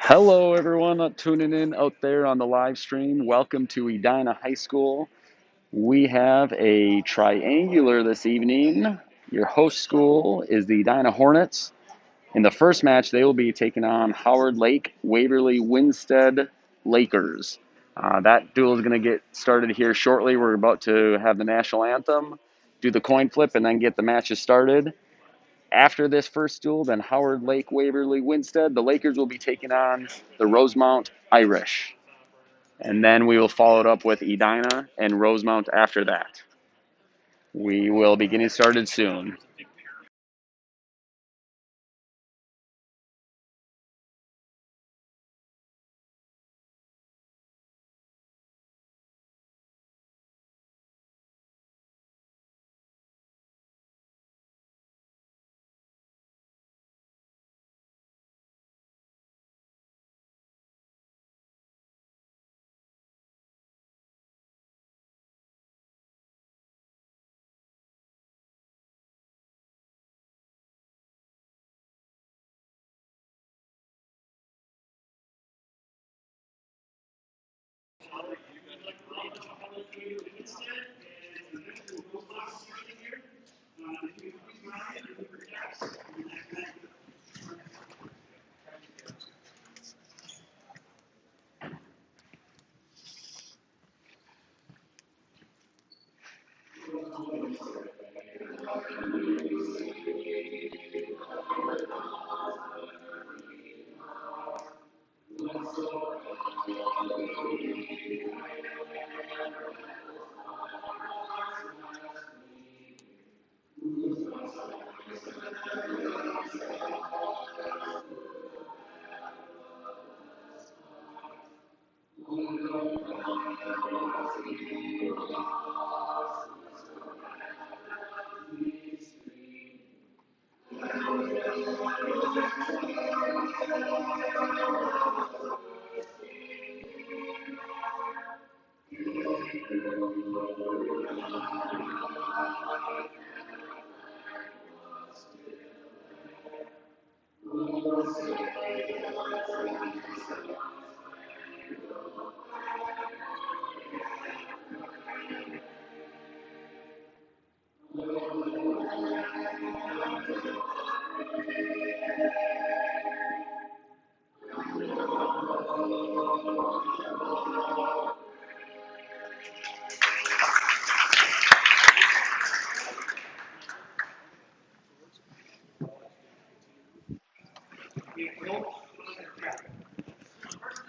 Hello, everyone tuning in out there on the live stream. Welcome to Edina High School. We have a triangular this evening. Your host school is the Edina Hornets. In the first match, they will be taking on Howard-Lake-Waverly-Winsted Lakers. That duel is going to get started here shortly. We're about to have the national anthem, do the coin flip, and then get the matches started. After this first duel, then Howard-Lake-Waverly-Winsted, the Lakers will be taking on the Rosemount Irish. And then we will follow it up with Edina and Rosemount after that. We will be getting started soon.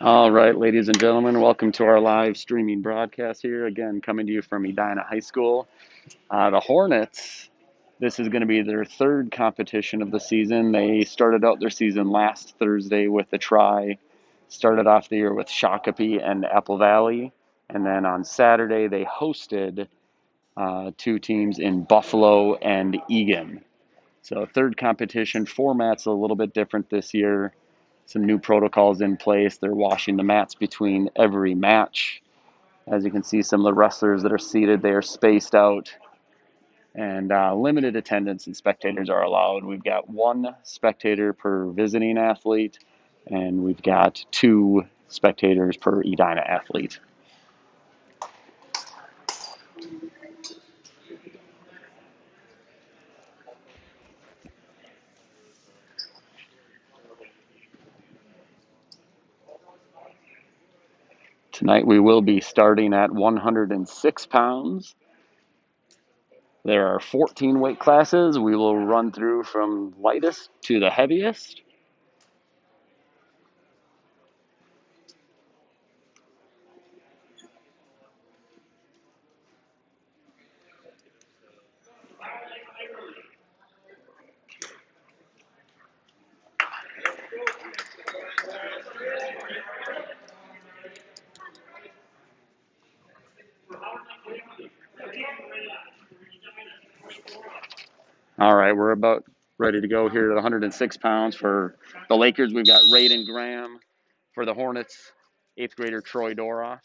All right, ladies and gentlemen, welcome to our live streaming broadcast here. Again, coming to you from Edina High School. The Hornets, this is going to be their third competition of the season. They started out their season last Thursday with a try. Started off the year with Shakopee and Apple Valley. And then on Saturday, they hosted two teams in Buffalo and Egan. So third competition, format's a little bit different this year. Some new protocols in place. They're washing the mats between every match. As you can see, some of the wrestlers that are seated, they are spaced out. And limited attendance and spectators are allowed. We've got one spectator per visiting athlete, and we've got two spectators per Edina athlete. Tonight we will be starting at 106 pounds. There are 14 weight classes. We will run through from lightest to the heaviest. All right, we're about ready to go here at 106 pounds. For the Lakers, we've got Raiden Graham. For the Hornets, 8th grader Troy Doroff.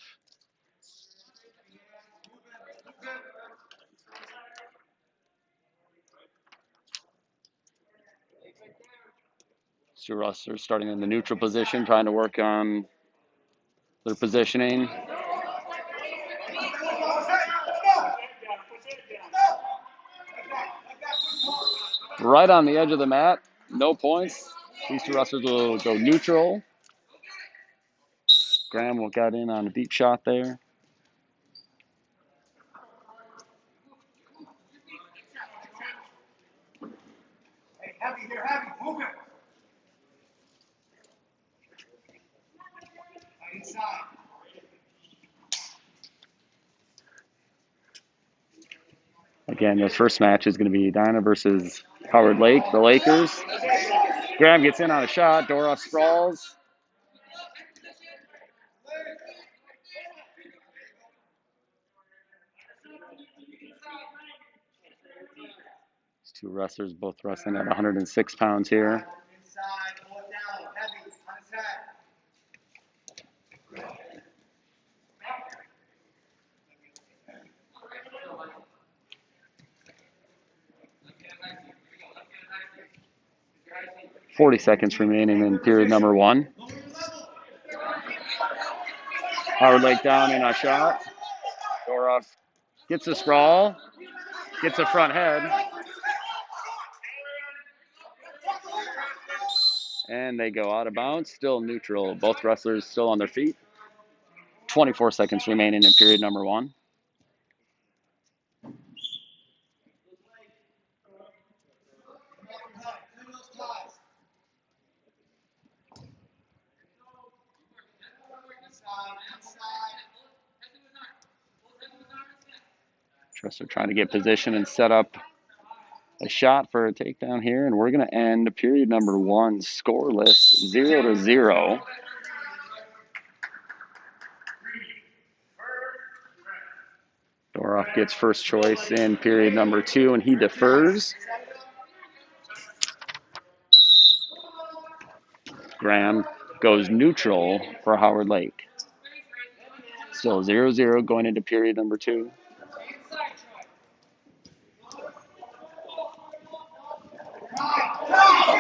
Two wrestlers starting in the neutral position, trying to work on their positioning. Right on the edge of the mat, no points. These two wrestlers will go neutral. Graham will get in on a deep shot there. Again, this first match is going to be Edina versus Howard-Lake, the Lakers. Graham gets in on a shot. Doroff sprawls. These two wrestlers both wrestling at 106 pounds here. 40 seconds remaining in period number 1. Howard-Lake down in a shot. Doroff gets a sprawl, gets a front head. And they go out of bounds, still neutral. Both wrestlers still on their feet. 24 seconds remaining in period number 1. Wrestler trying to get position and set up a shot for a takedown here, and we're going to end period number 1 scoreless, 0-0. Doroff gets first choice in period number 2, and he defers. Graham goes neutral for Howard-Lake. Still 0-0 going into period number 2.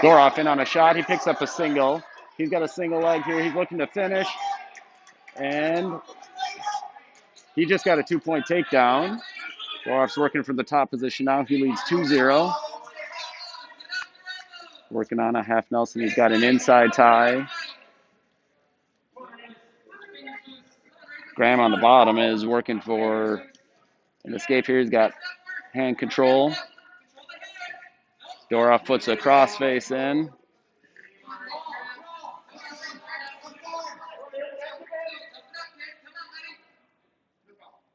Doroff in on a shot. He picks up a single. He's got a single leg here. He's looking to finish. And he just got a 2-point takedown. Doroff's working from the top position now. He leads 2-0. Working on a half Nelson. He's got an inside tie. Graham on the bottom is working for an escape here. He's got hand control. Doroff puts a crossface in.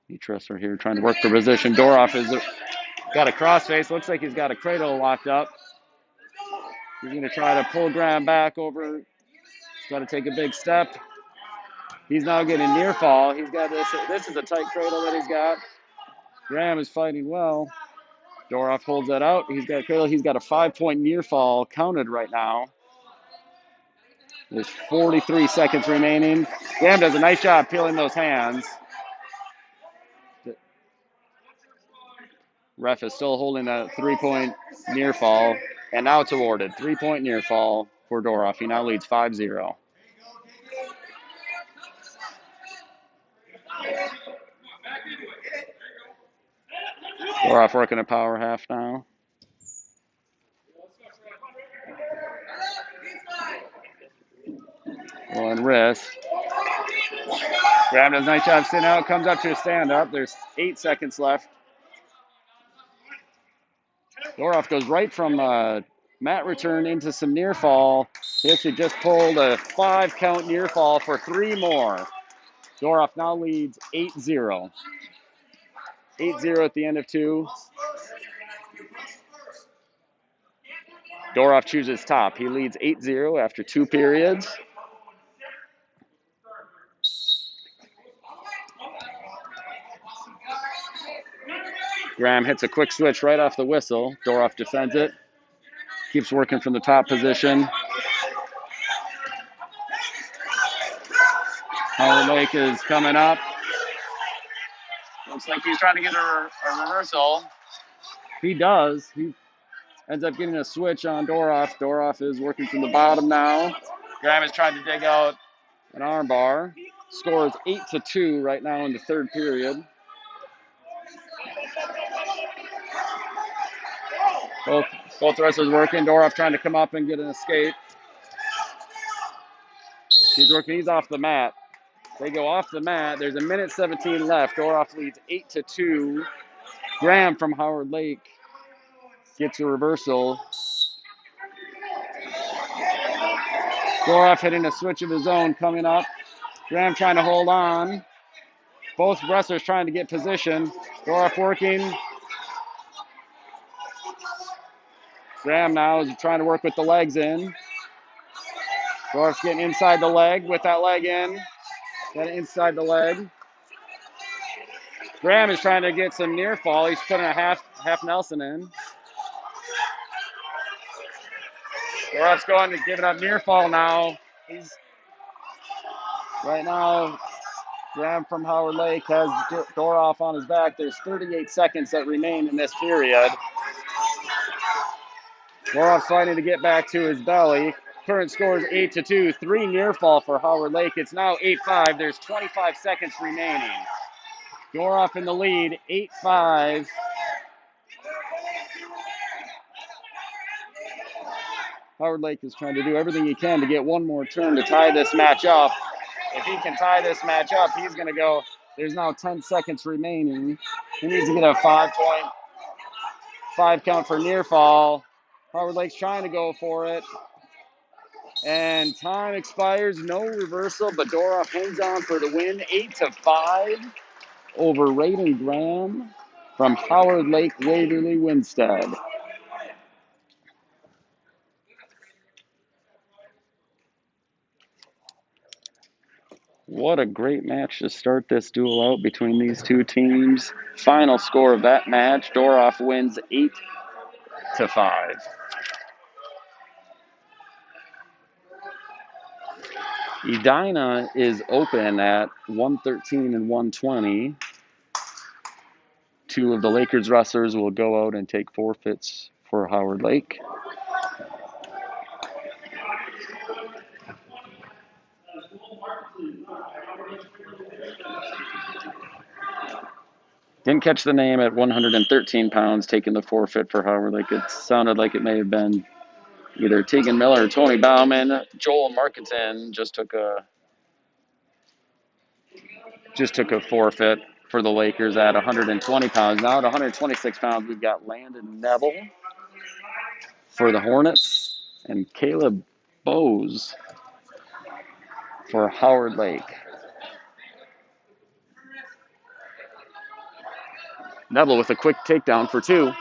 Each wrestler here trying to work for position. Doroff has got a crossface. Looks like he's got a cradle locked up. He's going to try to pull Graham back over. He's got to take a big step. He's now getting near fall. He's got this. This is a tight cradle that he's got. Graham is fighting well. Doroff holds that out. He's got a cradle. He's got a 5-point near fall counted right now. There's 43 seconds remaining. Graham does a nice job peeling those hands. Ref is still holding a 3-point near fall, and now it's awarded. 3-point near fall for Doroff. He now leads 5-0. Doroff working a power half now. One wrist. Graham does a nice job sitting out. Comes up to a stand-up. There's 8 seconds left. Doroff goes right from mat return into some near fall. He actually just pulled a 5-count near fall for 3 more. Doroff now leads 8-0. 8-0 at the end of 2. Doroff chooses top. He leads 8-0 after 2 periods. Graham hits a quick switch right off the whistle. Doroff defends it. Keeps working from the top position. Howard-Lake is coming up. Looks like he's trying to get a reversal. He does. ends up getting a switch on Doroff. Doroff is working from the bottom now. Graham is trying to dig out an arm bar. Score is 8-2 right now in the third period. Both wrestlers working. Doroff trying to come up and get an escape. He's working. He's off the mat. They go off the mat. There's a minute 17 left. Doroff leads 8-2. Graham from Howard-Lake gets a reversal. Doroff hitting a switch of his own coming up. Graham trying to hold on. Both wrestlers trying to get position. Doroff working. Graham now is trying to work with the legs in. Doroff's getting inside the leg with that leg in. Got it inside the leg. Graham is trying to get some near fall. He's putting a half Nelson in. Doroff's going to give it up near fall now. He's right now. Graham from Howard-Lake has Doroff on his back. There's 38 seconds that remain in this period. Doroff fighting to get back to his belly. Current score is 8-2. 3 near fall for Howard-Lake. It's now 8-5. There's 25 seconds remaining. Doroff in the lead, 8-5. Howard-Lake is trying to do everything he can to get one more turn to tie this match up. If he can tie this match up, he's going to go. There's now 10 seconds remaining. He needs to get a 5 count for near fall. Howard-Lake's trying to go for it. And time expires. No reversal, but Doroff hangs on for the win. 8-5 over Raiden Graham from Howard-Lake-Waverly-Winsted. What a great match to start this duel out between these two teams. Final score of that match, Doroff wins 8-5. Edina is open at 113 and 120. Two of the Lakers wrestlers will go out and take forfeits for Howard-Lake. Didn't catch the name at 113 pounds taking the forfeit for Howard-Lake. It sounded like it may have been either Tegan Miller or Tony Bauman. Joel Markinson just took a forfeit for the Lakers at 120 pounds. Now at 126 pounds, we've got Landon Neville for the Hornets and Caleb Bowes for Howard-Lake. Neville with a quick takedown for 2.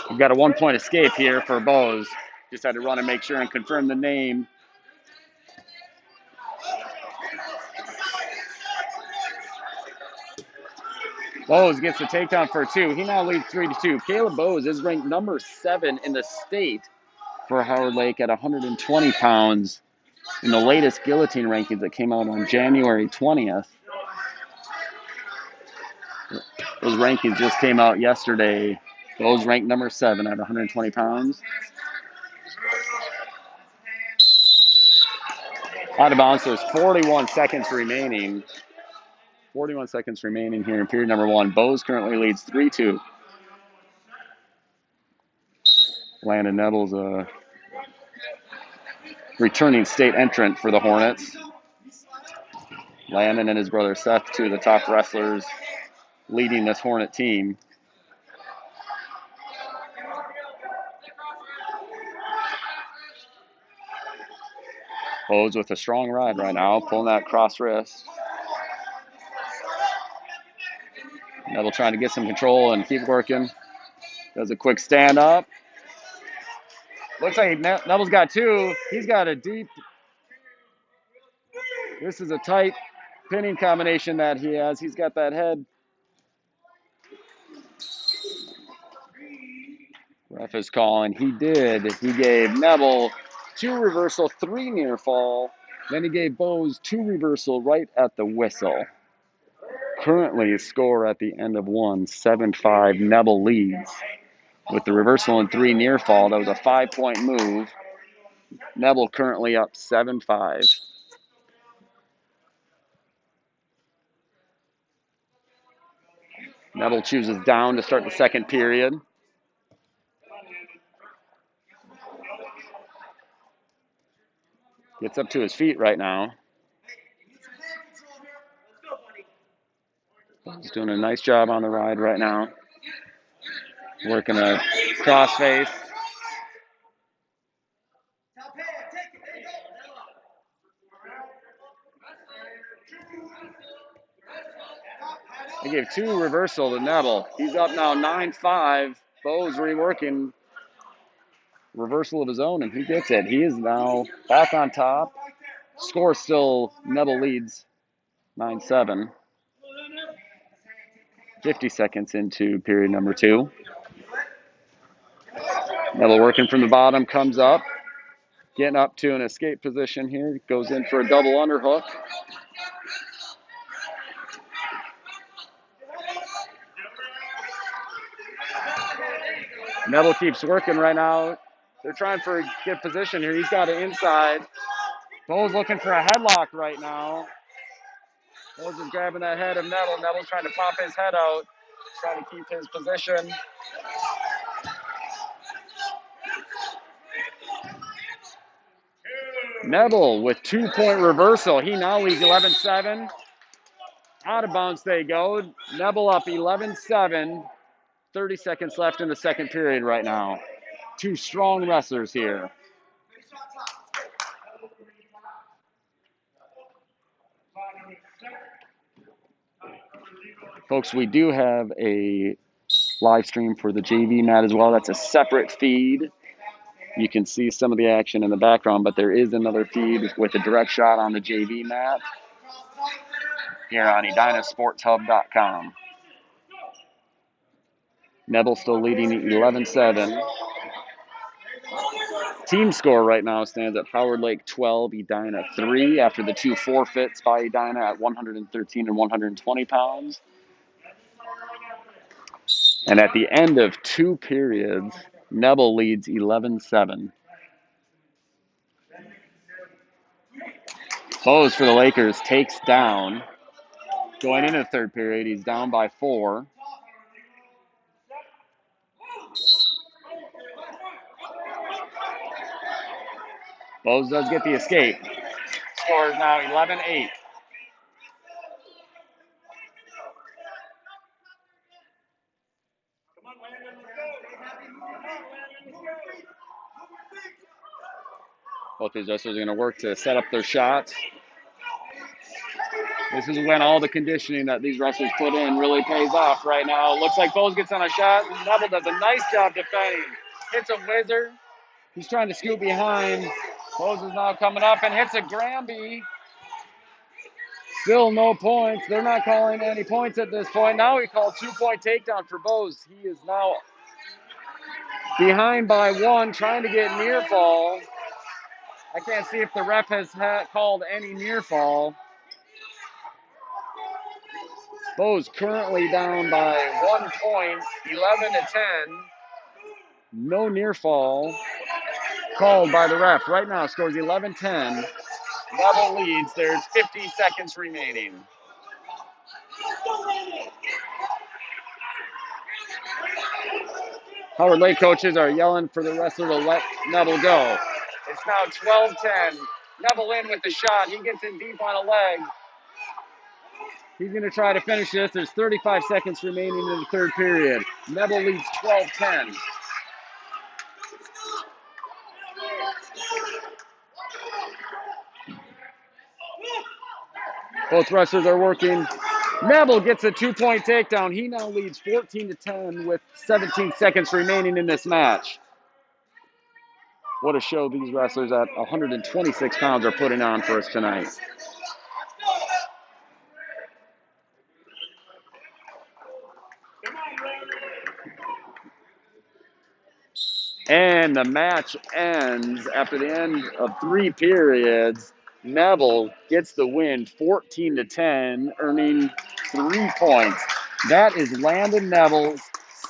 We've got a 1-point escape here for Bowes. Just had to run and make sure and confirm the name. Bowes gets the takedown for 2. He now leads 3-2. Caleb Bowes is ranked number 7 in the state for Howard-Lake at 120 pounds in the latest guillotine rankings that came out on January 20th. Those rankings just came out yesterday. Bowes ranked number 7 at 120 pounds. Out of bounds, there's 41 seconds remaining. 41 seconds remaining here in period number 1. Bowes currently leads 3-2. Landon Nettles, a returning state entrant for the Hornets. Landon and his brother Seth, two of the top wrestlers leading this Hornet team. Bose with a strong ride right now, pulling that cross wrist. Neville trying to get some control and keep working. Does a quick stand up. Looks like Neville's got two. He's got a deep. This is a tight pinning combination that he has. He's got that head. Ref is calling. He did. He gave Neville 2 reversal, 3 near fall. Then he gave Bose 2 reversal right at the whistle. Currently, score at the end of 1, 7-5. Neville leads. With the reversal and 3 near fall, that was a 5-point move. Neville currently up 7-5. Neville chooses down to start the second period. Gets up to his feet right now. He's doing a nice job on the ride right now. Working a crossface. He gave 2 reversal to Neville. He's up now 9-5. Bo's reworking reversal of his own, and he gets it. He is now back on top. Score still, Neville leads 9-7. 50 seconds into period number 2. Neville working from the bottom, comes up. Getting up to an escape position here. Goes in for a double underhook. Neville keeps working right now. They're trying for a good position here. He's got it inside. Bo's looking for a headlock right now. Bo's is grabbing that head of Neville. Neville's trying to pop his head out. Trying to keep his position. Neville with 2-point reversal. He now leads 11-7. Out of bounds they go. Neville up 11-7. 30 seconds left in the second period right now. 2 strong wrestlers here. Folks, we do have a live stream for the JV mat as well. That's a separate feed. You can see some of the action in the background, but there is another feed with a direct shot on the JV mat here on EdinaSportsHub.com. Neville still leading 11-7. Team score right now stands at Howard-Lake 12, Edina 3 after the 2 forfeits by Edina at 113 and 120 pounds. And at the end of 2 periods, Neville leads 11-7. Bose for the Lakers takes down. Going into the third period, he's down by 4. Bose does get the escape. Score is now 11-8. Both these wrestlers are going to work to set up their shots. This is when all the conditioning that these wrestlers put in really pays off right now. Looks like Bose gets on a shot. Neville does a nice job defending. Hits a whizzer. He's trying to scoot behind. Bose is now coming up and hits a Granby. Still no points. They're not calling any points at this point. Now he called 2-point takedown for Bose. He is now behind by 1, trying to get near fall. I can't see if the ref has called any near fall. Bose currently down by 1 point, 11-10. No near fall called by the ref. Right now, scores 11-10. Neville leads. There's 50 seconds remaining. Howard-Lake coaches are yelling for the wrestler to let Neville go. It's now 12-10. Neville in with the shot. He gets in deep on a leg. He's going to try to finish this. There's 35 seconds remaining in the third period. Neville leads 12-10. Both wrestlers are working. Neville gets a 2-point takedown. He now leads 14-10 with 17 seconds remaining in this match. What a show these wrestlers at 126 pounds are putting on for us tonight. And the match ends after the end of 3 periods. Neville gets the win 14-10, earning 3 points. That is Landon Neville's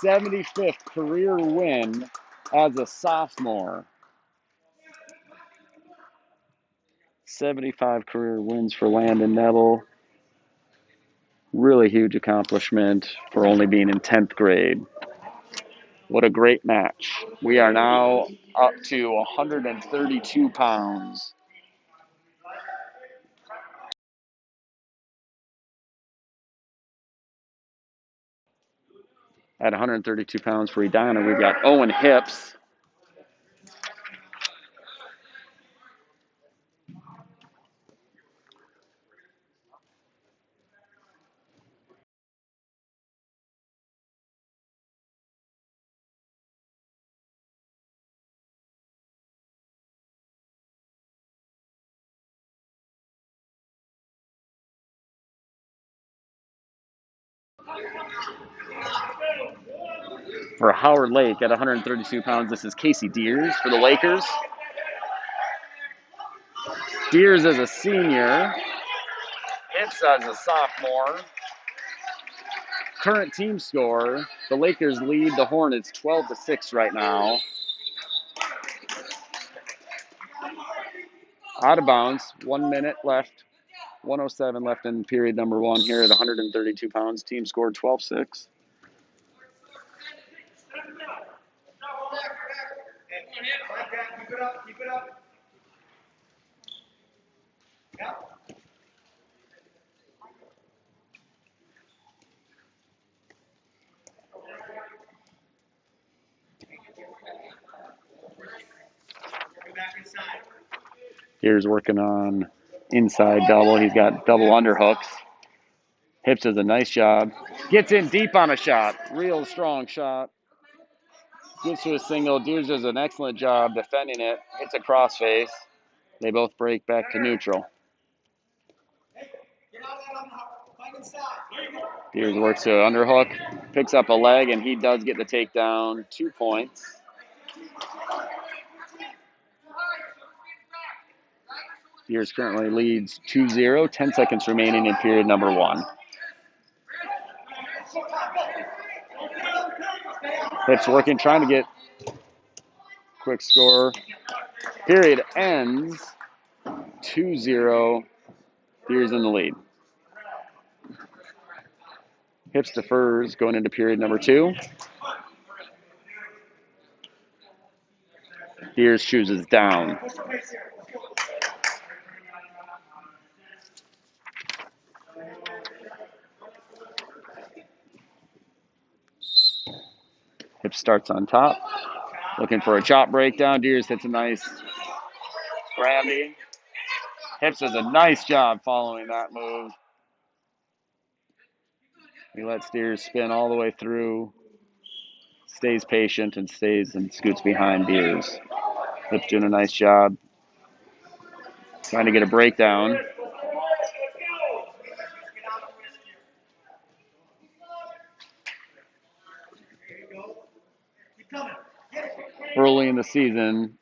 75th career win as a sophomore. 75 career wins for Landon Neville. Really huge accomplishment for only being in 10th grade. What a great match. We are now up to 132 pounds. At 132 pounds for Edina, we've got Owen Hips. For Howard-Lake at 132 pounds, this is Casey Deers for the Lakers. Deers as a senior. Hips as a sophomore. Current team score, the Lakers lead the Hornets 12-6 right now. Out of bounds, 1 minute left. 107 left in period number 1 here at 132 pounds. Team scored 12-6. Here's working on inside double. He's got double underhooks. Hips does a nice job. Gets in deep on a shot. Real strong shot. Gets to a single. Deers does an excellent job defending it. Hits a crossface. They both break back to neutral. Deers works to an underhook. Picks up a leg, and he does get the takedown. 2 points. Deers currently leads 2-0. 10 seconds remaining in period number 1. Hips working, trying to get quick score. Period ends 2-0. Deers in the lead. Hips defers going into period number 2. Deers chooses down. Hips starts on top. Looking for a chop breakdown. Deers hits a nice Grandy. Hips does a nice job following that move. He lets Deers spin all the way through. Stays patient and stays and scoots behind Deers. Hips doing a nice job. Trying to get a breakdown. Early in the season,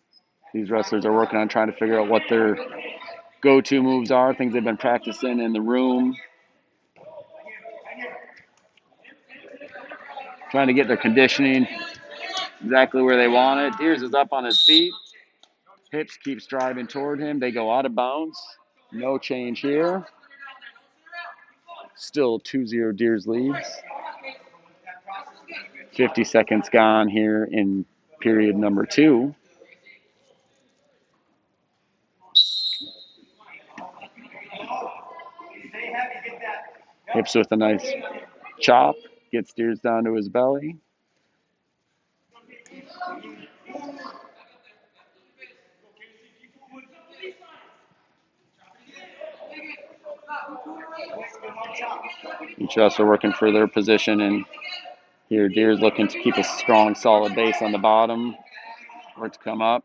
these wrestlers are working on trying to figure out what their go-to moves are, things they've been practicing in the room. Trying to get their conditioning exactly where they want it. Deers is up on his feet. Hips keeps driving toward him. They go out of bounds. No change here. Still 2-0 Deers leads. 50 seconds gone here in period number 2. Hips with a nice chop. Gets Deers down to his belly. Each wrestler working for their position, and here Deere's looking to keep a strong, solid base on the bottom. Work to come up.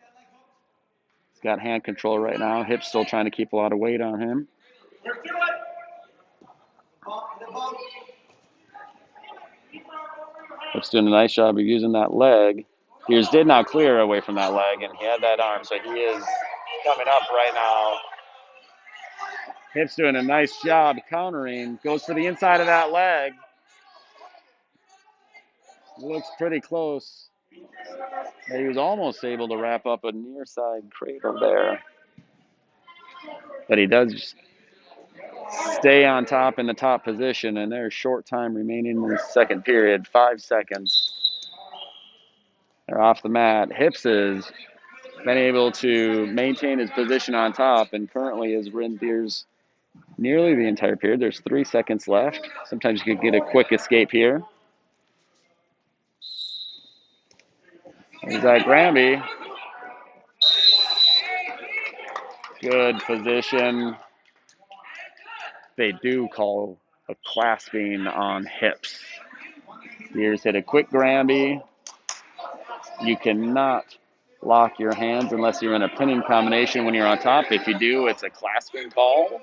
He's got hand control right now. Hips still trying to keep a lot of weight on him. Hips doing a nice job of using that leg. Deers did now clear away from that leg, and he had that arm, so he is coming up right now. Hips doing a nice job countering. Goes for the inside of that leg. Looks pretty close. He was almost able to wrap up a near side cradle there. But he does stay on top in the top position, and there's short time remaining in the second period, 5 seconds. They're off the mat. Hips has been able to maintain his position on top, and currently has ridden Deers nearly the entire period. There's 3 seconds left. Sometimes you could get a quick escape here. There's that Granby. Good position. They do call a clasping on Hips. Deers hit a quick Granby. You cannot lock your hands unless you're in a pinning combination when you're on top. If you do, it's a clasping call.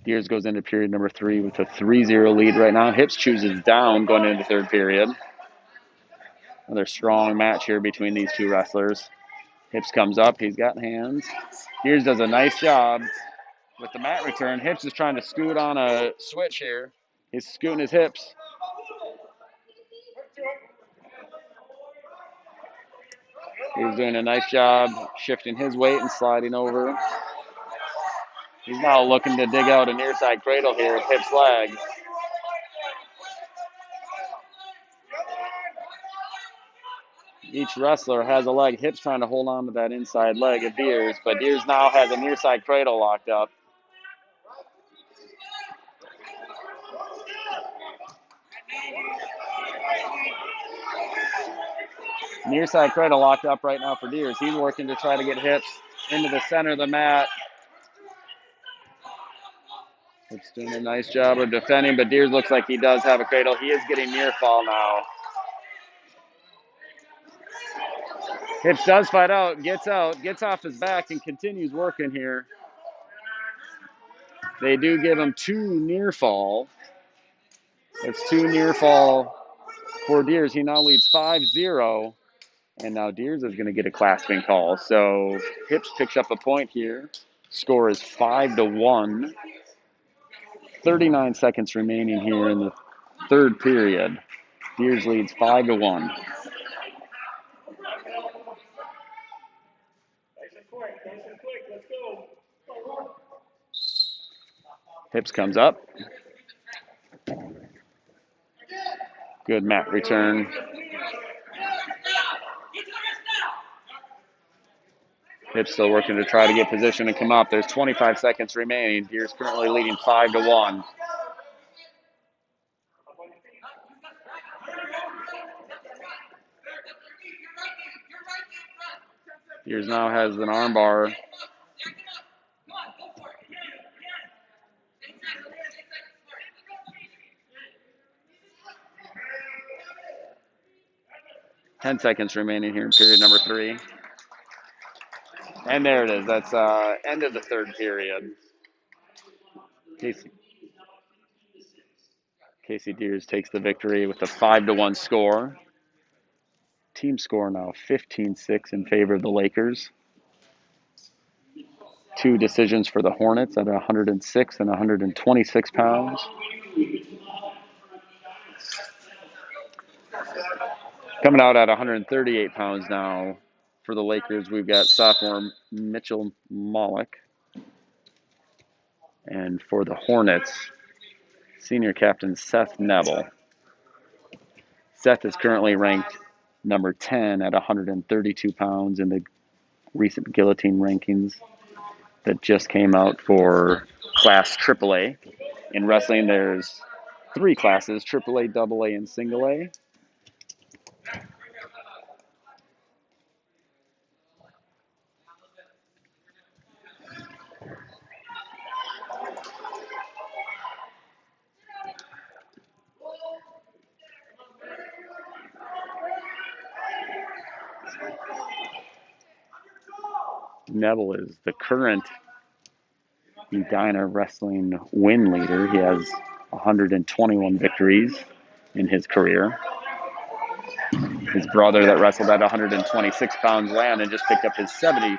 Deers goes into period number 3 with a 3-0 lead right now. Hips chooses down going into the third period. Another strong match here between these two wrestlers. Hips comes up. He's got hands. Deers does a nice job with the mat return. Hips is trying to scoot on a switch here. He's scooting his hips. He's doing a nice job shifting his weight and sliding over. He's now looking to dig out a near side cradle here with Hips' leg. Each wrestler has a leg. Hips trying to hold on to that inside leg of Deers, but Deers now has a near side cradle locked up. Near side cradle locked up right now for Deers. He's working to try to get Hips into the center of the mat. Hips doing a nice job of defending, but Deers looks like he does have a cradle. He is getting near fall now. Hips does fight out, gets off his back, and continues working here. They do give him 2 near fall. It's 2 near fall for Deers. He now leads 5-0, and now Deers is going to get a clasping call. So Hips picks up a point here. Score is 5-1. 39 seconds remaining here in the third period. Deers leads 5-1. Hips comes up. Good mat return. Hips still working to try to get position and come up. There's 25 seconds remaining. Deers currently leading 5-1. Deers now has an arm bar. Ten seconds remaining here in period number 3. And there it is. That's end of the third period. Casey Deers takes the victory with a 5-1 score. Team score now 15-6 in favor of the Lakers. 2 decisions for the Hornets at 106 and 126 pounds. Coming out at 138 pounds now for the Lakers, we've got sophomore Mitchell Mollick. And for the Hornets, senior captain Seth Neville. Seth is currently ranked number 10 at 132 pounds in the recent guillotine rankings that just came out for class AAA. In wrestling, there's 3 classes, AAA, AA, and Single A. Neville is the current Edina wrestling win leader. He has 121 victories in his career. His brother that wrestled at 126 pounds Landon just picked up his 75th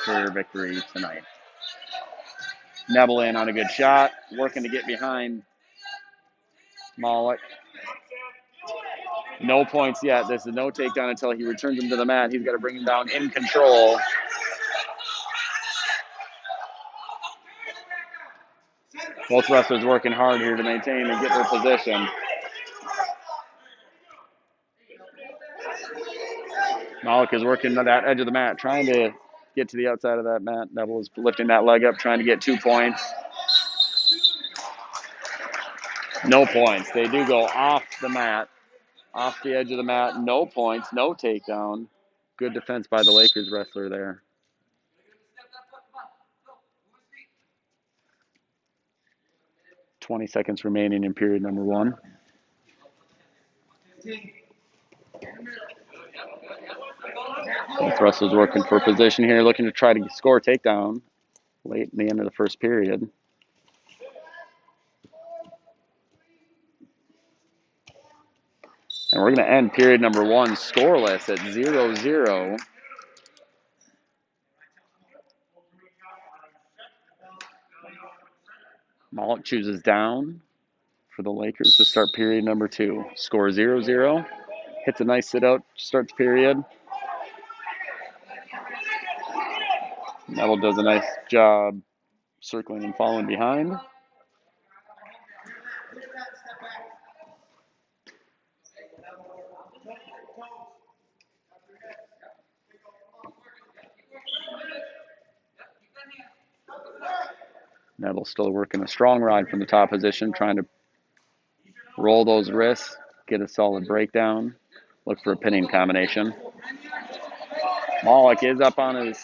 career victory tonight. Neville in on a good shot, working to get behind Malik. No points yet. This is no takedown until he returns him to the mat. He's got to bring him down in control. Both wrestlers working hard here to maintain and get their position. Malik is working on that edge of the mat, trying to get to the outside of that mat. Neville is lifting that leg up, trying to get 2 points. No points. They do go off the mat, off the edge of the mat. No points, no takedown. Good defense by the Lakers wrestler there. .20 seconds remaining in period number 1. Both wrestlers working for position here, looking to try to score a takedown late in the end of the first period. And we're going to end period number 1 scoreless at 0-0. Malik chooses down for the Lakers to start period number 2. Score 0-0. Hits a nice sit out, starts period. Neville does a nice job circling and following behind. Neville still working a strong ride from the top position, trying to roll those wrists, get a solid breakdown, look for a pinning combination. Malik is up on his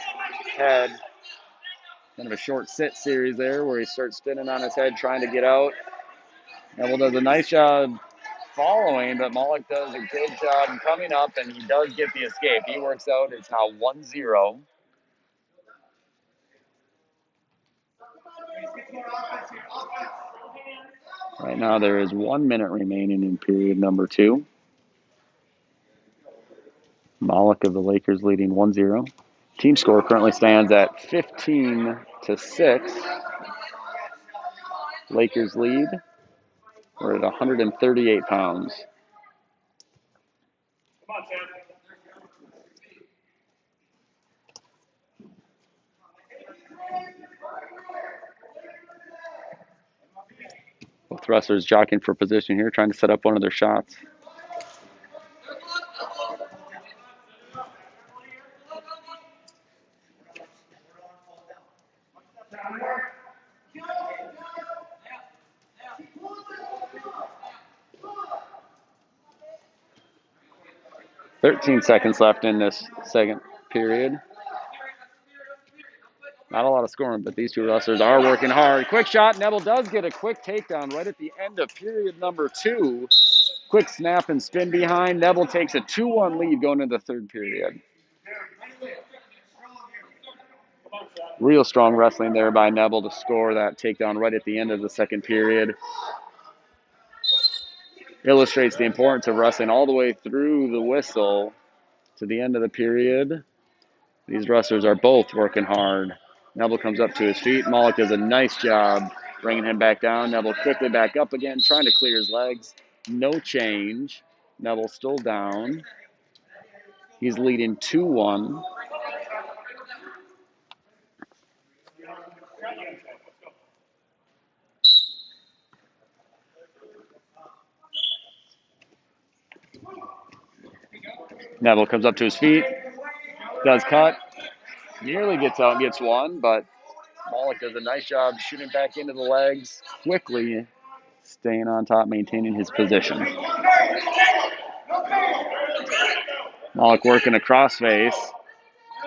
head. Kind of a short sit series there where he starts spinning on his head, trying to get out. Neville does a nice job following, but Malik does a good job coming up, and he does get the escape. He works out. It's now 1-0. Right now there is 1 minute remaining in period number 2. Malik of the Lakers leading 1-0. Team score currently stands at 15-6. Lakers lead. We're at 138 pounds. Both wrestlers jockeying for position here, trying to set up one of their shots. .13 seconds left in this second period. Not a lot of scoring, but these two wrestlers are working hard. Quick shot. Neville does get a quick takedown right at the end of period number 2. Quick snap and spin behind. Neville takes a 2-1 lead going into the third period. Real strong wrestling there by Neville to score that takedown right at the end of the second period. Illustrates the importance of wrestling all the way through the whistle to the end of the period. These wrestlers are both working hard. Neville comes up to his feet. Malik does a nice job bringing him back down. Neville quickly back up again, trying to clear his legs. No change. Neville still down. He's leading 2-1. Neville comes up to his feet, does cut, nearly gets out and gets one, but Malik does a nice job shooting back into the legs, quickly staying on top, maintaining his position. Malik working a crossface.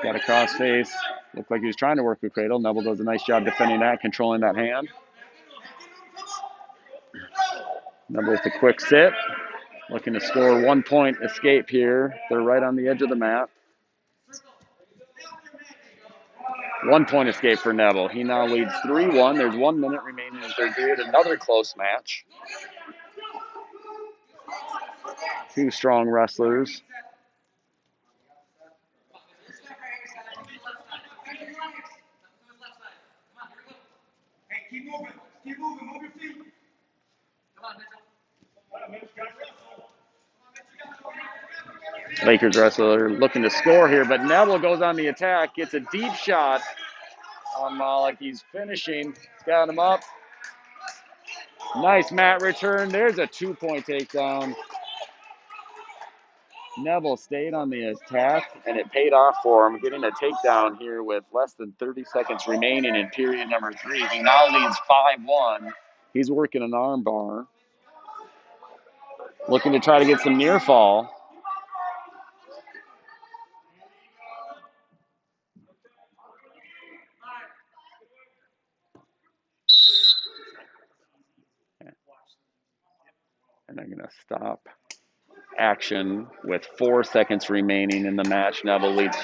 Got a crossface. Looked like he was trying to work a cradle. Neville does a nice job defending that, controlling that hand. Neville with a quick sit. Looking to score 1 point escape here. They're right on the edge of the mat. 1-point escape for Neville. He now leads 3-1. There's 1 minute remaining in third period. Another close match. Two strong wrestlers. Keep moving. Move your feet. Lakers wrestler looking to score here, but Neville goes on the attack, gets a deep shot on Malik. He's finishing. Got him up. Nice mat return. There's a 2-point takedown. Neville stayed on the attack, and it paid off for him, getting a takedown here with less than 30 seconds remaining in period number 3. He now leads 5-1. He's working an arm bar, looking to try to get some near fall. And they're going to stop action with 4 seconds remaining in the match. Neville leads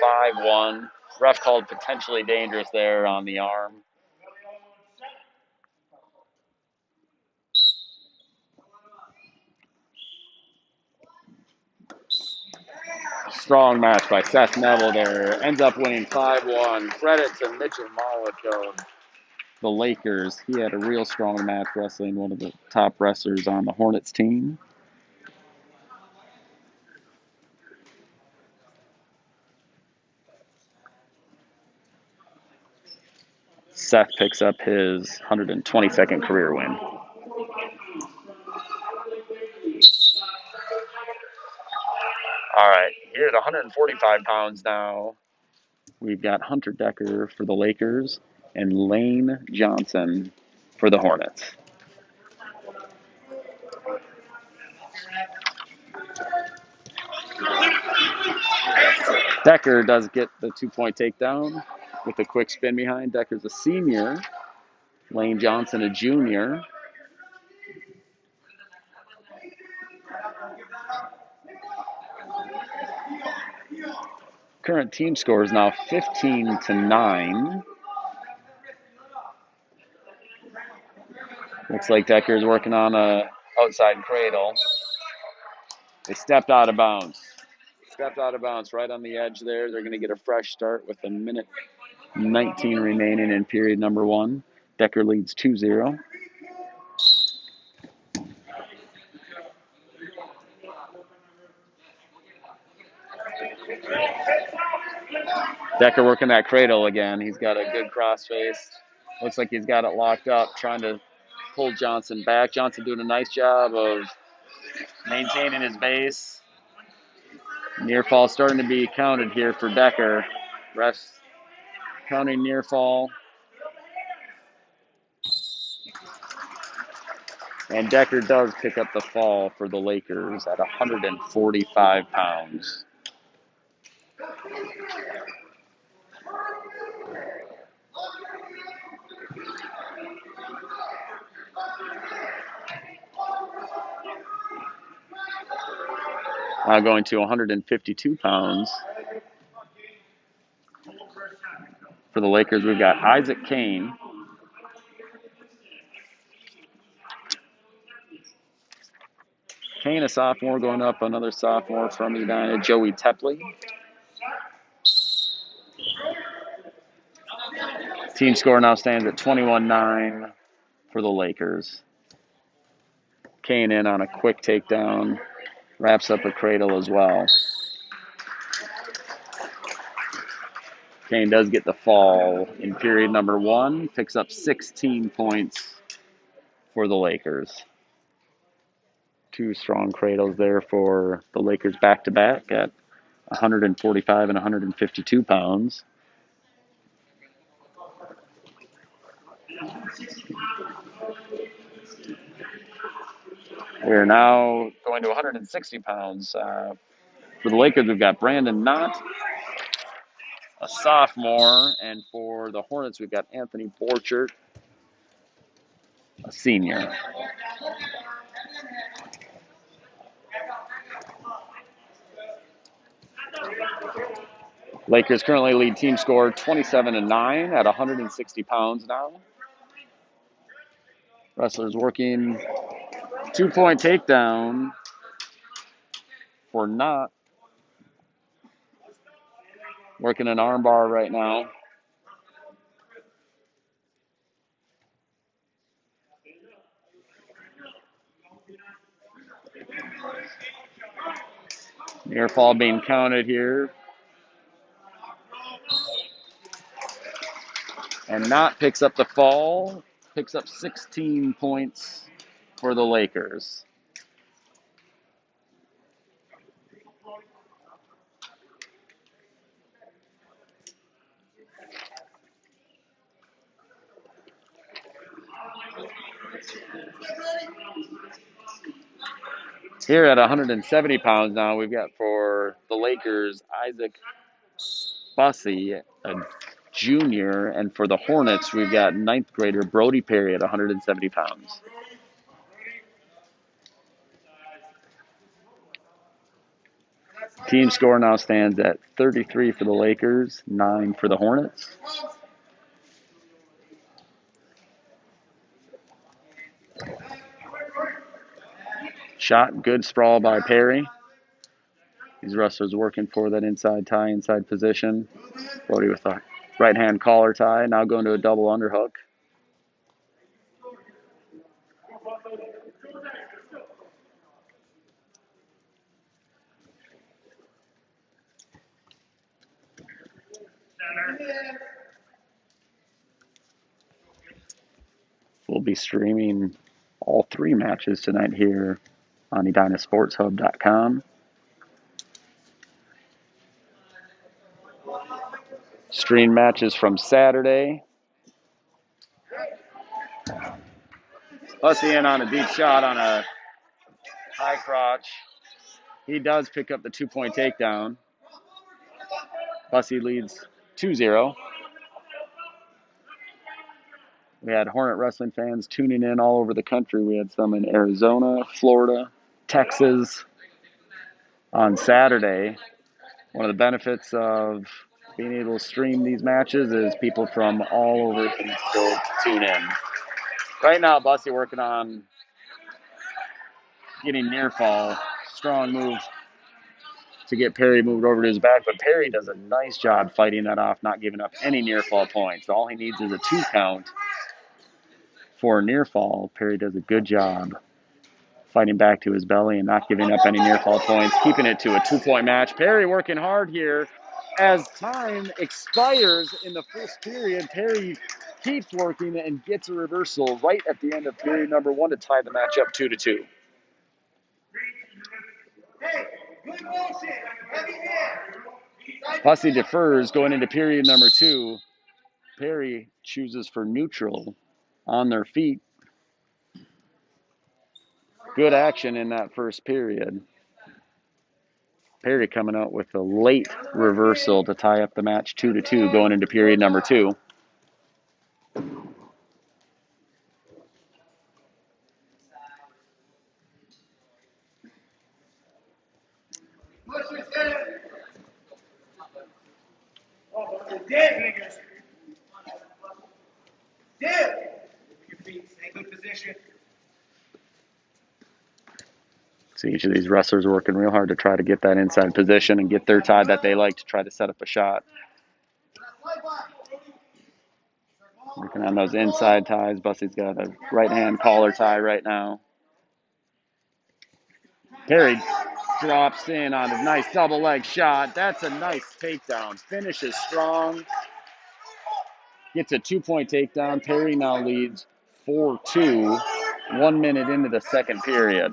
5-1. Ref called potentially dangerous there on the arm. Strong match by Seth Neville there. Ends up winning 5-1. Credit to Mitchell Malik of the Lakers. He had a real strong match wrestling one of the top wrestlers on the Hornets team. Seth picks up his 122nd career win. All right, here at 145 pounds now, we've got Hunter Decker for the Lakers and Lane Johnson for the Hornets. Decker does get the 2-point takedown with a quick spin behind. Decker's a senior. Lane Johnson a junior. Current team score is now 15-9. Looks like Decker's working on a outside cradle. They stepped out of bounds. Right on the edge there. They're going to get a fresh start with 1:19 remaining in period number 1. Decker leads 2-0. Decker working that cradle again. He's got a good crossface. Looks like he's got it locked up, trying to pull Johnson back. Johnson doing a nice job of maintaining his base. Near fall starting to be counted here for Decker. Refs counting near fall. And Decker does pick up the fall for the Lakers at 145 pounds. Now going to 152 pounds. For the Lakers, we've got Isaac Kane. Kane, a sophomore, going up another sophomore from Edina, Joey Tepley. Team score now stands at 21-9 for the Lakers. Kane in on a quick takedown. Wraps up a cradle as well. Kane does get the fall in period number 1. Picks up 16 points for the Lakers. Two strong cradles there for the Lakers back-to-back at 145 and 152 pounds. We're now going to 160 pounds. For the Lakers, we've got Brandon Knott, a sophomore, and for the Hornets, we've got Anthony Borchert, a senior. Lakers currently lead team score 27-9 at 160 pounds now. Wrestlers working 2-point takedown for Knott. Working an armbar right now. Near fall being counted here. And Knott picks up the fall, picks up 16 points for the Lakers. Here at 170 pounds now, we've got for the Lakers, Isaac Bussey, a junior, and for the Hornets, we've got ninth grader Brody Perry at 170 pounds. Team score now stands at 33 for the Lakers, 9 for the Hornets. Shot, good sprawl by Perry. These wrestlers working for that inside tie, inside position. Brody with a right-hand collar tie, now going to a double underhook. We'll be streaming all 3 matches tonight here on EdinaSportsHub.com. Stream matches from Saturday. Bussey in on a deep shot on a high crotch. He does pick up the 2-point takedown. Bussey leads 2-0. We had Hornet Wrestling fans tuning in all over the country. We had some in Arizona, Florida, Texas on Saturday. One of the benefits of being able to stream these matches is people from all over can still tune in. Right now, Bussey working on getting near fall. Strong move to get Perry moved over to his back, but Perry does a nice job fighting that off, not giving up any near fall points. All he needs is a 2 count for a near fall. Perry does a good job fighting back to his belly and not giving up any near fall points, keeping it to a 2-point match. Perry working hard here. As time expires in the first period, Perry keeps working and gets a reversal right at the end of period number 1 to tie the match up 2-2. Bussey defers going into period number 2. Perry chooses for neutral on their feet. Good action in that first period. Perry coming out with a late reversal to tie up the match 2-2 going into period number 2. So each of these wrestlers working real hard to try to get that inside position and get their tie that they like to try to set up a shot. Working on those inside ties. Bussey's got a right-hand collar tie right now. Perry drops in on a nice double leg shot. That's a nice takedown. Finishes strong. Gets a 2-point takedown. Perry now leads 4-2, 1 minute into the second period.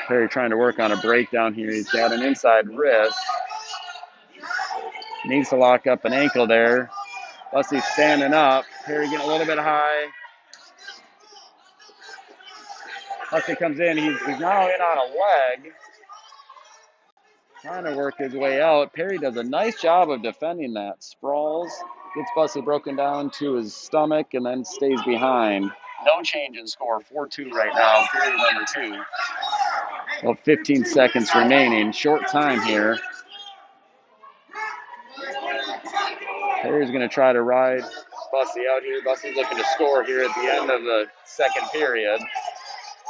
Perry trying to work on a breakdown here. He's got an inside wrist. Needs to lock up an ankle there. Bussey's standing up. Perry getting a little bit high. Bussey comes in. He's now in on a leg. Trying to work his way out. Perry does a nice job of defending that. Sprawls. Gets Bussey broken down to his stomach and then stays behind. No change in score. 4-2 right now. Period number 2. Well, 15 seconds remaining. Short time here. Perry's going to try to ride Bussy out here. Bussy's looking to score here at the end of the second period.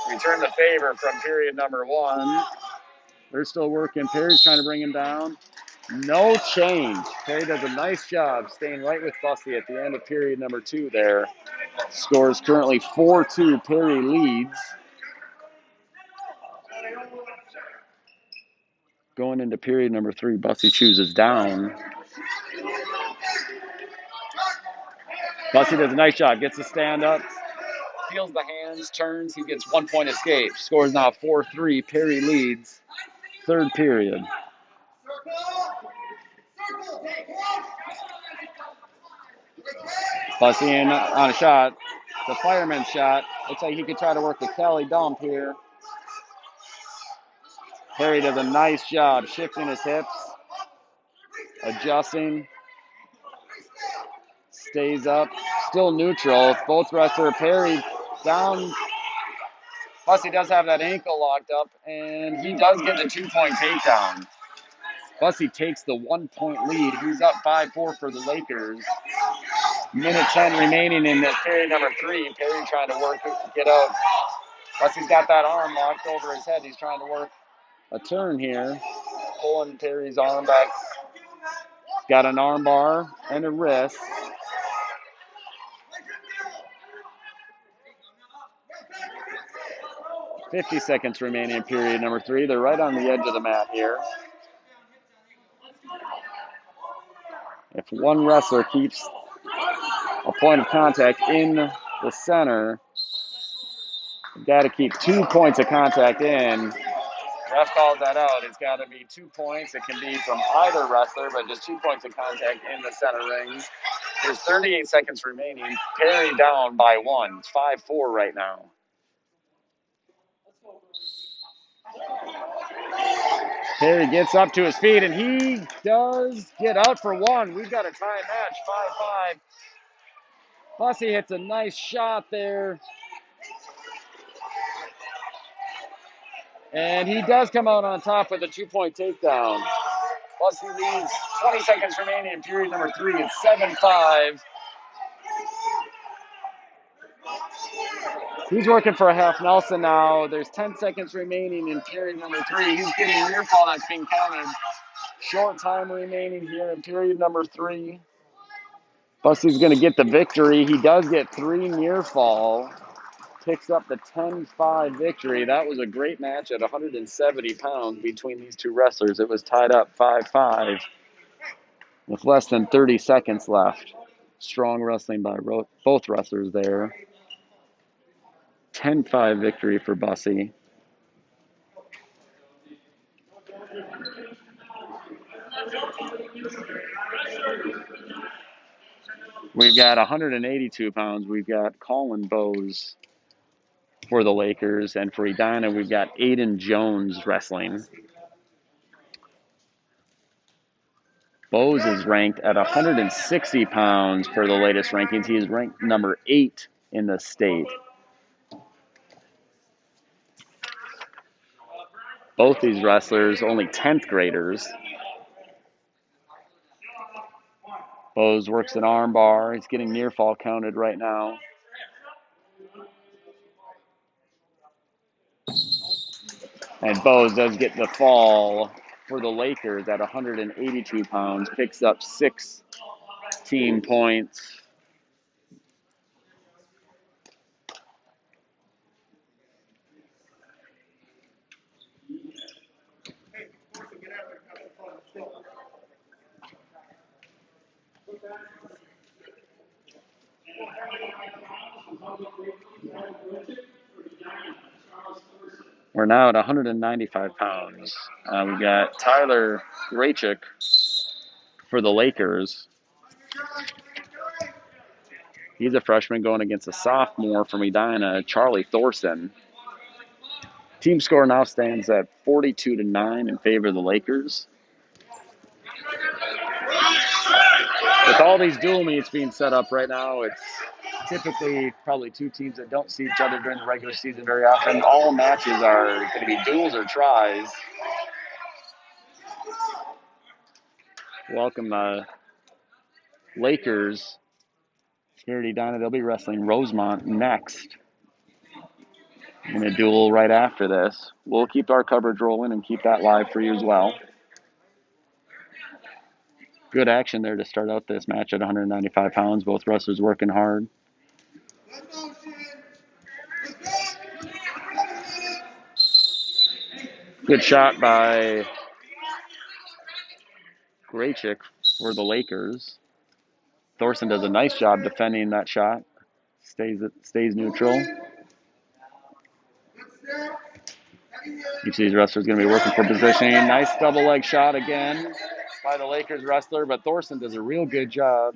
Return the favor from period number 1. They're still working. Perry's trying to bring him down. No change. Perry does a nice job staying right with Bussy at the end of period number 2 there. Score is currently 4-2. Perry leads. Going into period number 3, Bussy chooses down. Bussy does a nice job. Gets the stand up. Feels the hands, turns. He gets 1 point escape. Score is now 4-3. Perry leads. Third period. Bussy in on a shot. It's a fireman's shot. Looks like he could try to work the Kelly dump here. Perry does a nice job shifting his hips, adjusting, stays up, still neutral. Both wrestlers, Perry down. Bussy does have that ankle locked up, and he does get the 2-point takedown. Bussy takes the 1-point lead. He's up 5-4 for the Lakers. Minute 10 remaining in the period number 3. Perry trying to work it, get out. Bussy's got that arm locked over his head. He's trying to work a turn here, pulling Perry's arm back. He's got an arm bar and a wrist. .50 seconds remaining in period number 3. They're right on the edge of the mat here. If one wrestler keeps a point of contact in the center, you've got to keep 2 points of contact in. Ref calls that out. It's got to be 2 points. It can be from either wrestler, but just 2 points of contact in the center ring. There's 38 seconds remaining. Perry down by 1. It's 5-4 right now. Perry gets up to his feet, and he does get out for 1. We've got a tie match, 5-5. Bussy hits a nice shot there. And he does come out on top with a 2-point takedown. Bussy leads 20 seconds remaining in period number 3. It's 7-5. He's working for a half Nelson now. There's 10 seconds remaining in period number 3. He's getting a near fall that's being counted. Short time remaining here in period number 3. Bussy's going to get the victory. He does get 3 near fall. Picks up the 10-5 victory. That was a great match at 170 pounds between these two wrestlers. It was tied up 5-5 with less than 30 seconds left. Strong wrestling by both wrestlers there. 10-5 victory for Bussy. We've got 182 pounds. We've got Colin Bowes for the Lakers. And for Edina, we've got Aiden Jones wrestling. Bowes is ranked at 160 pounds per the latest rankings. He is ranked number 8 in the state. Both these wrestlers only 10th graders. Bowes works an arm bar. He's getting near fall counted right now. And Bowes does get the fall for the Lakers at 182 pounds. Picks up 16 points. We're now at 195 pounds. We got Tyler Rachik for the Lakers. He's a freshman going against a sophomore from Edina, Charlie Thorson. Team score now stands at 42-9 in favor of the Lakers. With all these dual meets being set up right now, it's typically probably two teams that don't see each other during the regular season very often. All matches are going to be duels or tries. Welcome Lakers here at Edina. They'll be wrestling Rosemount next in a duel right after this. We'll keep our coverage rolling and keep that live for you as well. Good action there to start out this match at 195 pounds. Both wrestlers working hard. Good shot by Graychick for the Lakers. Thorson does a nice job defending that shot. Stays neutral. Each of these wrestlers going to be working for positioning. Nice double leg shot again by the Lakers wrestler, but Thorson does a real good job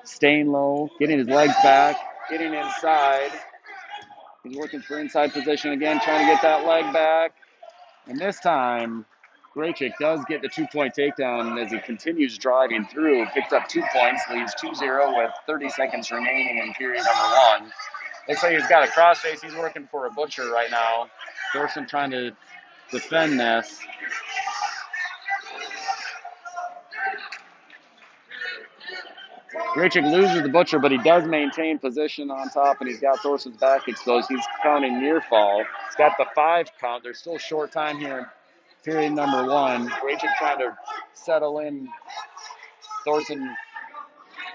staying low, getting his legs back, getting inside. He's working for inside position again, trying to get that leg back. And this time, Graychick does get the 2-point takedown as he continues driving through, picks up 2 points, leads 2-0 with 30 seconds remaining in period number 1. Looks like he's got a crossface. He's working for a butcher right now. Thorson trying to defend this. Graychick loses the butcher, but he does maintain position on top, and he's got Thorson's back exposed. He's counting near fall. He's got the 5 count. There's still short time here in period number 1. Graychick trying to settle in. Thorson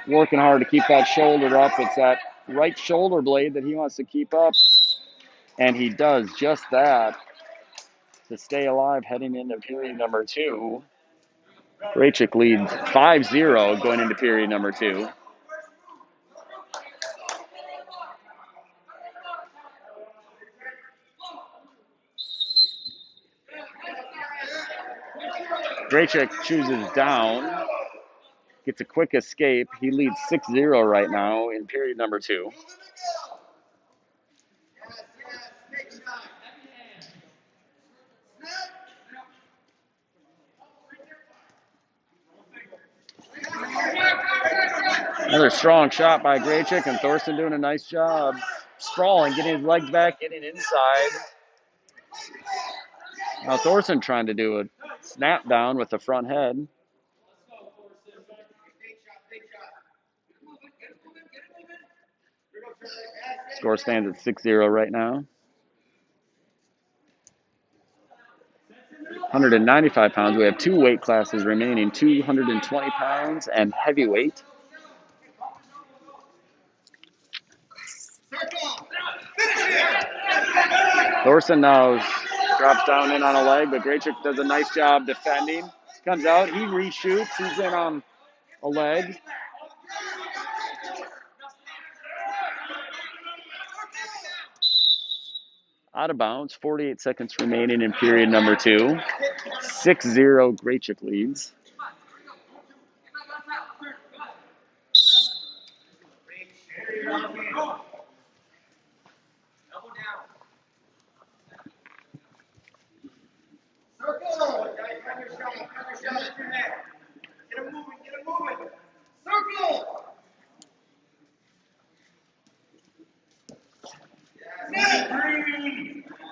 working hard to keep that shoulder up. It's that right shoulder blade that he wants to keep up, and he does just that to stay alive heading into period number 2. Graychick leads 5-0 going into period number 2. Graychick chooses down, gets a quick escape. He leads 6-0 right now in period number 2. Another strong shot by Graychick, and Thorson doing a nice job sprawling, getting his legs back, getting inside. Now Thorson trying to do a snap down with the front head. Score stands at 6-0 right now. 195 pounds. We have 2 weight classes remaining, 220 pounds and heavyweight. Thorson now drops down in on a leg, but Graychick does a nice job defending. Comes out, he reshoots, he's in on a leg. Out of bounds, 48 seconds remaining in period number 2. 6-0 Graychick leads.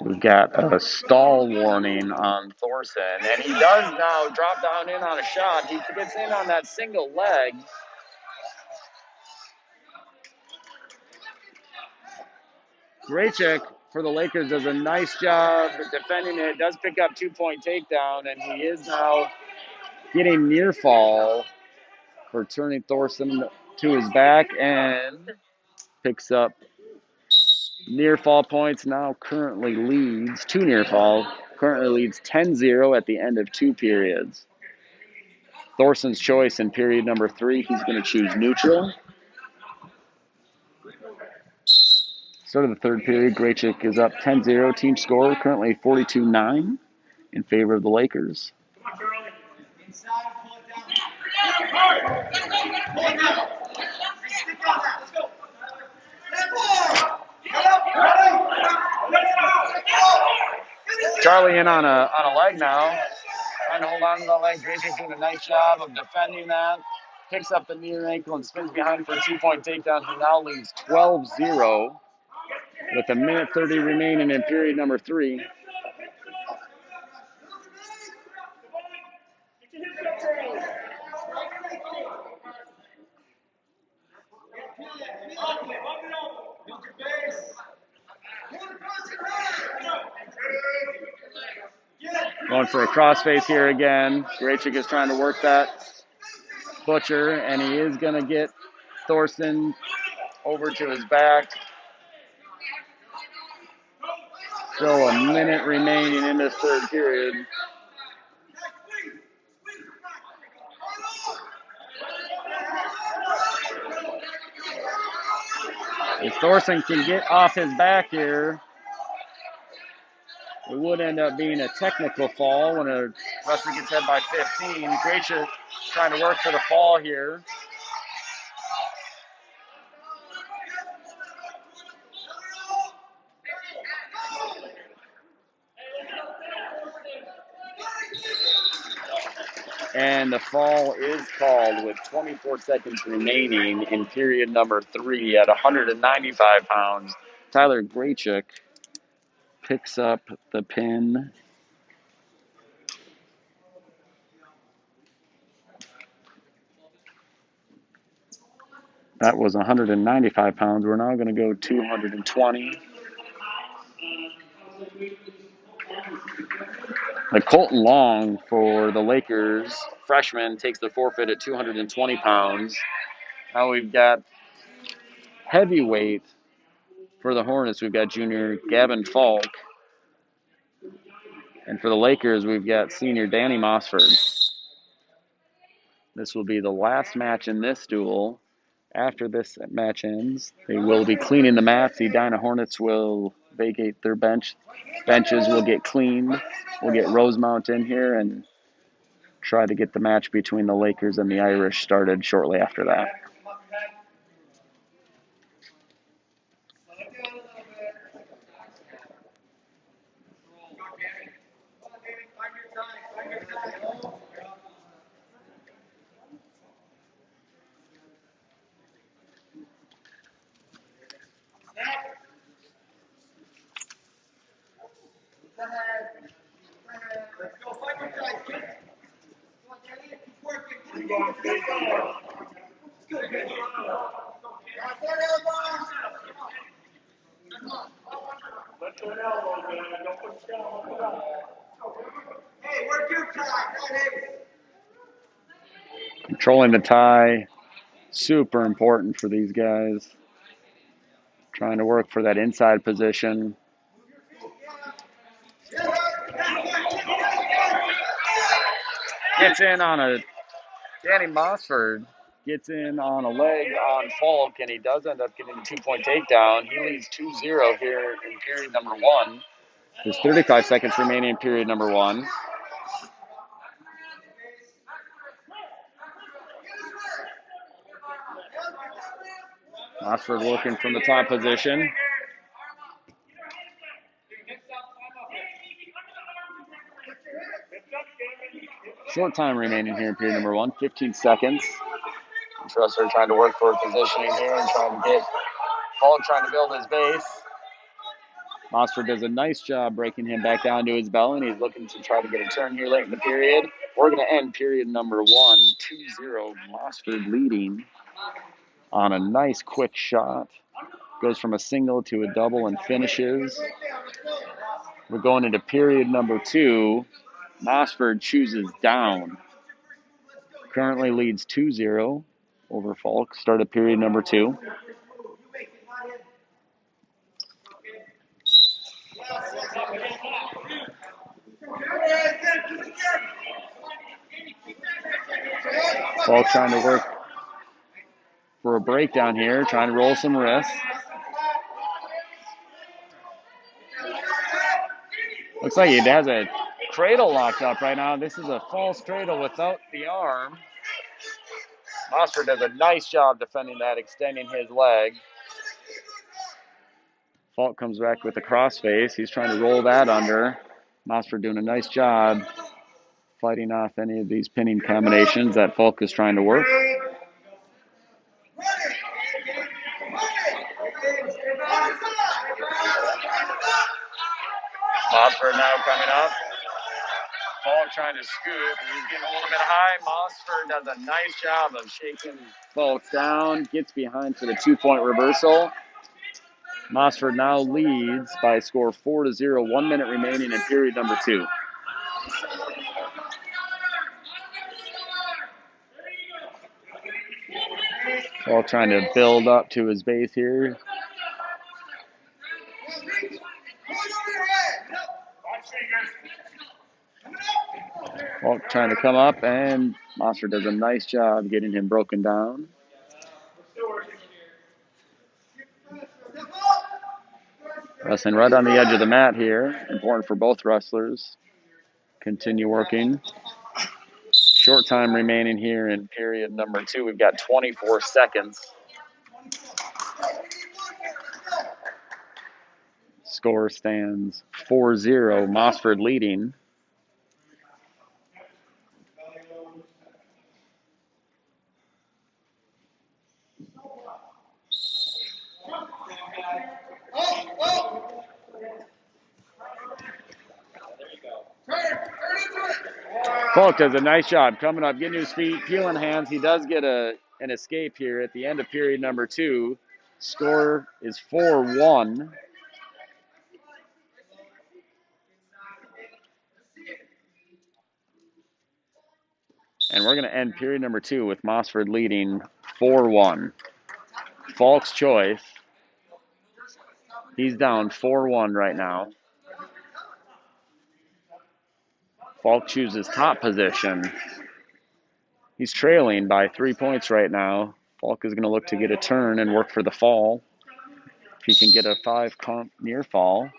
We've got a stall warning on Thorson, and he does now drop down in on a shot. He gets in on that single leg. Graychick for the Lakers does a nice job defending it, does pick up 2-point takedown, and he is now getting near fall for turning Thorson to his back and picks up near fall points. Now currently leads 2 near fall, currently leads 10-0 at the end of 2 periods. Thorson's choice in period number 3, he's going to choose neutral. Start of the 3rd period, Graychick is up 10-0. Team score currently 42-9 in favor of the Lakers. Charlie in on a leg now. Trying to hold on to the leg. Graychick's doing a nice job of defending that. picks up the near ankle and spins behind for a 2-point takedown. He now leads 12-0 with 1:30 remaining in period number 3. Going for a crossface here again. Grachik is trying to work that butcher, and he is going to get Thorson over to his back. Still a minute remaining in this third period. If Thorson can get off his back here, it would end up being a technical fall when a wrestler gets hit by 15. Grachik trying to work for the fall here. And the fall is called with 24 seconds remaining in period number 3 at 195 pounds. Tyler Grachik picks up the pin. That was 195 pounds. We're now going to go 220. Like Colton Long for the Lakers, freshman, takes the forfeit at 220 pounds. Now we've got heavyweight for the Hornets. We've got junior Gavin Falk. And for the Lakers, we've got senior Danny Mossford. This will be the last match in this duel. After this match ends, they will be cleaning the mats. The Edina Hornets will vacate their bench. Benches will get cleaned. We'll get Rosemount in here and try to get the match between the Lakers and the Irish started shortly after that. Controlling the tie, super important for these guys. Trying to work for that inside position. Gets in on a, Danny Mossford gets in on a leg on Falk, and he does end up getting a 2-point takedown. He leads 2-0 here in period number 1. There's 35 seconds remaining in period number 1. Mossford working from the top position. Short time remaining here in period number 1, 15 seconds. Wrestler trying to work for positioning here and trying to get Falk trying to build his base. Mossford does a nice job breaking him back down to his belly, and he's looking to try to get a turn here late in the period. We're going to end period number 1, 2-0. Mossford leading on a nice quick shot. Goes from a single to a double and finishes. We're going into period number 2. Mossford chooses down. Currently leads 2-0 over Falk. Started period number 2. Falk trying to work for a breakdown here, trying to roll some wrists. Looks like he has a cradle locked up right now. This is a false cradle without the arm. Mossford does a nice job defending that, extending his leg. Falk comes back with a crossface. He's trying to roll that under. Mossford doing a nice job fighting off any of these pinning combinations that Falk is trying to work. Mossford now coming up. Falk trying to scoot. He's getting a little bit high. Mossford does a nice job of shaking Falk down. Gets behind for the 2-point reversal. Mossford now leads by a score 4-0. 1 minute remaining in period number 2. Falk trying to build up to his base here. Falk trying to come up, and Mossford does a nice job getting him broken down. Wrestling right on the edge of the mat here. Important for both wrestlers. Continue working. Short time remaining here in period number 2. We've got 24 seconds. Score stands 4-0. Mossford leading. Falk does a nice job coming up, getting to his feet, peeling hands. He does get an escape here at the end of period number 2. Score is 4-1. And we're going to end period number 2 with Mossford leading 4-1. Falk's choice. He's down 4-1 right now. Falk chooses top position. He's trailing by 3 points right now. Falk is going to look to get a turn and work for the fall. If he can get a 5 comp near fall,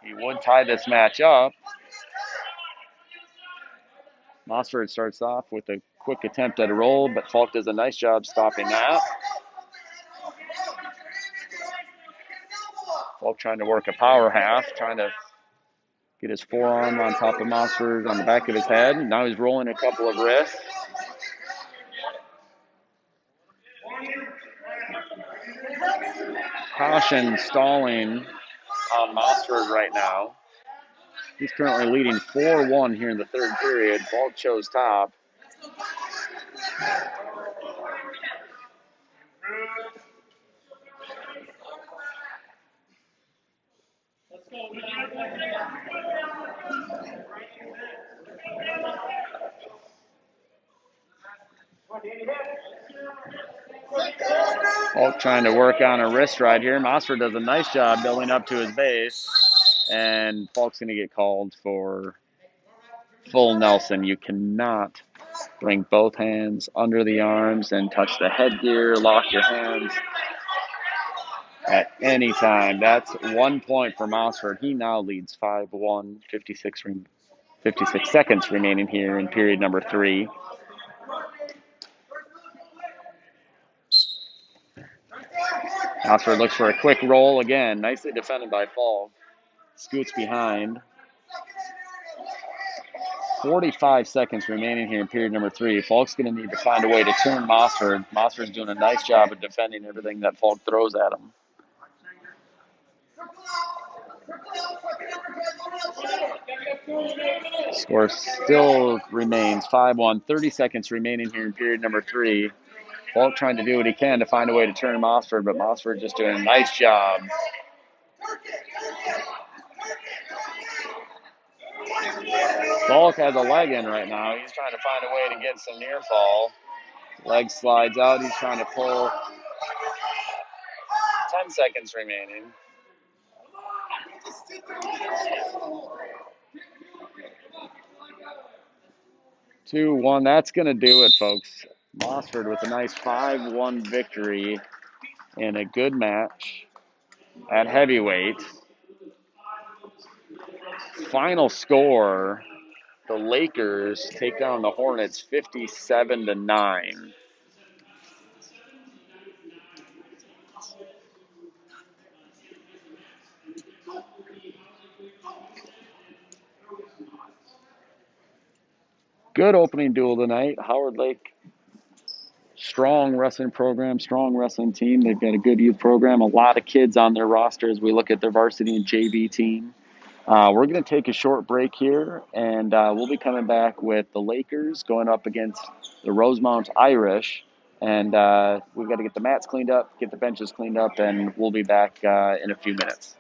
he would tie this match up. Mossford starts off with a quick attempt at a roll, but Falk does a nice job stopping that. Falk trying to work a power half, trying to get his forearm on top of Mossford on the back of his head. Now he's rolling a couple of wrists. Caution stalling on Mossford right now. He's currently leading 4-1 here in the third period. Falk chose top. Falk trying to work on a wrist right here. Mossford does a nice job building up to his base. And Falk's going to get called for full Nelson. You cannot bring both hands under the arms and touch the headgear, lock your hands at any time. That's 1 point for Mossford. He now leads 5-1, 56 seconds remaining here in period number 3. Mossford looks for a quick roll again. Nicely defended by Falk. Scoots behind. 45 seconds remaining here in period number 3. Falk's going to need to find a way to turn Mossford. Mossford's doing a nice job of defending everything that Falk throws at him. Score still remains 5-1. 30 seconds remaining here in period number 3. Falk trying to do what he can to find a way to turn Mossford, but Mossford just doing a nice job. Falk has a leg in right now. He's trying to find a way to get some near fall. Leg slides out. He's trying to pull. 10 seconds remaining. Two, one. That's going to do it, folks. Mossford with a nice 5-1 victory in a good match at heavyweight. Final score, the Lakers take down the Hornets 57-9. Good opening duel tonight. Howard Lake strong wrestling program, strong wrestling team. They've got a good youth program, a lot of kids on their roster as we look at their varsity and JV team. We're going to take a short break here, and we'll be coming back with the Lakers going up against the Rosemount Irish. And we've got to get the mats cleaned up, get the benches cleaned up, and we'll be back in a few minutes.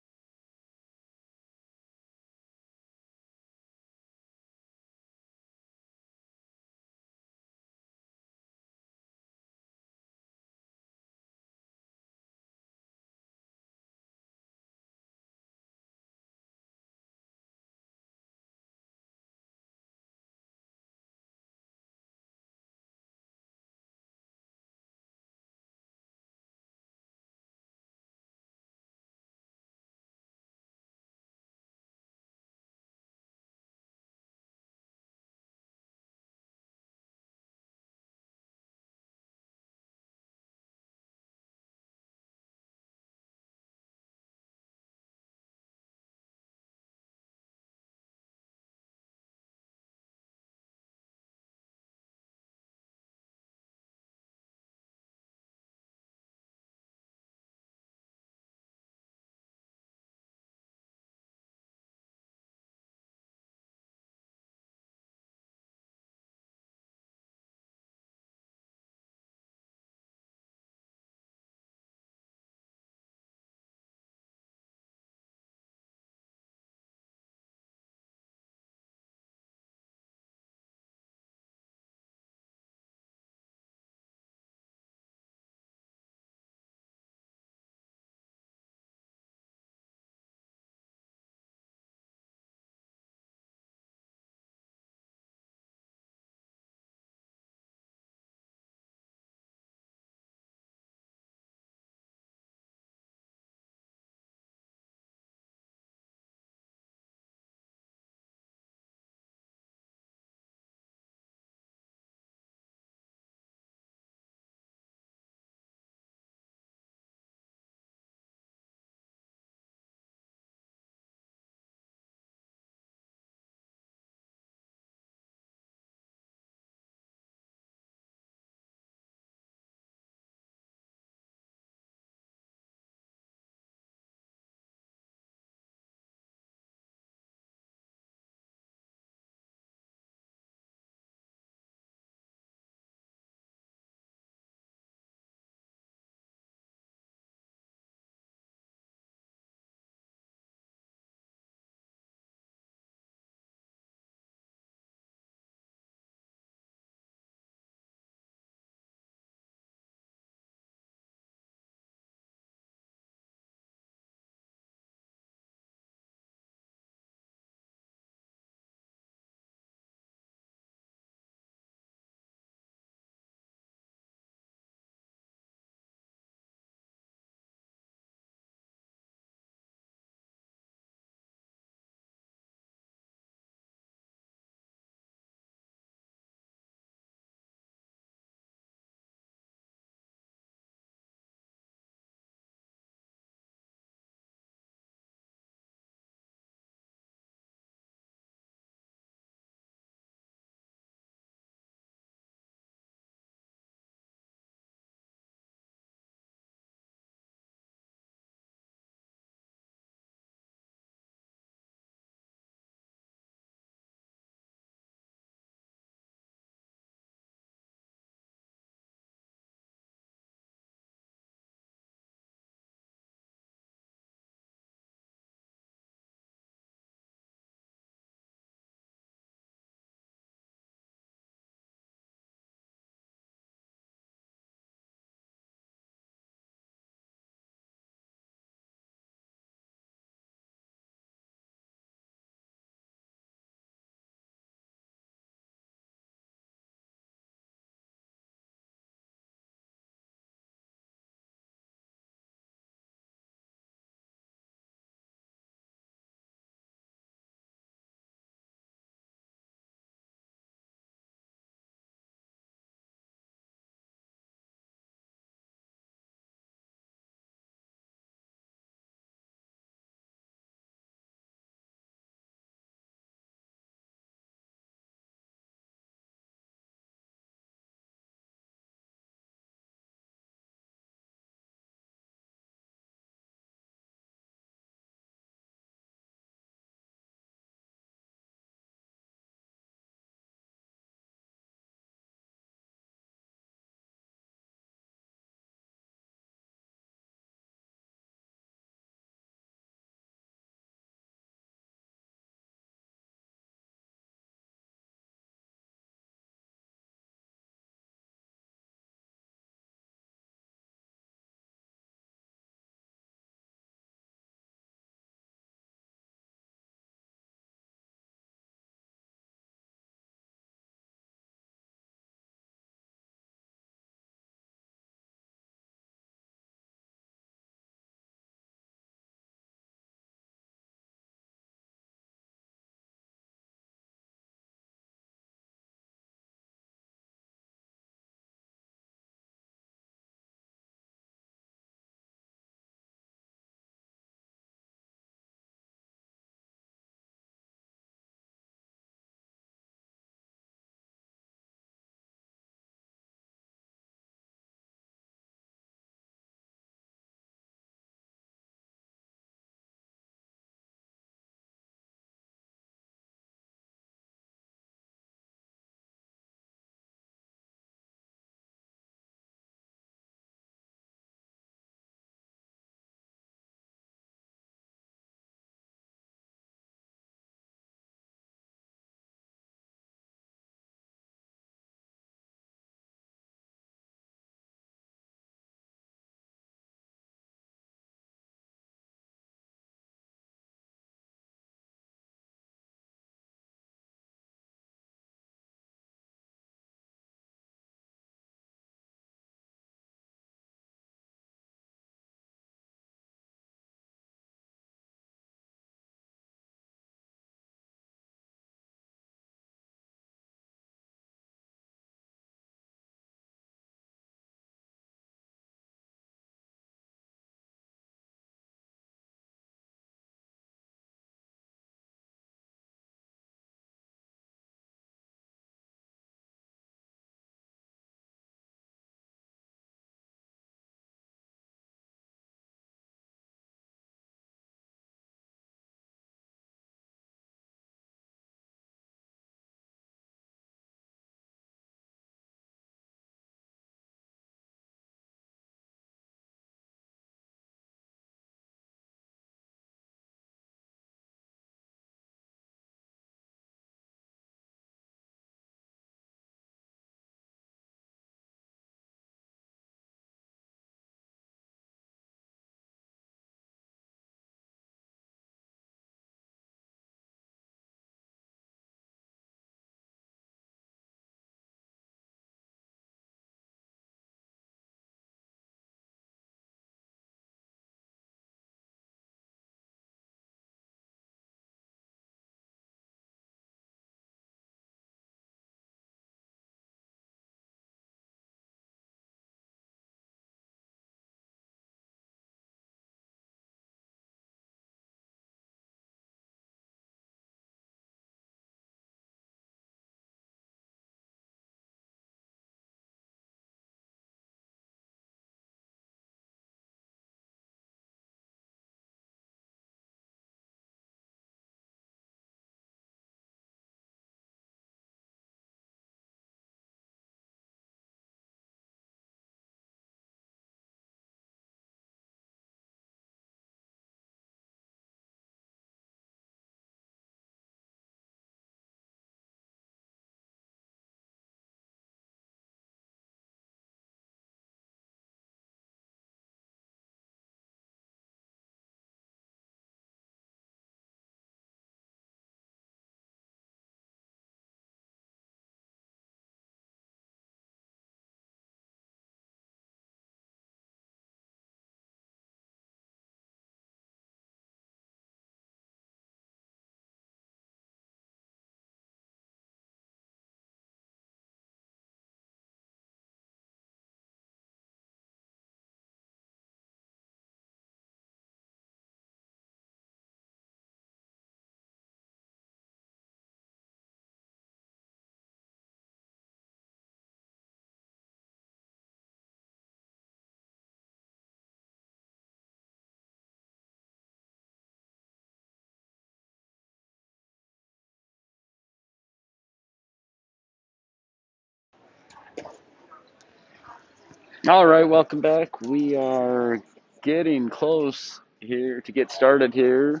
All right, welcome back. We are getting close here to get started here.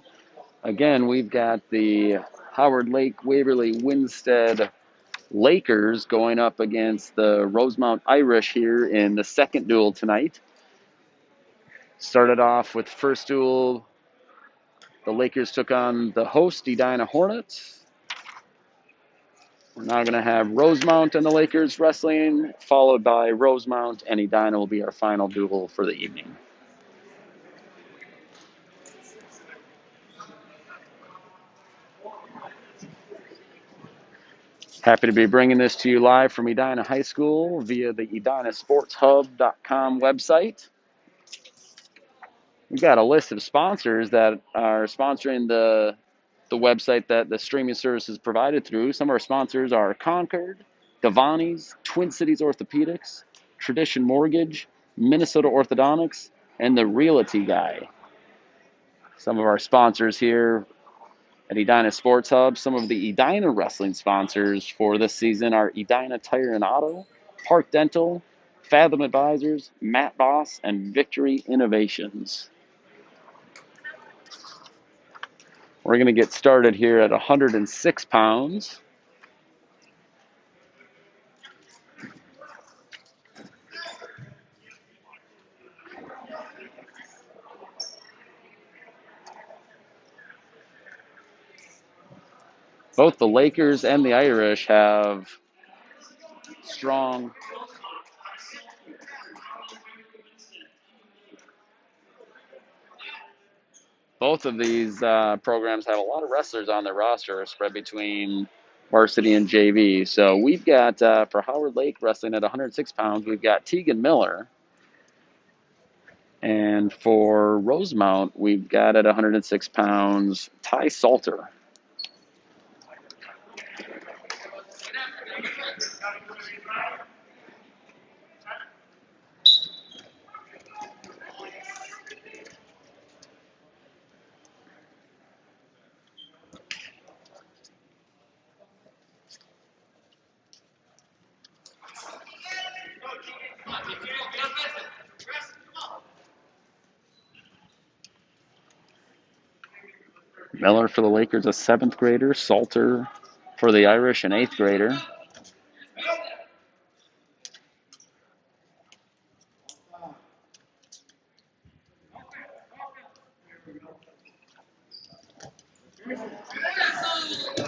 Again, we've got the Howard-Lake-Waverly-Winsted Lakers going up against the Rosemount Irish here in the second duel tonight. Started off with first duel, the Lakers took on the host, Edina Hornets. We're now going to have Rosemount and the Lakers wrestling, followed by Rosemount and Edina will be our final duel for the evening. Happy to be bringing this to you live from Edina High School via the edinasportshub.com website. We've got a list of sponsors that are sponsoring the website that the streaming service is provided through. Some of our sponsors are Concord, Devani's, Twin Cities Orthopedics, Tradition Mortgage, Minnesota Orthodontics, and the Realty Guy. Some of our sponsors here at Edina Sports Hub. Some of the Edina wrestling sponsors for this season are Edina Tire and Auto, Park Dental, Fathom Advisors, Matt Boss, and Victory Innovations. We're going to get started here at 106 pounds. Both the Lakers and the Irish have strong both of these programs have a lot of wrestlers on their roster spread between varsity and JV. So we've got, for Howard Lake wrestling at 106 pounds, we've got Tegan Miller. And for Rosemount, we've got at 106 pounds, Ty Salter. Miller for the Lakers, a 7th grader. Salter for the Irish, an 8th grader.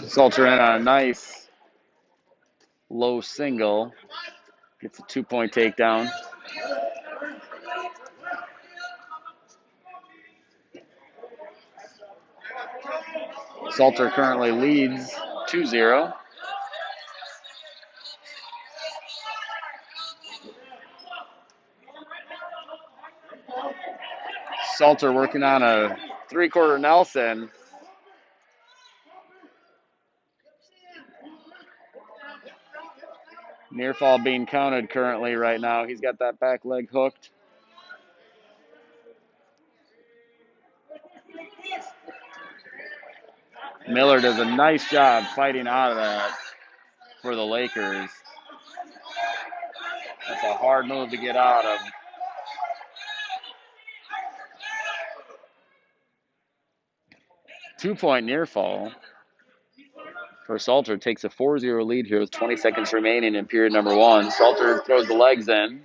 Salter in on a nice low single. Gets a 2-point takedown. Salter currently leads 2-0. Salter working on a 3-quarter Nelson. Near fall being counted currently right now. He's got that back leg hooked. Miller does a nice job fighting out of that for the Lakers. That's a hard move to get out of. Two-point near fall for Salter. Takes a 4-0 lead here with 20 seconds remaining in period number 1. Salter throws the legs in.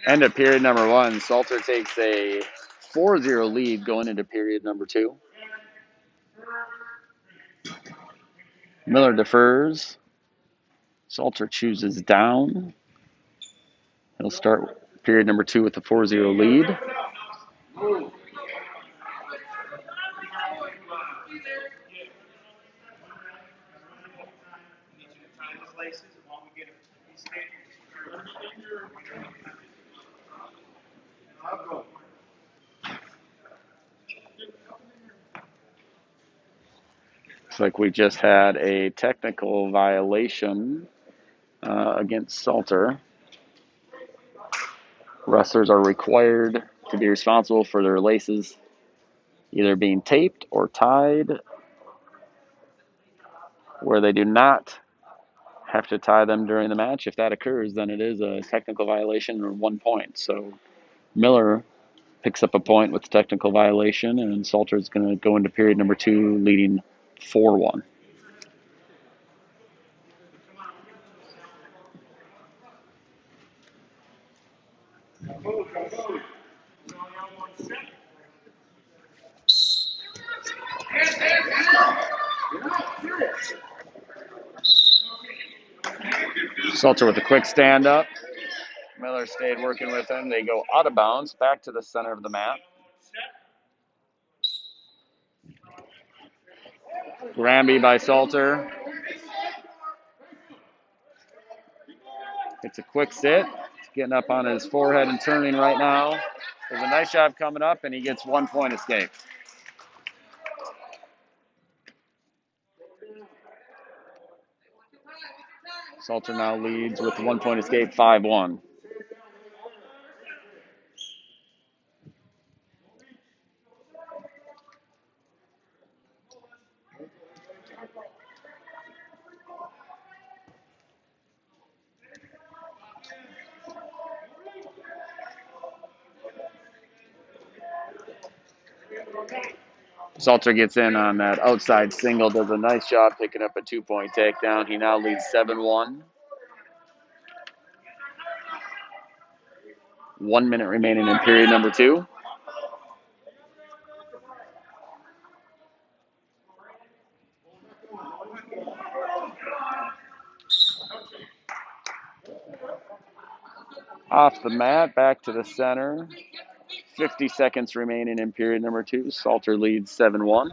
End of period number 1. Salter takes a 4-0 lead going into period number 2. Miller defers. Salter chooses down. He'll start period number 2 with a 4-0 lead. Looks like we just had a technical violation against Salter. Wrestlers are required to be responsible for their laces either being taped or tied. Where they do not have to tie them during the match, if that occurs, then it is a technical violation or 1 point. So Miller picks up a point with the technical violation, and Salter is going to go into period number 2 leading 4-1. Salter with a quick stand up. Miller stayed working with him. They go out of bounds, back to the center of the mat. Granby by Salter. It's a quick sit. He's getting up on his forehead and turning right now. There's a nice job coming up, and he gets 1 point escape. Salter now leads with 1 point escape, 5-1. Salter gets in on that outside single, does a nice job picking up a 2 point takedown. He now leads 7-1. 1 minute remaining in period number 2. Off the mat, back to the center. 50 seconds remaining in period number 2. Salter leads 7-1.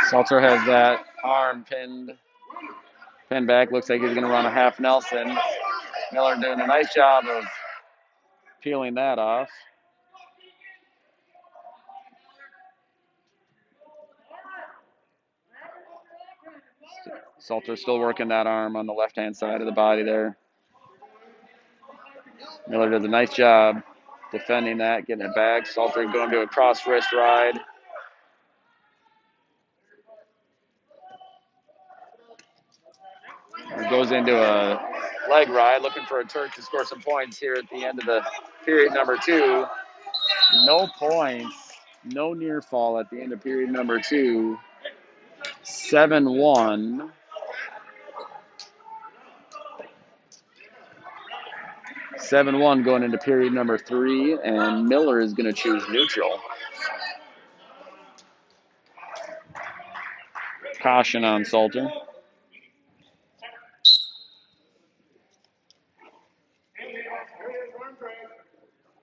Salter has that arm pinned back. Looks like he's going to run a half Nelson. Miller doing a nice job of peeling that off. Salter still working that arm on the left-hand side of the body there. Miller does a nice job defending that, getting it back. Salter going to a cross wrist ride. Goes into a leg ride, looking for a Turk to score some points here at the end of the period number 2. No points, no near fall at the end of period number 2. 7-1. 7-1 going into period number 3, and Miller is going to choose neutral. Caution on Salter.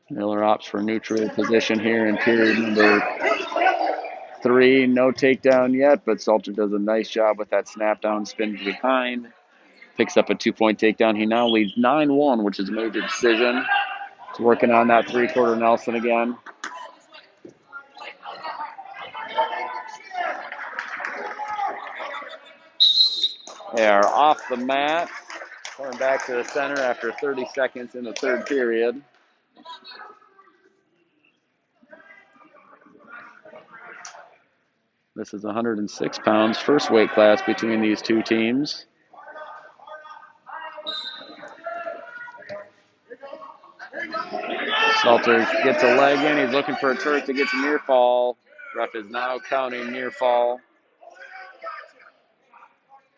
Miller opts for neutral position here in period number 3. No takedown yet, but Salter does a nice job with that snap down spin behind. Picks up a 2 point takedown. He now leads 9-1, which is a major decision. He's working on that 3/4 Nelson again. They are off the mat. Going back to the center after 30 seconds in the third period. This is 106 pounds, first weight class between these two teams. Salter gets a leg in. He's looking for a Turk to get to near fall. Ref is now counting near fall.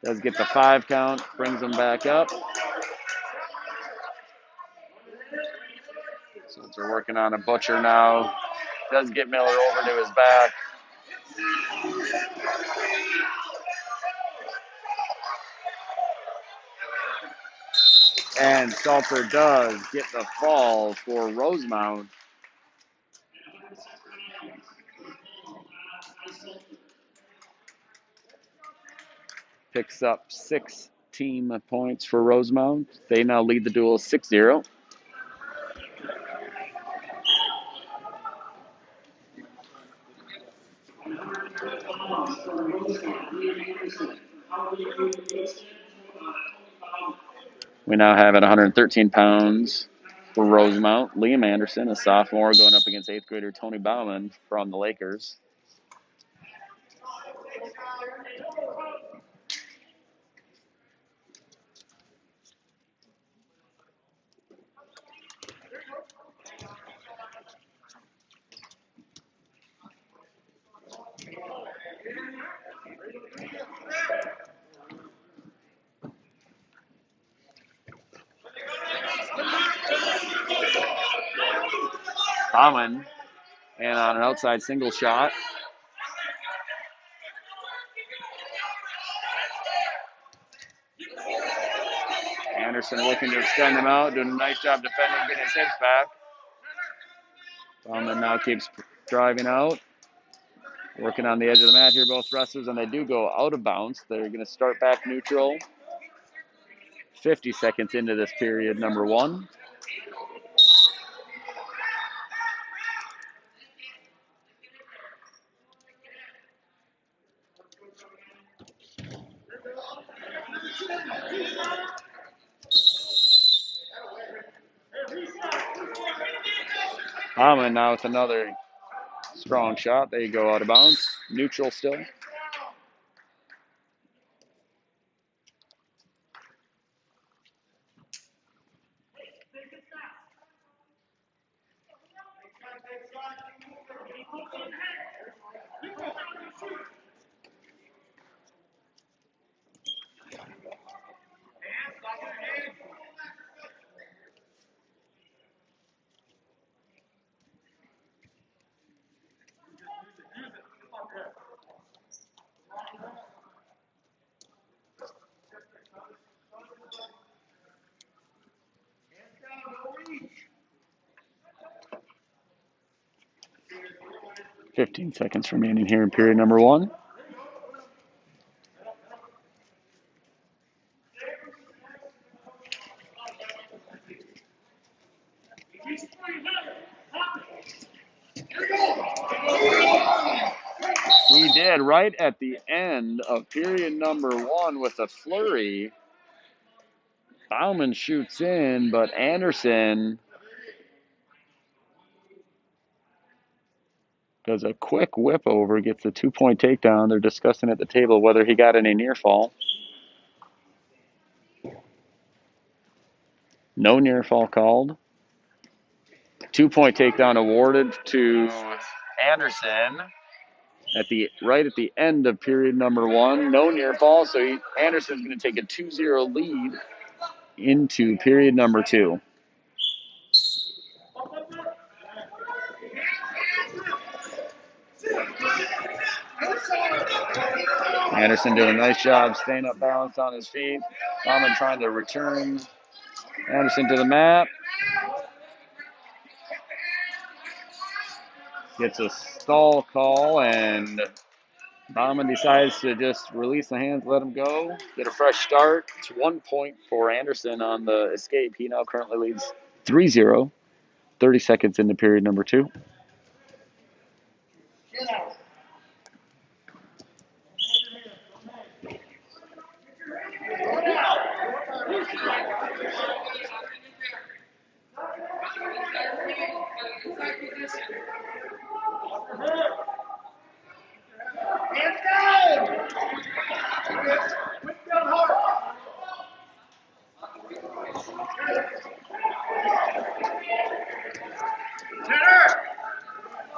Does get the 5 count, brings him back up. Salter working on a butcher now. Does get Miller over to his back. And Salter does get the fall for Rosemount. Picks up 6 team points for Rosemount. They now lead the duel 6-0. We now have at 113 pounds for Rosemount, Liam Anderson, a sophomore, going up against 8th grader Tony Bauman from the Lakers. Bauman, and on an outside single shot. Anderson looking to extend them out, doing a nice job defending, getting his hips back. Bauman now keeps driving out. Working on the edge of the mat here, both wrestlers, and they do go out of bounds. They're going to start back neutral. 50 seconds into this period, number 1. Bauman now with another strong shot. They go out of bounds. Neutral still. Fifteen seconds remaining here in period number 1. We did right at the end of period number 1 with a flurry. Bauman shoots in, but Anderson does a quick whip over, gets a 2-point takedown. They're discussing at the table whether he got any near fall. No near fall called. 2-point takedown awarded to Anderson right at the end of period number 1. No near fall, so Anderson's going to take a 2-0 lead into period number 2. Anderson doing a nice job staying up balanced on his feet. Bauman trying to return Anderson to the mat. Gets a stall call, and Bauman decides to just release the hands, let him go, get a fresh start. It's 1 point for Anderson on the escape. He now currently leads 3-0, 30 seconds into period number 2.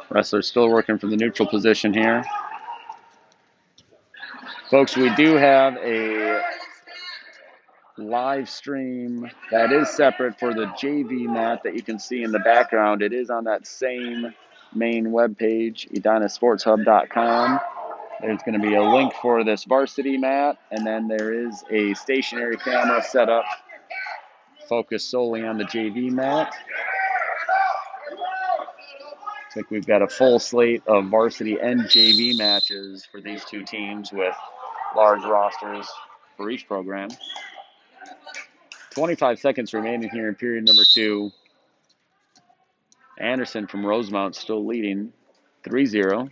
Wrestler still working from the neutral position here. Folks, we do have a live stream that is separate for the JV mat that you can see in the background. It is on that same main webpage, edinasportshub.com. There's going to be a link for this varsity mat, and then there is a stationary camera set up focused solely on the JV mat. Looks like we've got a full slate of varsity and JV matches for these two teams with large rosters for each program. 25 seconds remaining here in period number 2. Anderson from Rosemount still leading 3-0.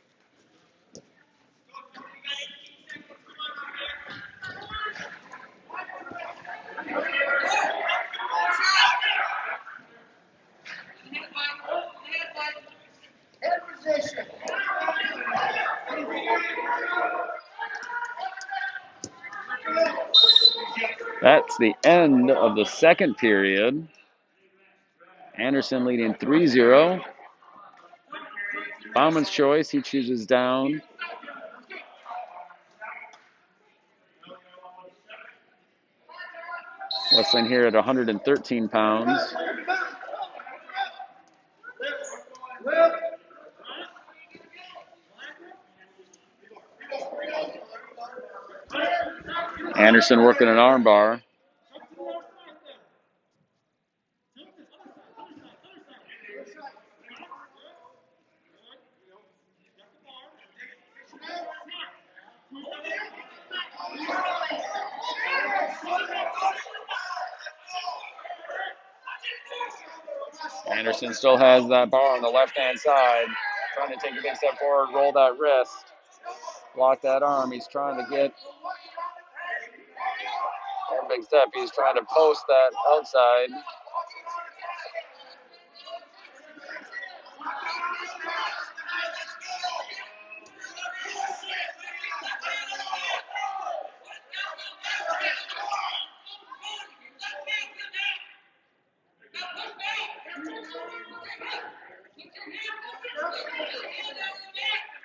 That's the end of the second period. Anderson leading 3-0. Bauman's choice, he chooses down. Westland here at 113 pounds. Anderson working an armbar. Anderson still has that bar on the left-hand side. Trying to take a big step forward, roll that wrist, block that arm. He's trying to get one big step. He's trying to post that outside.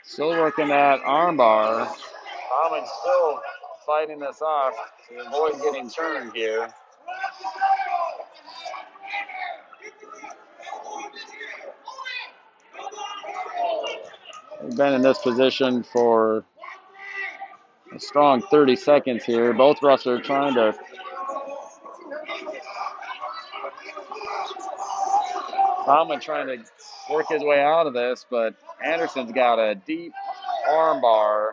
Still working that armbar. Bauman's still fighting this off to avoid getting turned here. We've been in this position for a strong 30 seconds here. Both wrestlers trying to Bauman trying to work his way out of this, but Anderson's got a deep armbar.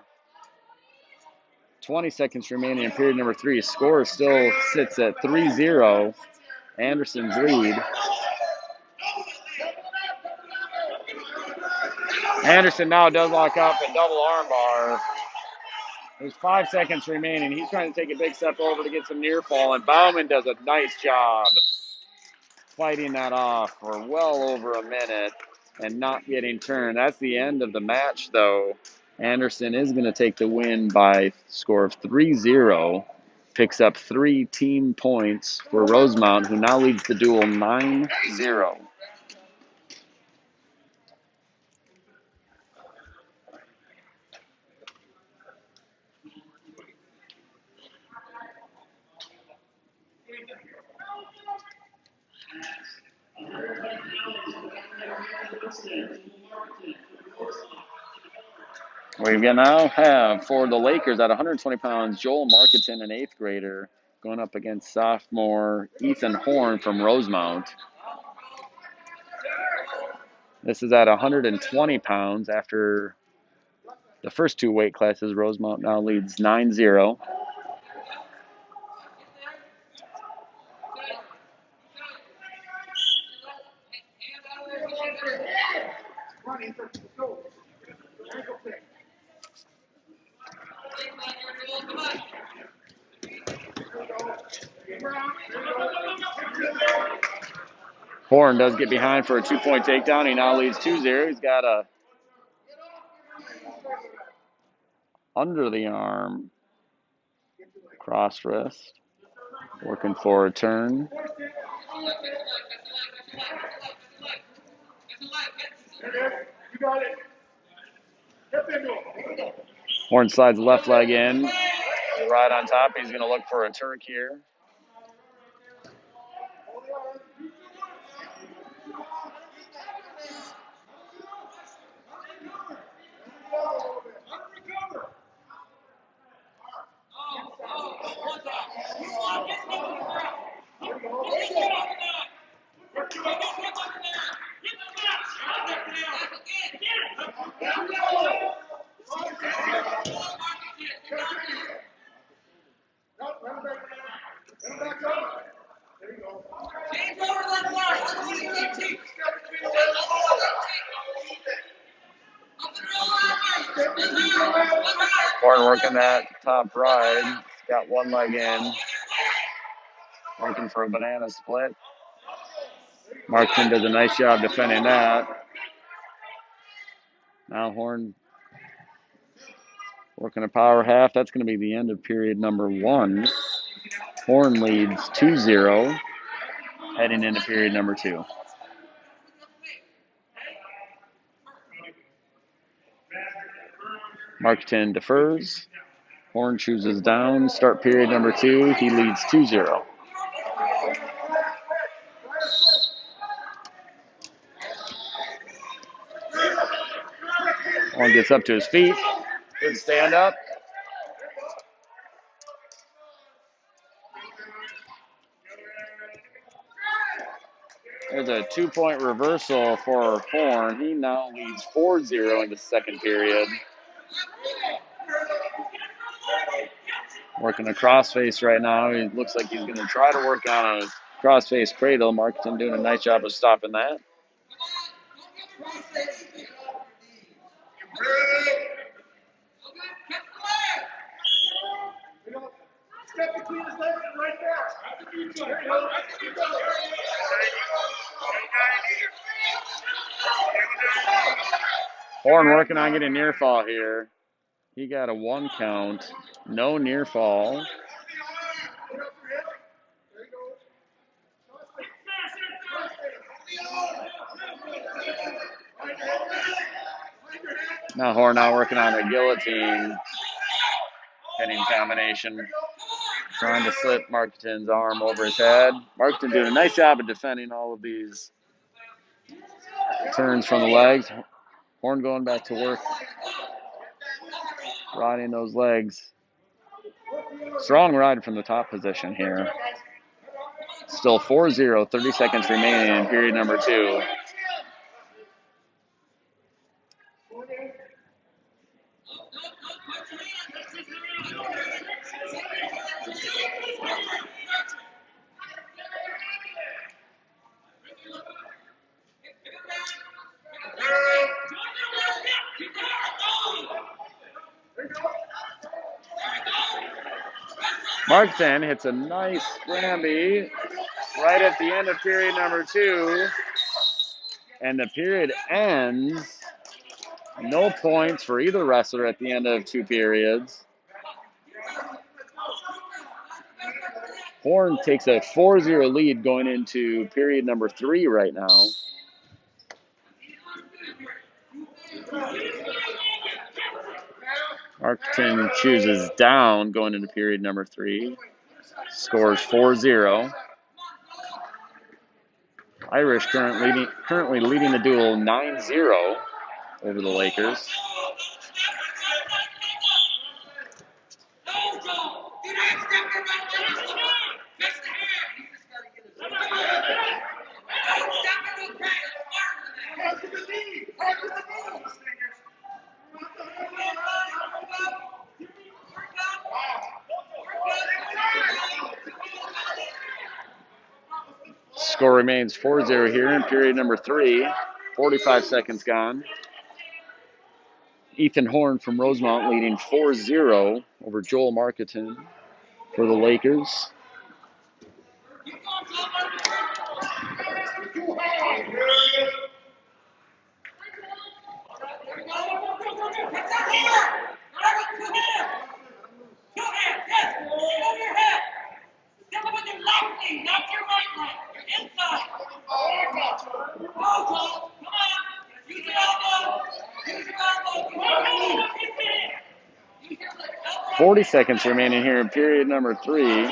20 seconds remaining in period number 3. Score still sits at 3-0. Anderson's lead. Anderson now does lock up and double armbar. There's 5 seconds remaining. He's trying to take a big step over to get some near fall, and Bauman does a nice job fighting that off for well over a minute and not getting turned. That's the end of the match, though. Anderson is going to take the win by score of 3-0. Picks up 3 team points for Rosemount, who now leads the duel 9-0. We now have for the Lakers at 120 pounds, Joel Marketon, an 8th grader, going up against sophomore Ethan Horn from Rosemount. This is at 120 pounds after the first 2 weight classes. Rosemount now leads 9-0. Horn does get behind for a 2-point takedown. He now leads 2-0. He's got a under the arm cross wrist. Working for a turn. Horn slides left leg in. Right on top. He's going to look for a Turk here. Horn working that top ride. He's got one leg in. Working for a banana split. Markton does a nice job defending that. Now Horn working a power half. That's going to be the end of period number 1. Horn leads 2-0 heading into period number 2. Marketing defers. Horn chooses down. Start period number 2. He leads 2-0. Horn gets up to his feet. Good stand up. There's a 2-point reversal for Horn. He now leads 4-0 in the second period. Working a crossface right now. He looks like he's going to try to work on a crossface cradle. Marketing doing a nice job of stopping that. Horn working on getting near fall here. He got a 1 count. No near fall. Now Horn now working on a guillotine pinning combination. Trying to slip Marketing's arm over his head. Marketing doing a nice job of defending all of these turns from the legs. Horn going back to work. Riding those legs. Strong ride from the top position here. Still 4-0, 30 seconds remaining in period number 2. Markton hits a nice scramby right at the end of period number 2. And the period ends. No points for either wrestler at the end of 2 periods. Horn takes a 4-0 lead going into period number 3 right now. Marketing chooses down going into period number 3. Scores 4-0. Irish currently leading the duel 9-0 over the Lakers. Score remains 4-0 here in period number 3. 45 seconds gone. Ethan Horn from Rosemount leading 4-0 over Joel Marketing for the Lakers. .40 seconds remaining here in period number 3.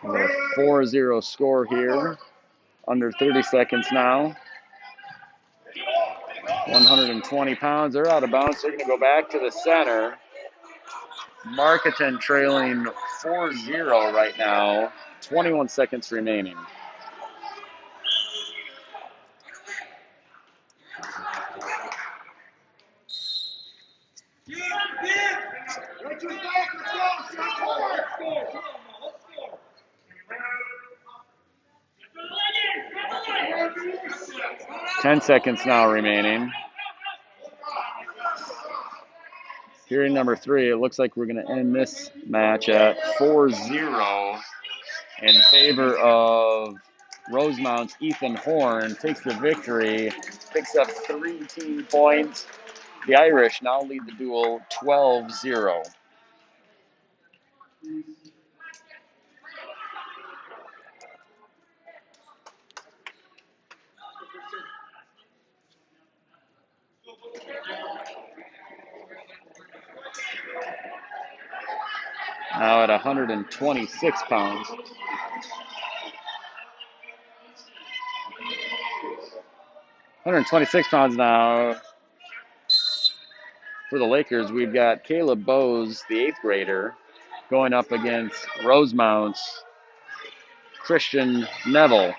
A 4-0 score here. Under 30 seconds now. 120 pounds. They're out of bounds. They're going to go back to the center. Marketing trailing 4-0 right now. 21 seconds remaining. Ten seconds now remaining. Period number 3, it looks like we're going to end this match at 4-0 in favor of Rosemount's Ethan Horn. Takes the victory, picks up 3 team points, The Irish now lead the duel 12-0. Now at 126 pounds. 126 pounds now. For the Lakers, we've got Caleb Bowes, the 8th grader, going up against Rosemount's Christian Neville.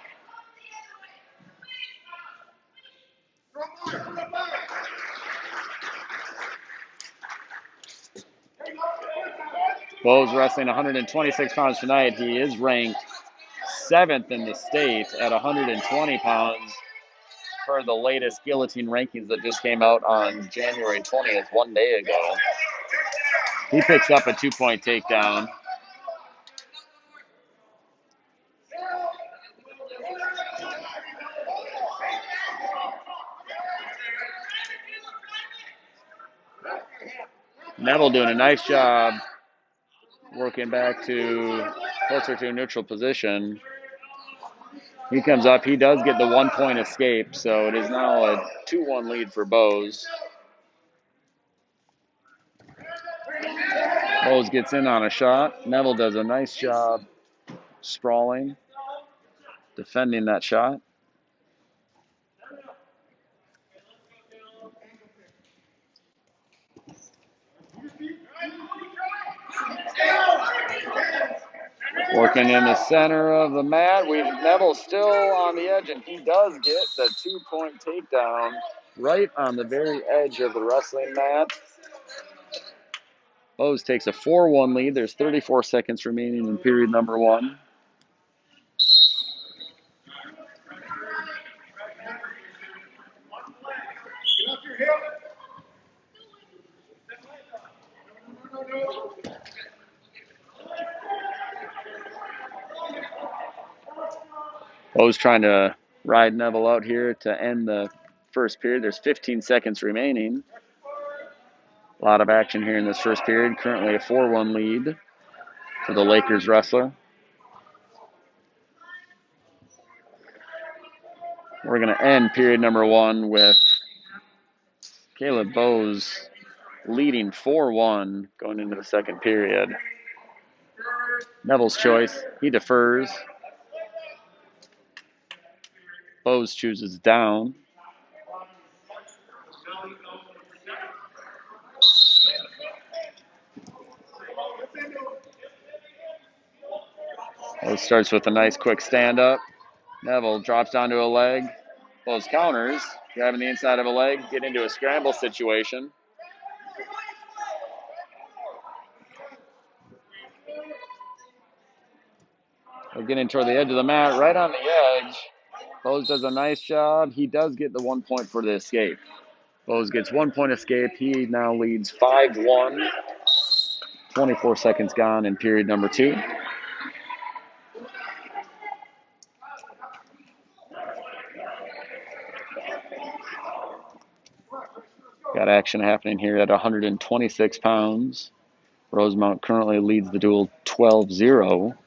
Bowes wrestling 126 pounds tonight. He is ranked 7th in the state at 120 pounds per the latest guillotine rankings that just came out on January 20th, 1 day ago. He picks up a 2-point takedown. Neville doing a nice job working back to closer to a neutral position. He comes up. He does get the 1-point escape, so it is now a 2-1 lead for Bowes. Bowes gets in on a shot. Neville does a nice job sprawling, defending that shot. Working in the center of the mat. Neville's still on the edge, and he does get the 2-point takedown right on the very edge of the wrestling mat. Bowes takes a 4-1 lead. There's 34 seconds remaining in period number 1. Bowes trying to ride Neville out here to end the first period. There's 15 seconds remaining. A lot of action here in this first period. Currently a 4-1 lead for the Lakers wrestler. We're going to end period number 1 with Caleb Bowes leading 4-1 going into the second period. Neville's choice. He defers. Bowes chooses down. Bowes starts with a nice quick stand-up. Neville drops down to a leg. Bowes counters, grabbing the inside of a leg, get into a scramble situation. We're getting toward the edge of the mat, right on the edge. Bowes does a nice job. He does get the 1 point for the escape. Bowes gets 1-point escape. He now leads 5-1. 24 seconds gone in period number 2. Got action happening here at 126 pounds. Rosemount currently leads the duel 12-0.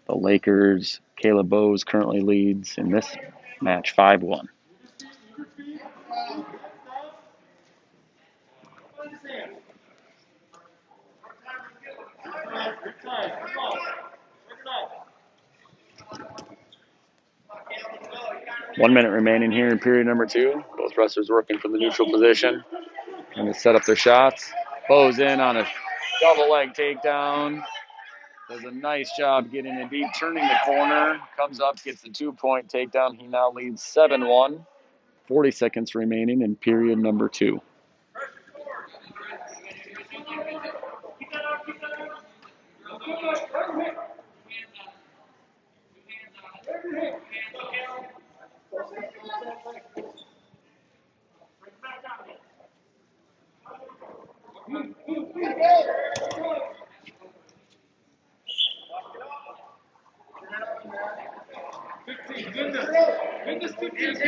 The Lakers, Caleb Bowes currently leads in this match 5-1. One minute remaining here in period number 2. Both wrestlers working from the neutral position. And to set up their shots. Bowes in on a double leg takedown. Does a nice job getting in deep, turning the corner. Comes up, gets the 2-point takedown. He now leads 7-1. 40 seconds remaining in period number 2.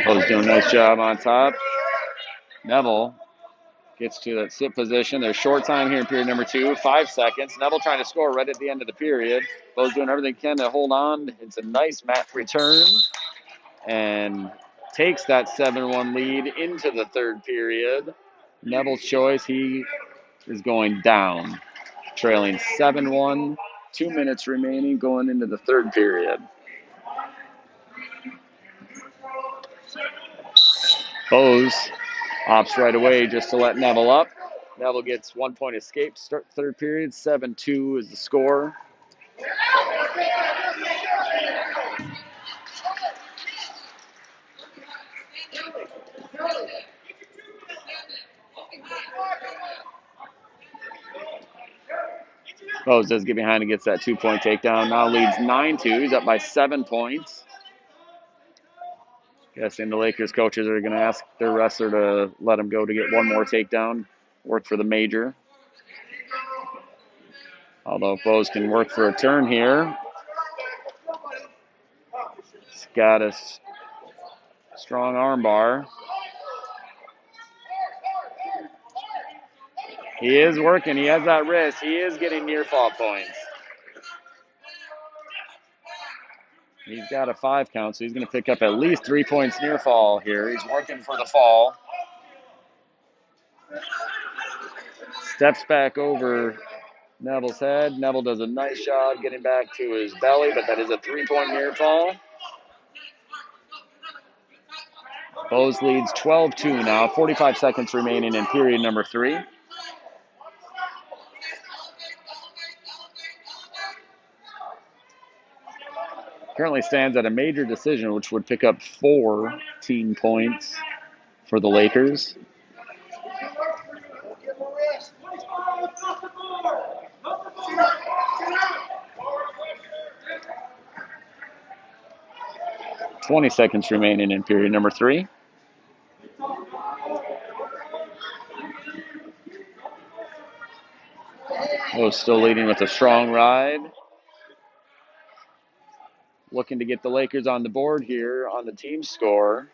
Bowes doing a nice job on top. Neville gets to that sit position. There's short time here in period number 2, 5 seconds. Neville trying to score right at the end of the period. Bo's doing everything he can to hold on. It's a nice mat return and takes that 7-1 lead into the third period. Neville's choice, he is going down, trailing 7-1, 2 minutes remaining going into the third period. Bose opts right away just to let Neville up. Neville gets 1 point escape, start third period, 7-2 is the score. Bose does get behind and gets that 2-point takedown. Now leads 9-2. He's up by 7 points. Guessing the Lakers coaches are going to ask their wrestler to let him go to get one more takedown, work for the major. Although Bose can work for a turn here. He's got a strong arm bar. He is working. He has that wrist. He is getting near fall points. He's got a 5 count, so he's going to pick up at least 3 points near fall here. He's working for the fall. Steps back over Neville's head. Neville does a nice job getting back to his belly, but that is a 3-point near fall. Bose leads 12-2 now. 45 seconds remaining in period number 3. Currently stands at a major decision, which would pick up 14 points for the Lakers. .20 seconds remaining in period number 3. Bose still leading with a strong ride. Looking to get the Lakers on the board here on the team score.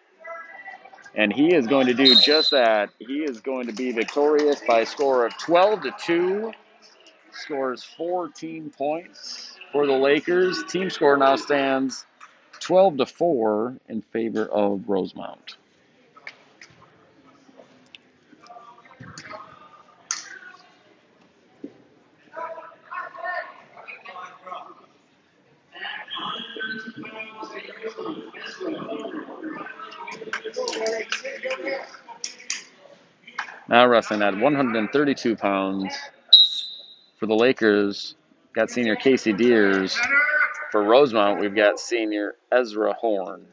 And he is going to do just that. He is going to be victorious by a score of 12-2. Scores 14 points for the Lakers. Team score now stands 12-4 in favor of Rosemount. Now wrestling at 132 pounds for the Lakers, got senior Casey Deers. For Rosemount, we've got senior Ezra Horn.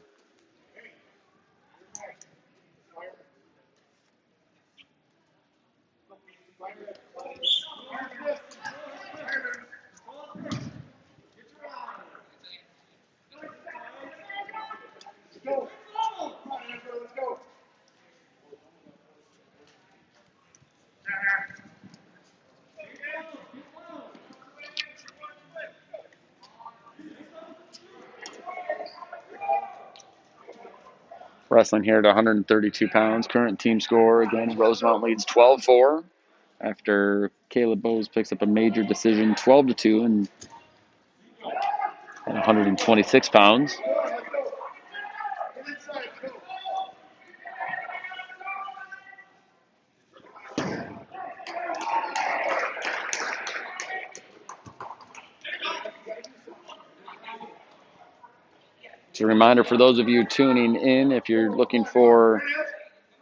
Wrestling here at 132 pounds. Current team score, again, Rosemount leads 12-4 after Caleb Bose picks up a major decision, 12-2 and 126 pounds. It's a reminder for those of you tuning in, if you're looking for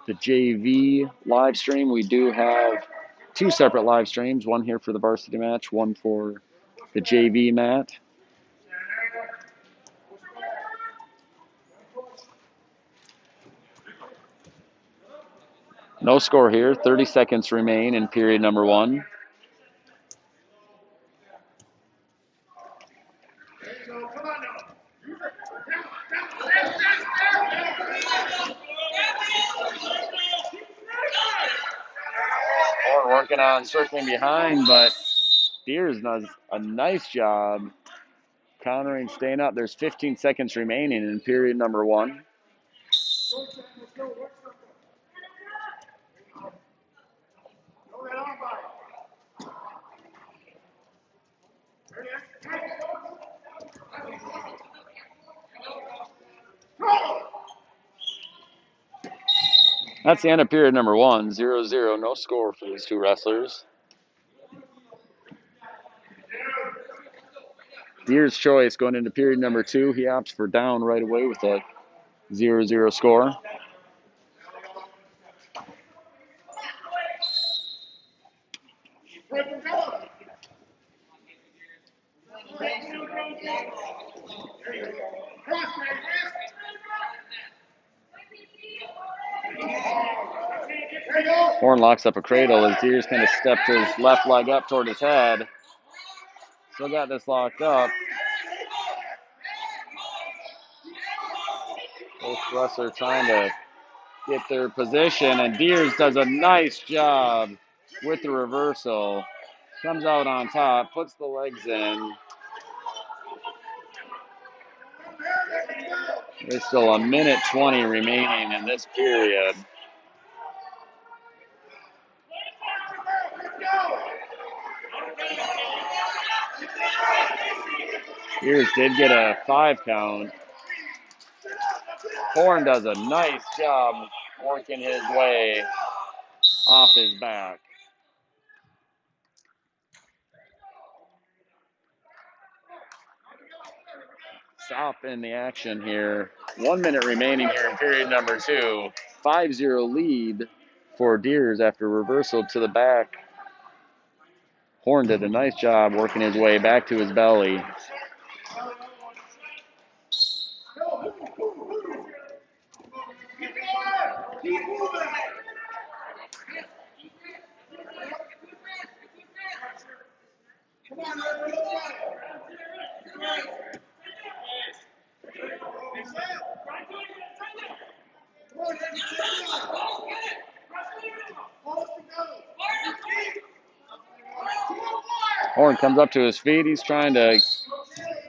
the JV live stream, we do have 2 separate live streams, one here for the varsity match, one for the JV mat. No score here. 30 seconds remain in period number 1. Horn working on circling behind, but Deers does a nice job countering, staying up. There's 15 seconds remaining in period number 1. That's the end of period number 1. 0-0, no score for these two wrestlers. Deer's choice going into period number 2. He opts for down right away with a 0-0 score. Horn locks up a cradle as Deers kind of stepped his left leg up toward his head. Still got this locked up. Both wrestlers trying to get their position, and Deers does a nice job with the reversal. Comes out on top, puts the legs in. There's still 1:20 remaining in this period. Deers did get a 5 count. Horn does a nice job working his way off his back. Stop in the action here. 1 minute remaining here in period number 2. 5-0 lead for Deers after reversal to the back. Horn did a nice job working his way back to his belly. Horn comes up to his feet. He's trying to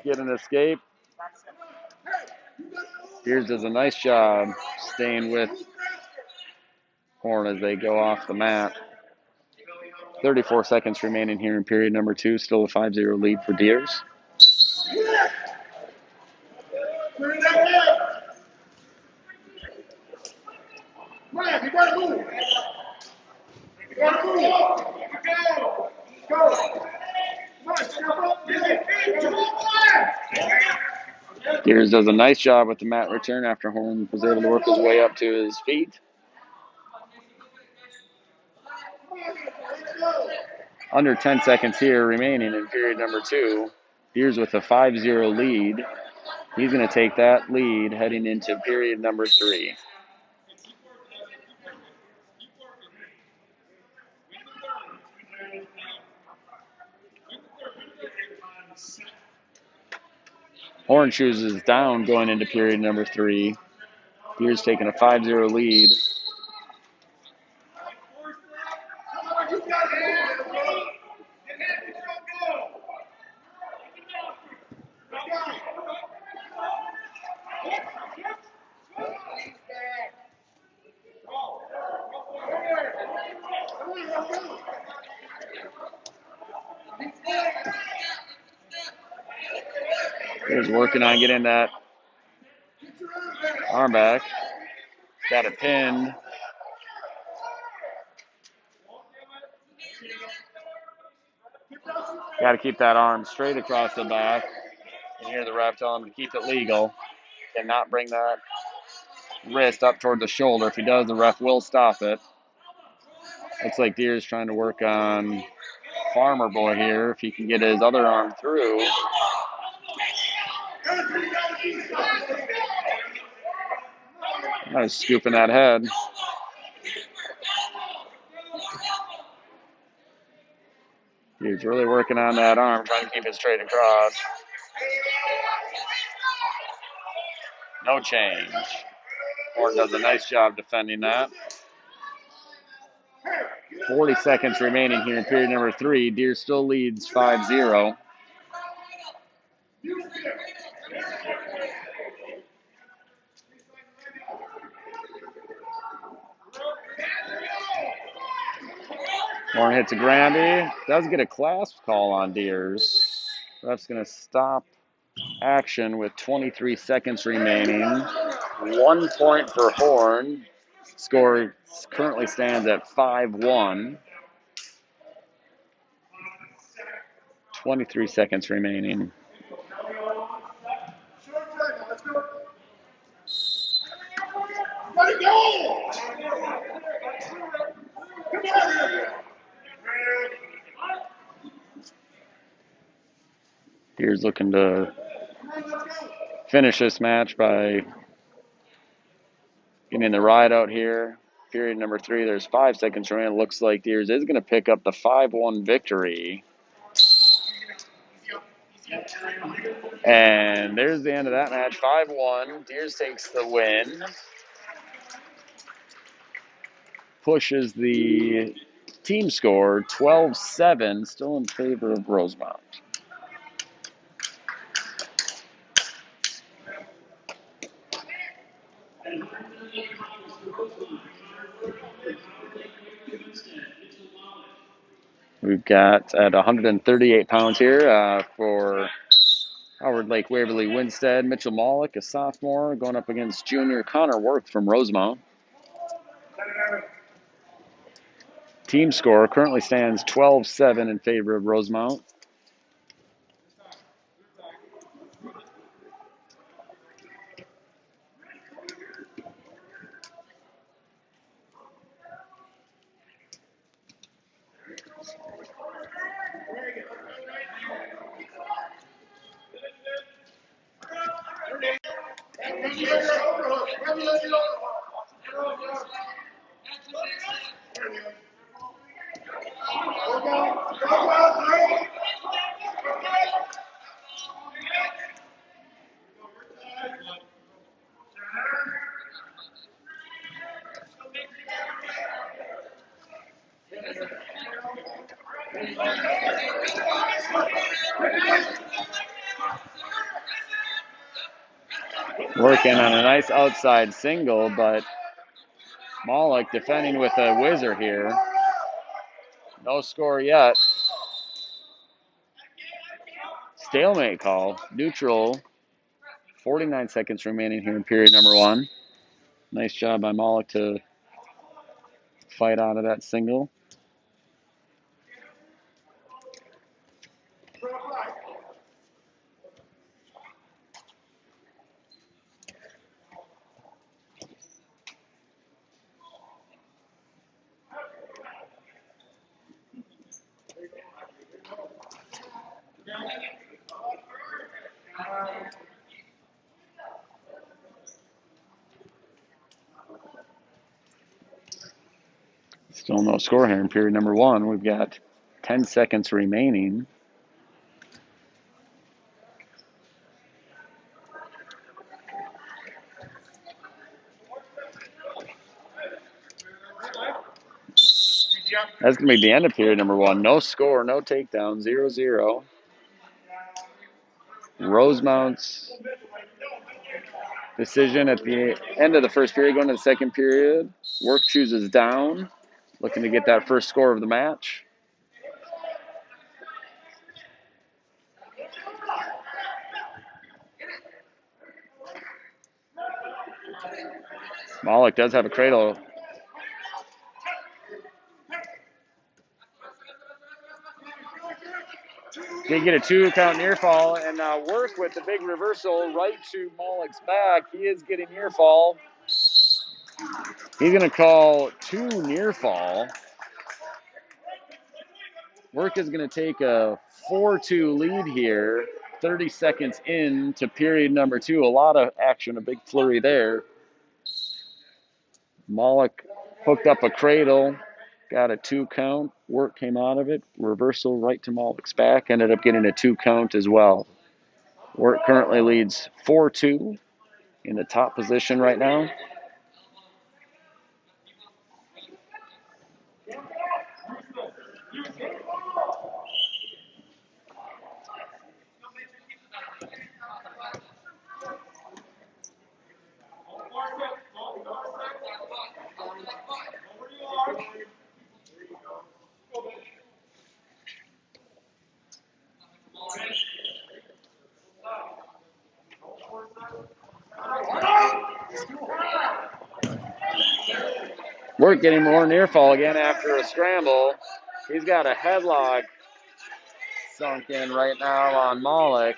get an escape. Deers does a nice job staying with Horn as they go off the mat. 34 seconds remaining here in period number 2. Still a 5-0 lead for Deers. Deers does a nice job with the mat return after Horn was able to work his way up to his feet. Under 10 seconds here remaining in period number 2. Deers with a 5-0 lead. He's going to take that lead heading into period number 3. Horn chooses down going into period number 3. Deers taking a 5-0 lead. Deers working on getting that arm back. Got it pinned. Got to keep that arm straight across the back. And hear the ref tell him to keep it legal. Cannot bring that wrist up toward the shoulder. If he does, the ref will stop it. Looks like Deer's trying to work on Farmer Boy here. If he can get his other arm through. Nice scooping that head. He's really working on that arm, trying to keep it straight across. No change. Horn does a nice job defending that. 40 seconds remaining here in period number 3. Deer still leads 5-0. Horn hits a Granby. Does get a clasp call on Deers. Ref's going to stop action with 23 seconds remaining. 1 point for Horn. Score currently stands at 5-1. 23 seconds remaining. Deers looking to finish this match by getting the ride out here. Period number 3, there's 5 seconds remaining. Looks like Deers is going to pick up the 5-1 victory. And there's the end of that match, 5-1. Deers takes the win. Pushes the team score 12-7, still in favor of Rosemount. We've got at 138 pounds here for Howard-Lake-Waverly-Winsted, Mitchell Malik, a sophomore, going up against junior Connor Work from Rosemount. Team score currently stands 12-7 in favor of Rosemount. Working on a nice outside single, but Malik defending with a whizzer here. No score yet. Stalemate call. Neutral. 49 seconds remaining here in period number 1. Nice job by Malik to fight out of that single. Still no score here in period number 1. We've got 10 seconds remaining. That's going to be the end of period number 1. No score, no takedown, 0-0. Rosemount's decision at the end of the first period, going to the second period. Work chooses down, looking to get that first score of the match. Malik does have a cradle. Did get a 2-count near fall, and Work with the big reversal right to Malik's back. He is getting near fall. He's going to call 2 near fall. Work is going to take a 4-2 lead here, 30 seconds into period number 2. A lot of action, a big flurry there. Malik hooked up a cradle, got a 2-count. Work came out of it. Reversal right to Malik's back. Ended up getting a 2-count as well. Work currently leads 4-2 in the top position right now. Work getting more near fall again after a scramble. He's got a headlock sunk in right now on Malik.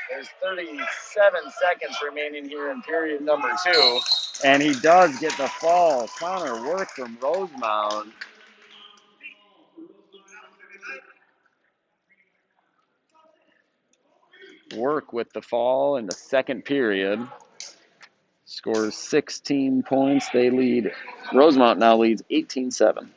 There's 37 seconds remaining here in period number 2. And he does get the fall. Counter work from Rosemount. Work with the fall in the second period. Scores 16 points. They lead. Rosemount now leads 18-7.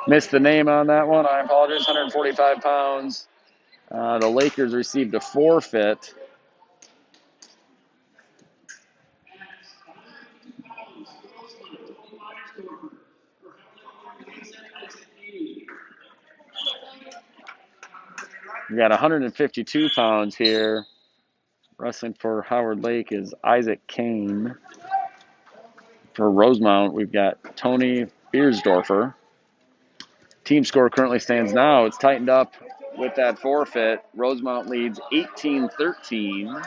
Missed the name on that one. I apologize. 145 pounds. The Lakers received a forfeit. We got 152 pounds here. Wrestling for Howard Lake is Isaac Kane. For Rosemount, we've got Tony Beersdorfer. Team score currently stands now. It's tightened up with that forfeit. Rosemount leads 18-13,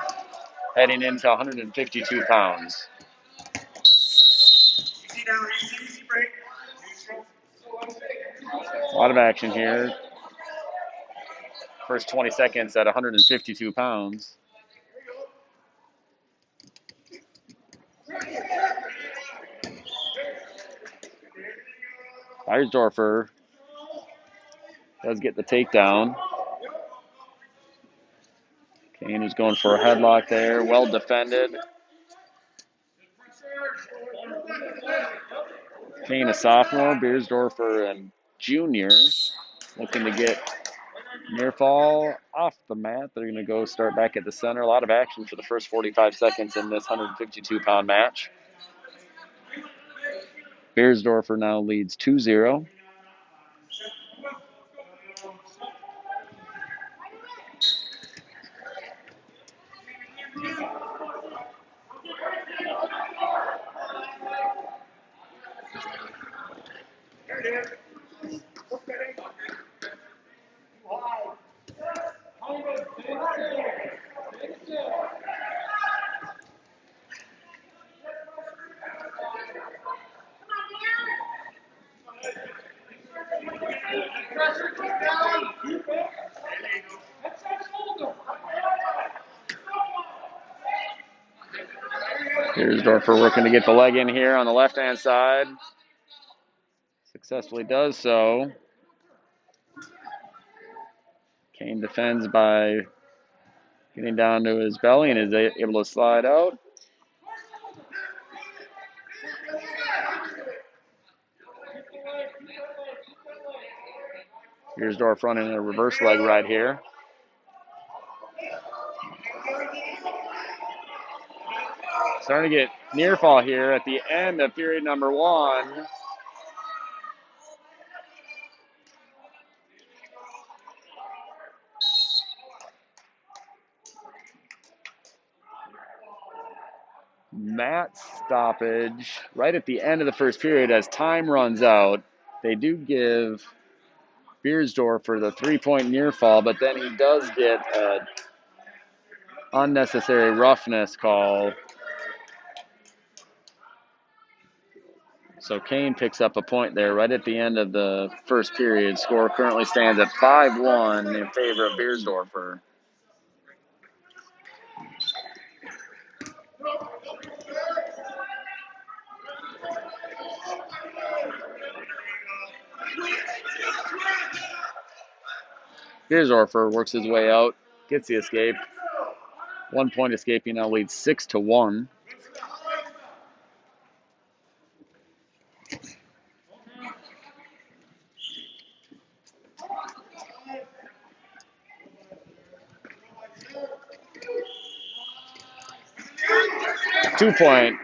heading into 152 pounds. A lot of action here. First 20 seconds at 152 pounds. Beiersdorfer does get the takedown. Kane is going for a headlock there. Well defended. Kane, a sophomore. Beersdorfer, a junior. Looking to get near fall off the mat. They're going to go start back at the center. A lot of action for the first 45 seconds in this 152-pound match. Beersdorfer now leads 2-0. Beersdorfer working to get the leg in here on the left-hand side. Successfully does so. Kane defends by getting down to his belly and is able to slide out. Beersdorfer running a reverse leg right here. Starting to get near fall here at the end of period number 1. Mat stoppage right at the end of the first period as time runs out. They do give Beersdorfer the 3-point near fall, but then he does get an unnecessary roughness call. So Kane picks up a point there right at the end of the first period. Score currently stands at 5-1 in favor of Beersdorfer. Beersdorfer works his way out, gets the escape. 1 point escape. He now leads 6-1. Two-point.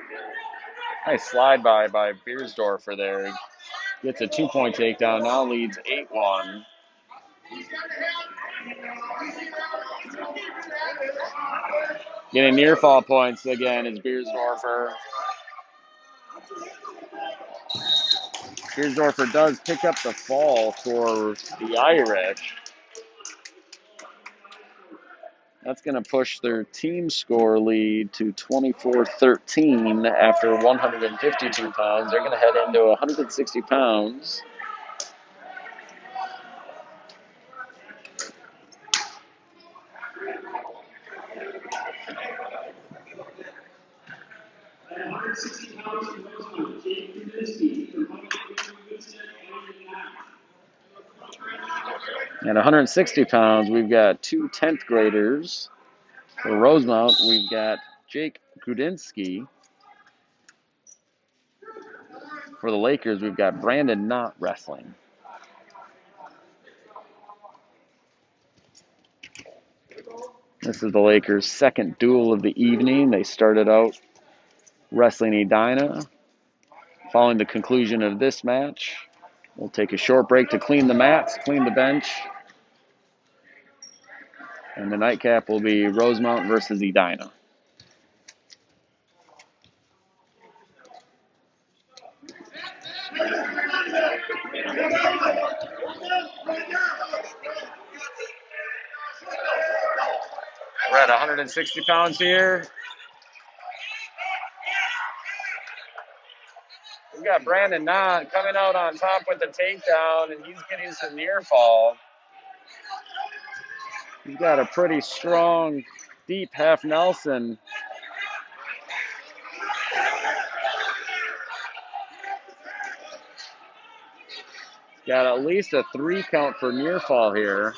Nice slide by Beersdorfer there. Gets a 2-point takedown. Now leads 8-1. Getting near fall points again is Beersdorfer. Kirsdorfer does pick up the fall for the Irish. That's going to push their team score lead to 24-13 after 152 pounds. They're going to head into 160 pounds. At 160 pounds, we've got two 10th graders. For Rosemount, we've got Jake Grudinsky. For the Lakers, we've got Brandon Knott wrestling. This is the Lakers' second duel of the evening. They started out wrestling Edina. Following the conclusion of this match, we'll take a short break to clean the mats, clean the bench. And the nightcap will be Rosemount versus Edina. We're at 160 pounds here. We've got Brandon Knott coming out on top with the takedown, and he's getting some near fall. He's got a pretty strong, deep half Nelson. Got at least a 3 count for near fall here.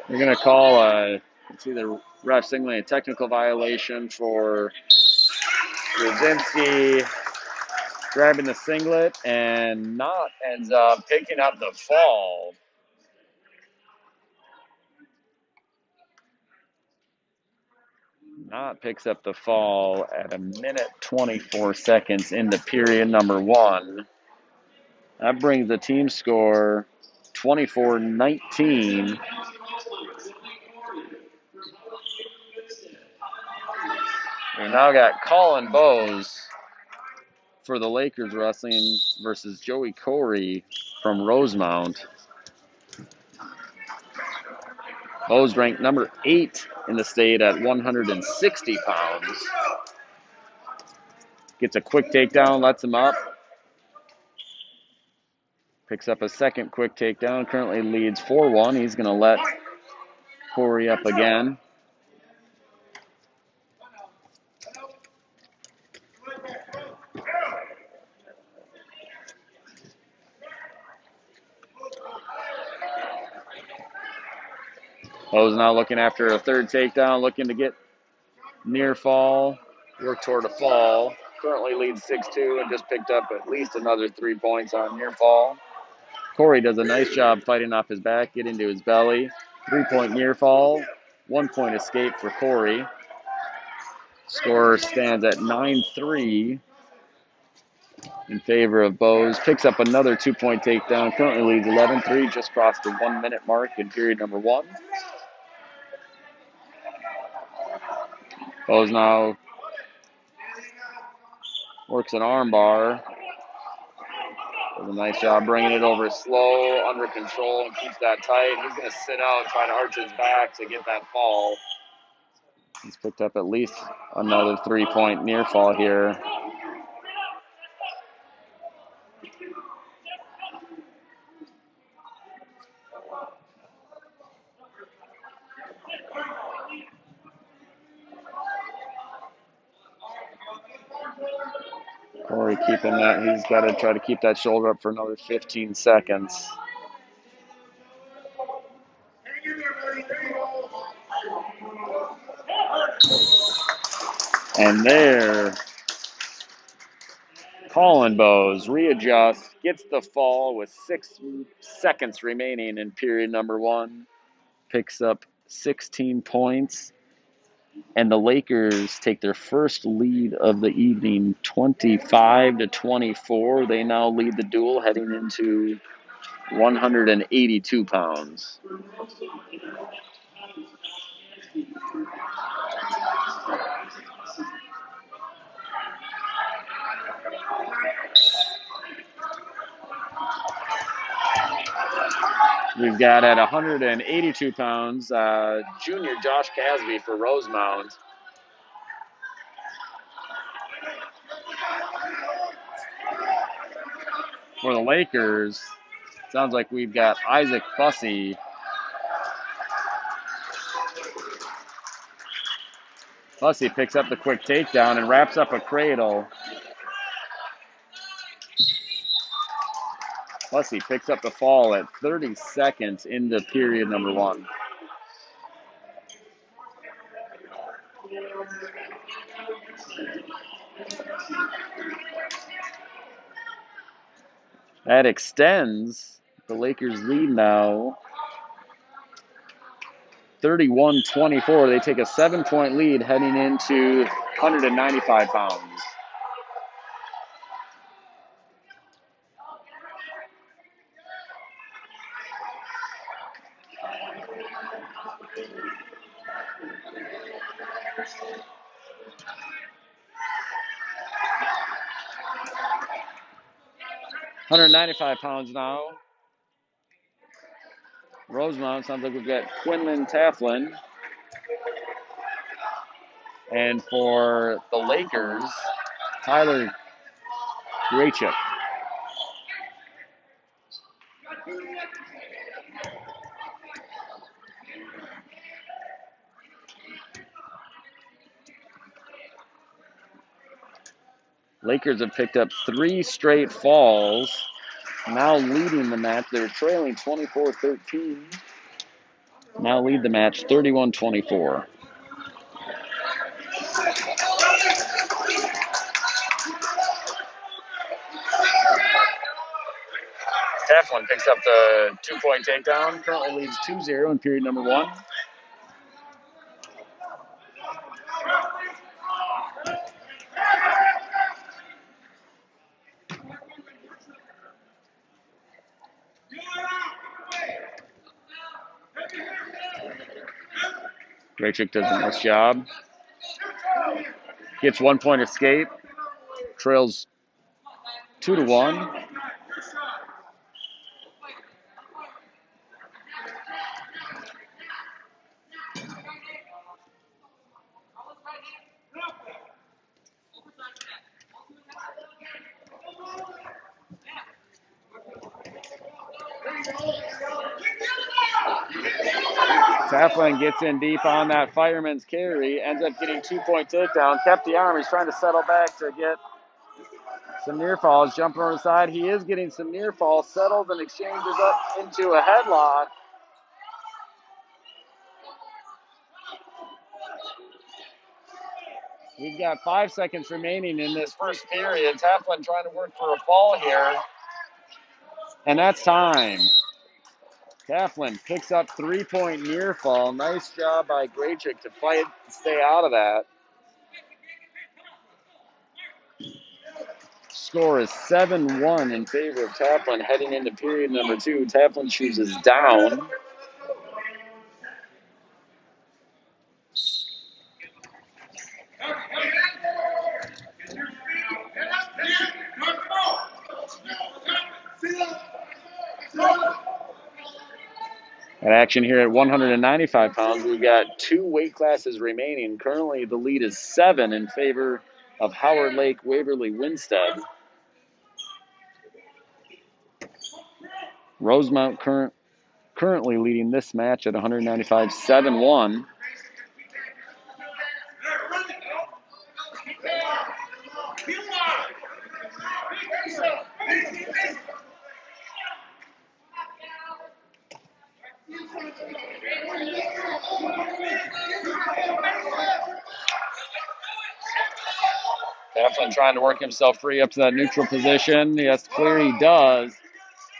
They're going to call it's either ref signaling a technical violation for Brzezinski grabbing the singlet, and Knott ends up picking up the fall. Knott picks up the fall at 1:24 into period number 1. That brings the team score 24-19. We now got Colin Bowes for the Lakers wrestling versus Joey Corey from Rosemount. Bowes ranked number 8 in the state at 160 pounds. Gets a quick takedown, lets him up. Picks up a second quick takedown, currently leads 4-1. He's going to let Corey up again. Bowes now looking after a third takedown, looking to get near fall, work toward a fall. Currently leads 6-2 and just picked up at least another 3 points on near fall. Corey does a nice job fighting off his back, getting to his belly. 3-point near fall, 1-point escape for Corey. Score stands at 9-3 in favor of Bowes. Picks up another 2-point takedown. Currently leads 11-3, just crossed the 1-minute mark in period number 1. Bowes now works an arm bar. Does a nice job bringing it over slow, under control, and keeps that tight. He's going to sit out, try to arch his back to get that fall. He's picked up at least another 3-point near fall here. Corey keeping that. He's got to try to keep that shoulder up for another 15 seconds. And there, Colin Bowes readjusts, gets the fall with 6 seconds remaining in period number 1. Picks up 16 points. And the Lakers take their first lead of the evening, 25-24. They now lead the duel heading into 182 pounds. We've got at 182 pounds, junior Josh Casby for Rosemount. For the Lakers, sounds like we've got Isaac Fussy. Fussy picks up the quick takedown and wraps up a cradle. Fussy picks up the fall at 30 seconds into period number 1. That extends the Lakers' lead now. 31-24. They take a 7-point lead heading into 195 pounds. £195 now. Rosemount, sounds like we've got Quinlan Taflin. And for the Lakers, Tyler Grachuk. Lakers have picked up 3 straight falls, now leading the match. They're trailing 24-13. Now lead the match 31-24. Teflon picks up the 2-point takedown, currently leads 2-0 in period number 1. Grachuk does a nice job. Gets 1-point escape. Trails 2-1. Taflin gets in deep on that fireman's carry, ends up getting 2-point takedown, kept the arm. He's trying to settle back to get some near falls. Jumping over the side. He is getting some near falls, settles and exchanges up into a headlock. We've got 5 seconds remaining in this first period. Taflin trying to work for a fall here. And that's time. Taflin picks up 3-point near fall. Nice job by Grachuk to fight and stay out of that. Score is 7-1 in favor of Taflin heading into period number 2. Taflin chooses down. At action here at 195 pounds, we've got 2 weight classes remaining. Currently, the lead is 7 in favor of Howard-Lake-Waverly-Winsted. Rosemount currently leading this match at 195, 7-1. Taflin trying to work himself free up to that neutral position. He has to clear. He does.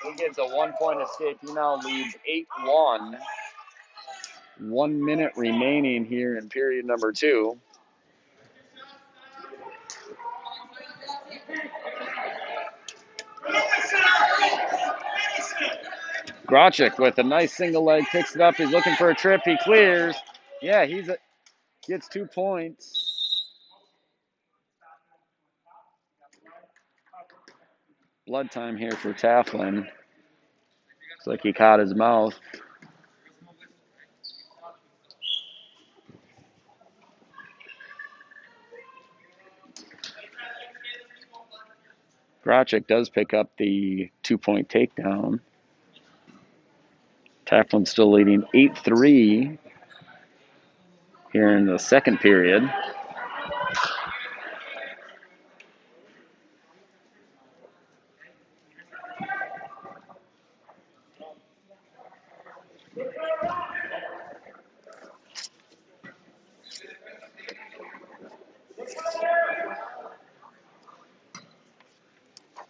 He gets a 1-point escape. He now leads 8-1. 1 minute remaining here in period number 2. Grachuk with a nice single leg, picks it up. He's looking for a trip. He clears. Yeah, gets 2 points. Blood time here for Taflin. Looks like he caught his mouth. Grachik does pick up the 2-point takedown. Taflin still leading 8-3 here in the second period.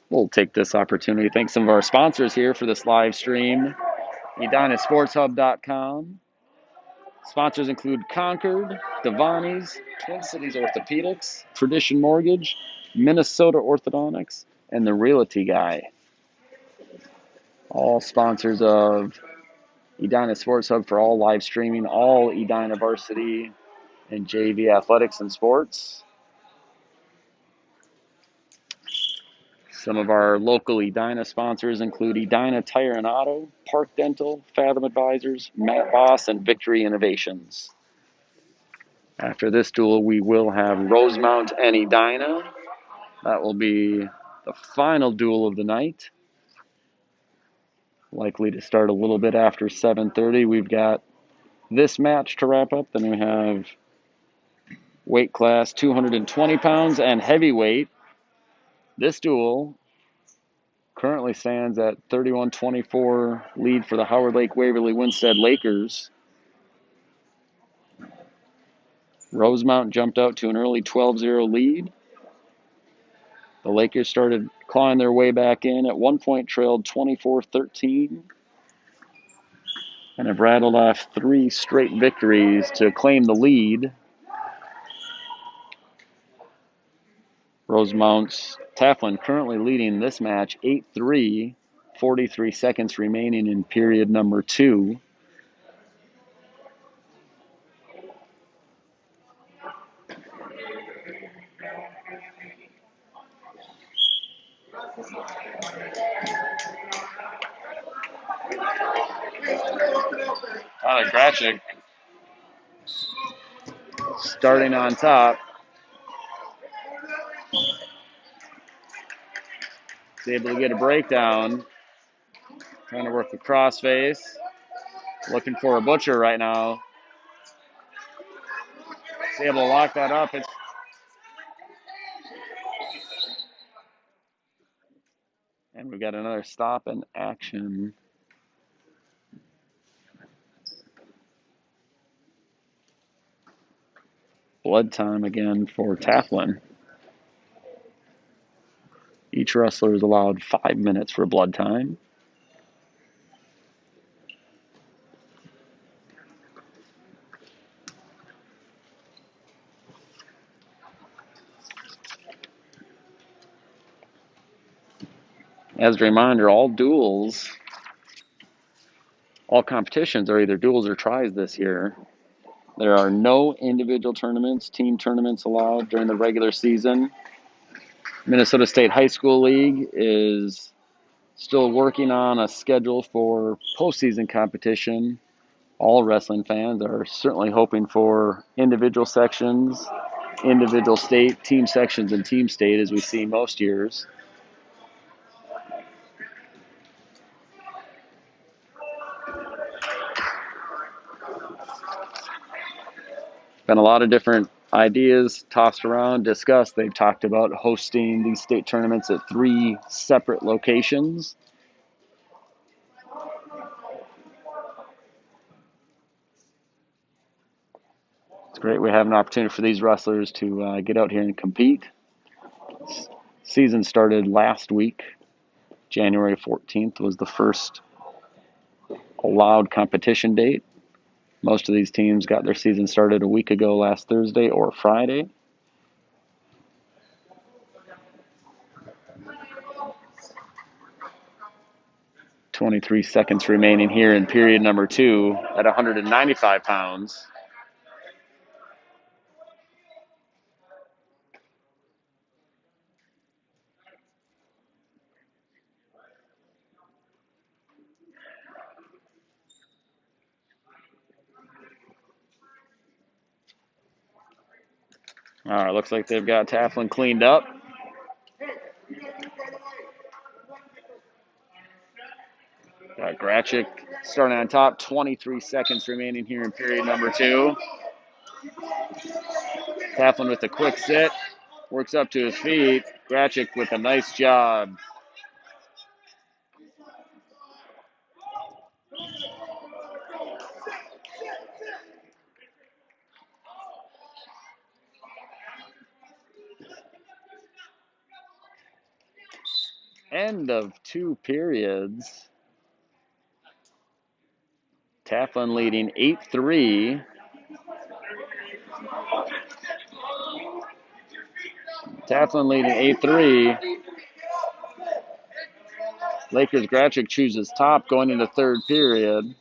We'll take this opportunity to thank some of our sponsors here for this live stream. EdinaSportsHub.com. Sponsors include Concord, Devani's, Twin Cities Orthopedics, Tradition Mortgage, Minnesota Orthodontics, and the Realty Guy. All sponsors of Edina Sports Hub for all live streaming, all Edina Varsity and JV athletics and sports. Some of our local Edina sponsors include Edina Tire and Auto, Park Dental, Fathom Advisors, Matt Boss, and Victory Innovations. After this duel, we will have Rosemount and Edina. That will be the final duel of the night. Likely to start a little bit after 7:30. We've got this match to wrap up. Then we have weight class 220 pounds and heavyweight. This duel currently stands at 31-24 lead for the Howard-Lake-Waverly-Winsted Lakers. Rosemount jumped out to an early 12-0 lead. The Lakers started clawing their way back in. At one point trailed 24-13 and have rattled off 3 straight victories to claim the lead. Rosemount's Taflin currently leading this match 8-3, 43 seconds remaining in period number 2. Tyler Grachik starting on top. He's able to get a breakdown. Trying to work the crossface. Looking for a butcher right now. He's able to lock that up. And we've got another stop in action. Blood time again for Taflin. Each wrestler is allowed 5 minutes for blood time. As a reminder, all competitions are either duels or tries this year. There are no individual tournaments, team tournaments allowed during the regular season. Minnesota State High School League is still working on a schedule for postseason competition. All wrestling fans are certainly hoping for individual sections, individual state, team sections, and team state, as we see most years. Been a lot of different ideas tossed around, discussed. They've talked about hosting these state tournaments at 3 separate locations. It's great we have an opportunity for these wrestlers to get out here and compete. Season started last week. January 14th was the first allowed competition date. Most of these teams got their season started a week ago last Thursday or Friday. .23 seconds remaining here in period number 2 at 195 pounds. All right, looks like they've got Tafflin cleaned up. Got Grachik starting on top, 23 seconds remaining here in period number 2. Tafflin with a quick sit, works up to his feet. Grachik with a nice job. End of 2 periods. Tafflin leading 8-3. Tafflin leading 8-3. Lakers Grachik chooses top going into third period.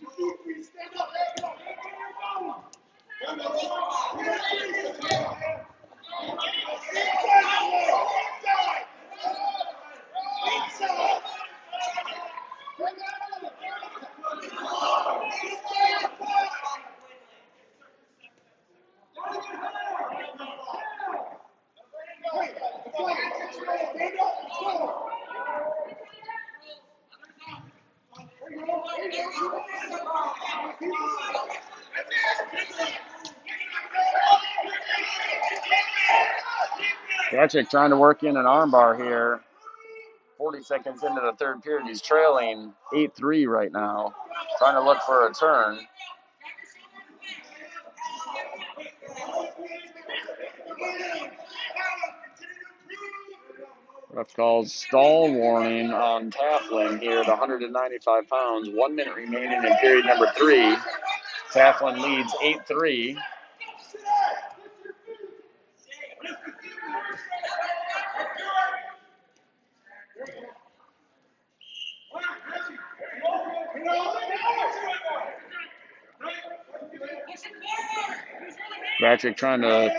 Grachik trying to work in an armbar here. 40 seconds into the third period. He's trailing 8-3 right now. Trying to look for a turn. Ref calls stall warning on Tafflin here at 195 pounds. 1 minute remaining in period number 3. Tafflin leads 8-3. Grachik trying to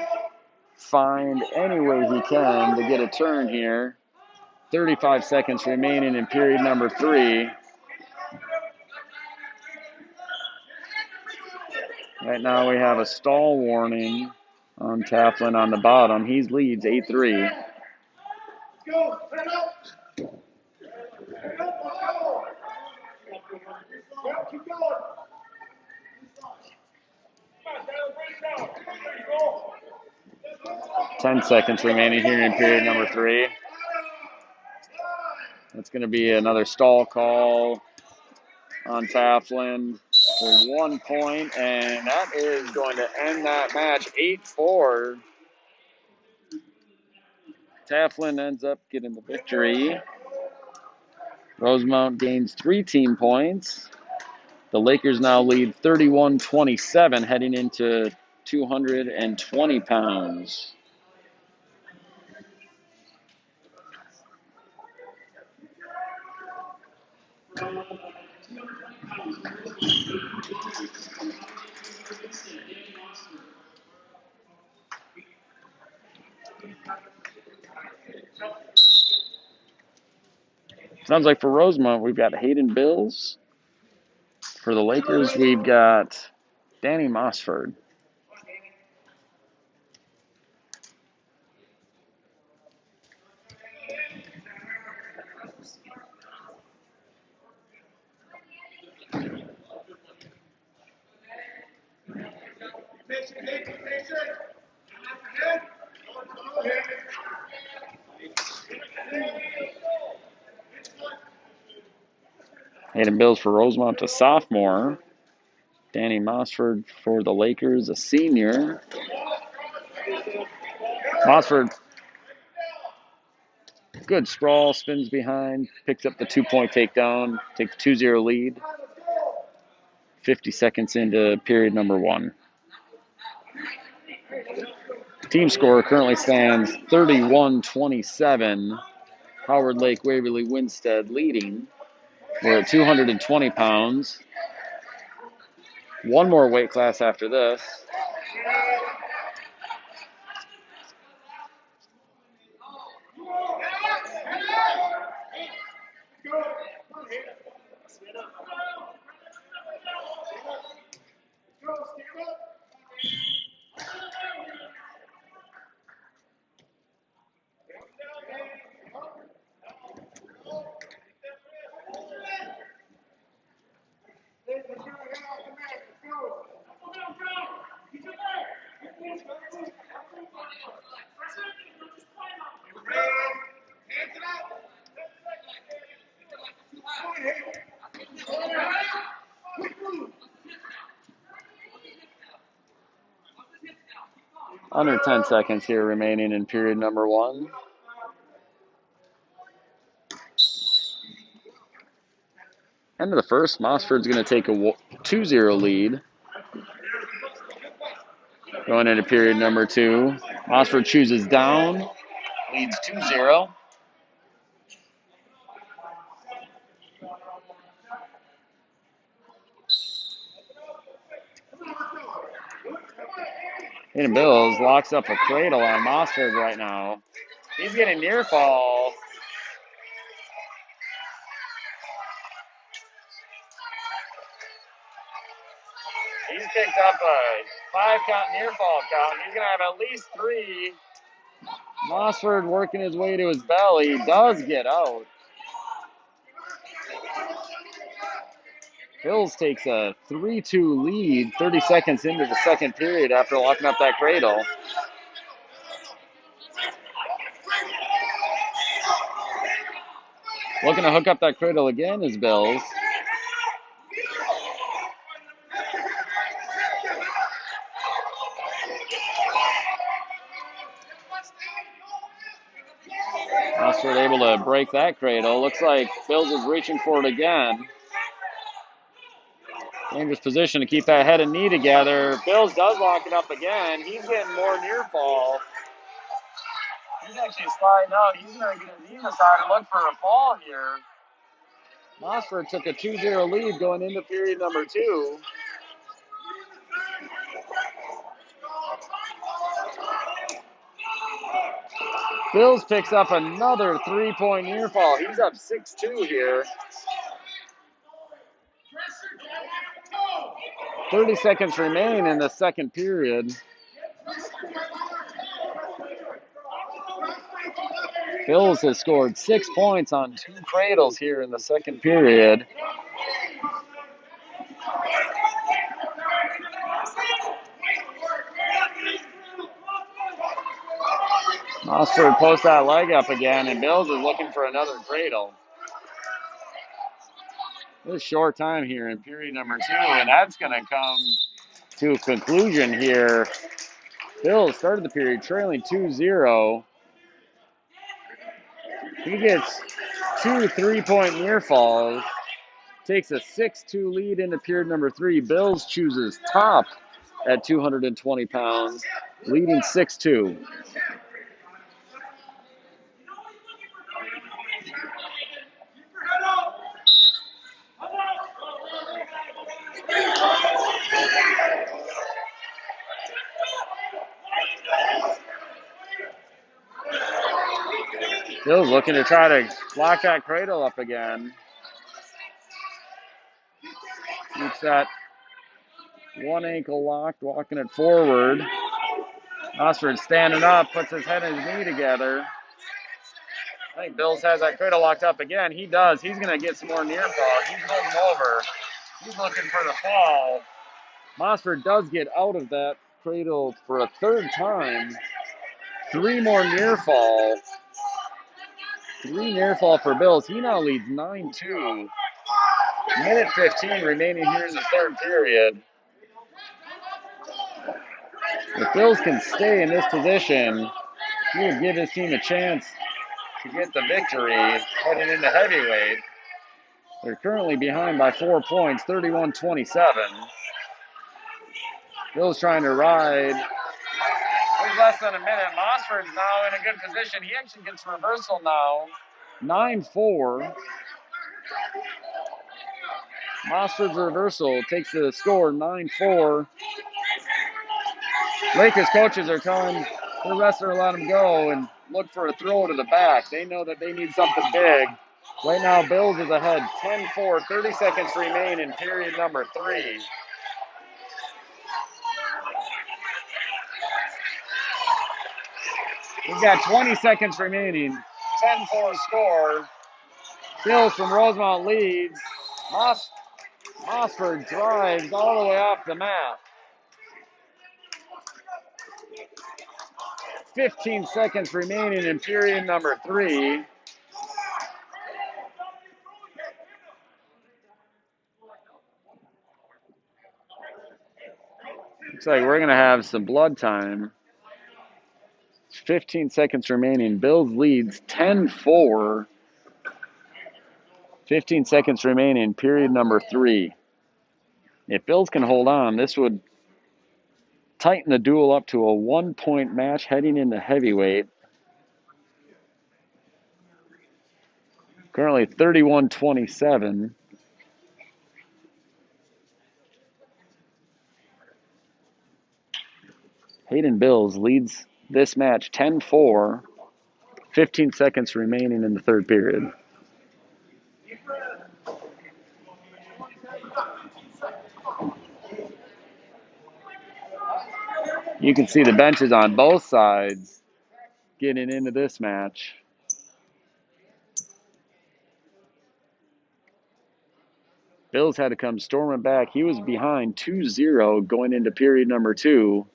find any way he can to get a turn here. 35 seconds remaining in period number 3. Right now we have a stall warning on Tafflin on the bottom. He leads 8-3. Keep going. 10 seconds remaining here in period number 3. That's going to be another stall call on Tafflin for 1 point, and that is going to end that match 8-4. Tafflin ends up getting the victory. Rosemount gains 3 team points. The Lakers now lead 31-27 heading into 220 pounds. Sounds like for Rosemount, we've got Hayden Bills. For the Lakers, we've got Danny Mossford. Hayden Bills for Rosemount, a sophomore. Danny Mossford for the Lakers, a senior. Mossford, good sprawl, spins behind, picks up the 2-point takedown, takes 2-0 lead. 50 seconds into period number 1. Team score currently stands 31-27. Howard-Lake-Waverly-Winsted leading. We're at 220 pounds. 1 more weight class after this. Under 10 seconds here remaining in period number 1. End of the first, Mossford's going to take a 2-0 lead. Going into period number 2, Mossford chooses down, leads 2-0. And Bills locks up a cradle on Mossford right now. He's getting near fall. He's picked up a 5-count near fall count. He's going to have at least 3. Mossford working his way to his belly. Does get out. Bills takes a 3-2 lead 30 seconds into the second period after locking up that cradle. Looking to hook up that cradle again is Bills. Mossford able to break that cradle. Looks like Bills is reaching for it again. Dangerous position to keep that head and knee together. Bills does lock it up again. He's getting more near fall. He's actually sliding out. He's going to get his knee inside and look for a fall here. Mossford took a 2-0 lead going into period number 2. Bills picks up another 3-point near fall. He's up 6-2 here. 30 seconds remain in the second period. Bills has scored 6 points on 2 cradles here in the second period. Mossford posts that leg up again, and Bills is looking for another cradle. This short time here in period number 2, and that's going to come to a conclusion here. Bills started the period trailing 2-0. He gets 2 3-point near falls, takes a 6-2 lead into period number 3. Bills chooses top at 220 pounds, leading 6-2. Bills looking to try to lock that cradle up again. Keeps that one ankle locked, walking it forward. Mossford standing up, puts his head and his knee together. I think Bills has that cradle locked up again. He does. He's going to get some more near fall. He's looking over. He's looking for the fall. Mossford does get out of that cradle for a third time. 3 more near fall. 3 near fall for Bills. He now leads 9-2. Minute 15 remaining here in the third period. If Bills can stay in this position, he would give his team a chance to get the victory heading into heavyweight. They're currently behind by 4 points, 31-27. Bills trying to ride. There's less than a minute. Mossford's now in a good position. He actually gets reversal now. 9-4. Mossford's reversal takes the score 9-4. Lakers coaches are telling the wrestler to let him go and look for a throw to the back. They know that they need something big. Right now, Bills is ahead 10-4, 30 seconds remain in period number 3. We've got 20 seconds remaining. 10-4 score. Bills from Rosemount leads. Mossford drives all the way off the mat. 15 seconds remaining in period number 3. Looks like we're going to have some blood time. 15 seconds remaining. Bills leads 10-4. 15 seconds remaining, period number 3. If Bills can hold on, this would tighten the duel up to a 1-point match heading into heavyweight. Currently 31-27. Hayden Bills leads this match 10-4. 15 seconds remaining in the third period. You can see the benches on both sides getting into this match. Bills had to come storming back. He was behind 2-0 going into period number 2.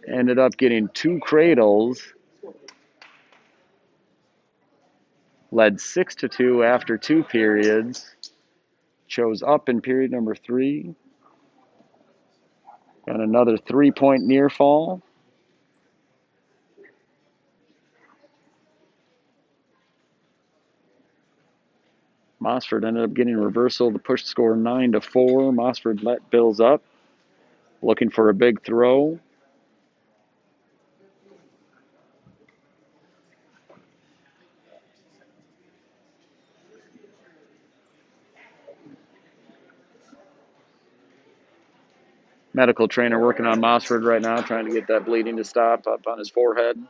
Ended up getting 2 cradles. Led 6-2 after 2 periods. Chose up in period number 3. Got another 3-point near fall. Mossford ended up getting a reversal to push the score 9-4. Mossford let Bills up. Looking for a big throw. Medical trainer working on Mossford right now, trying to get that bleeding to stop up on his forehead.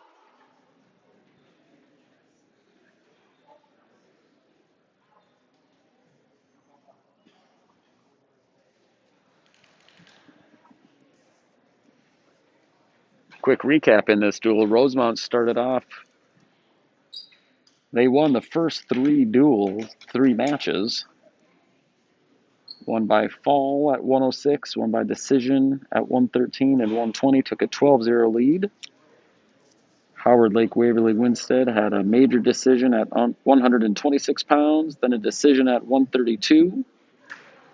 Quick recap in this duel. Rosemount started off. They won the first 3 matches. Won by fall at 106, won by decision at 113 and 120, took a 12-0 lead. Howard-Lake-Waverly-Winsted had a major decision at 126 pounds, then a decision at 132.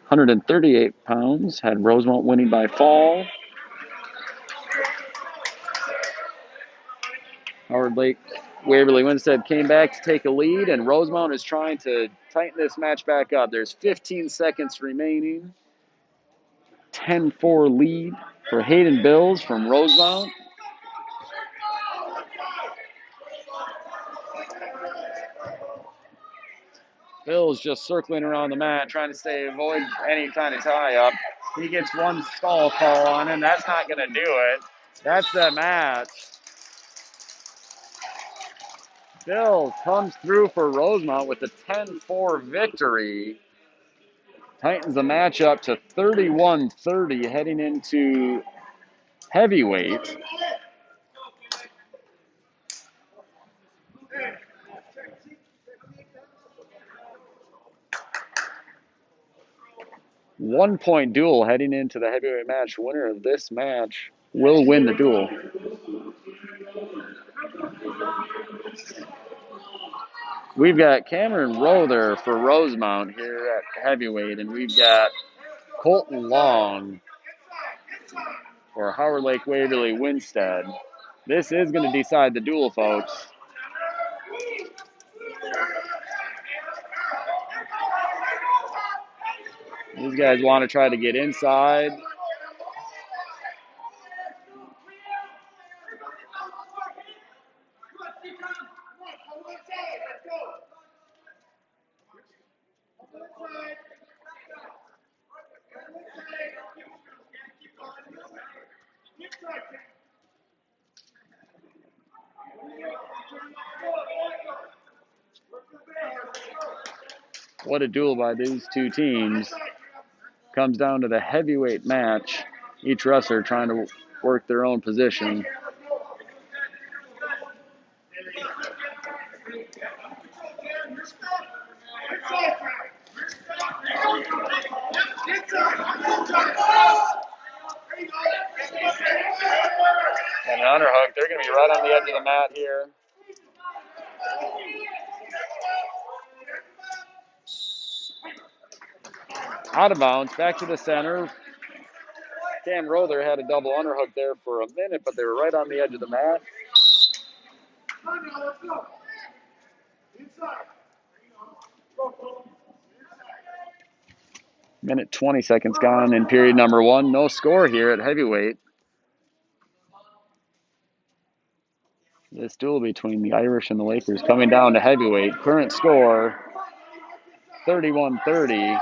138 pounds, had Rosemount winning by fall. Howard-Lake-Waverly-Winsted came back to take a lead, and Rosemount is trying to tighten this match back up. There's 15 seconds remaining. 10-4 lead for Hayden Bills from Rosemount. Bills just circling around the mat, trying to avoid any kind of tie-up. He gets one stall call on him. That's not going to do it. That's the match. Bills comes through for Rosemount with a 10-4 victory. Tightens the match up to 31-30 heading into heavyweight. One-point duel heading into the heavyweight match. Winner of this match will win the duel. We've got Cameron Rother for Rosemount here at heavyweight, and we've got Colton Long for Howard-Lake-Waverly-Winsted. This is going to decide the duel, folks. These guys want to try to get inside. What a duel by these two teams. Comes down to the heavyweight match. Each wrestler trying to work their own position. And an underhook. They're going to be right on the edge of the mat here. Out of bounds, back to the center. Cam Rother had a double underhook there for a minute, but they were right on the edge of the mat. Minute 20 seconds gone in period number 1. No score here at heavyweight. This duel between the Irish and the Lakers coming down to heavyweight. Current score 31-30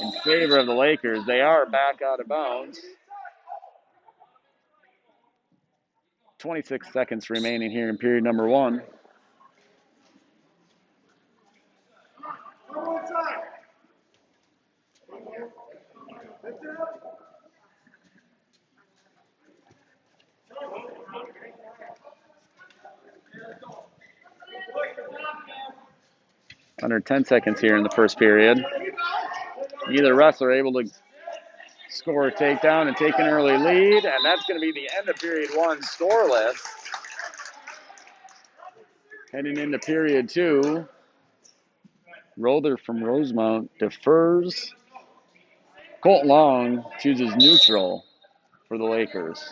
in favor of the Lakers. They are back out of bounds. 26 seconds remaining here in period number 1. Under 10 seconds here in the first period. Neither wrestler able to score a takedown and take an early lead, and that's going to be the end of period 1 scoreless. Heading into period 2, Rother from Rosemount defers. Colt Long chooses neutral for the Lakers.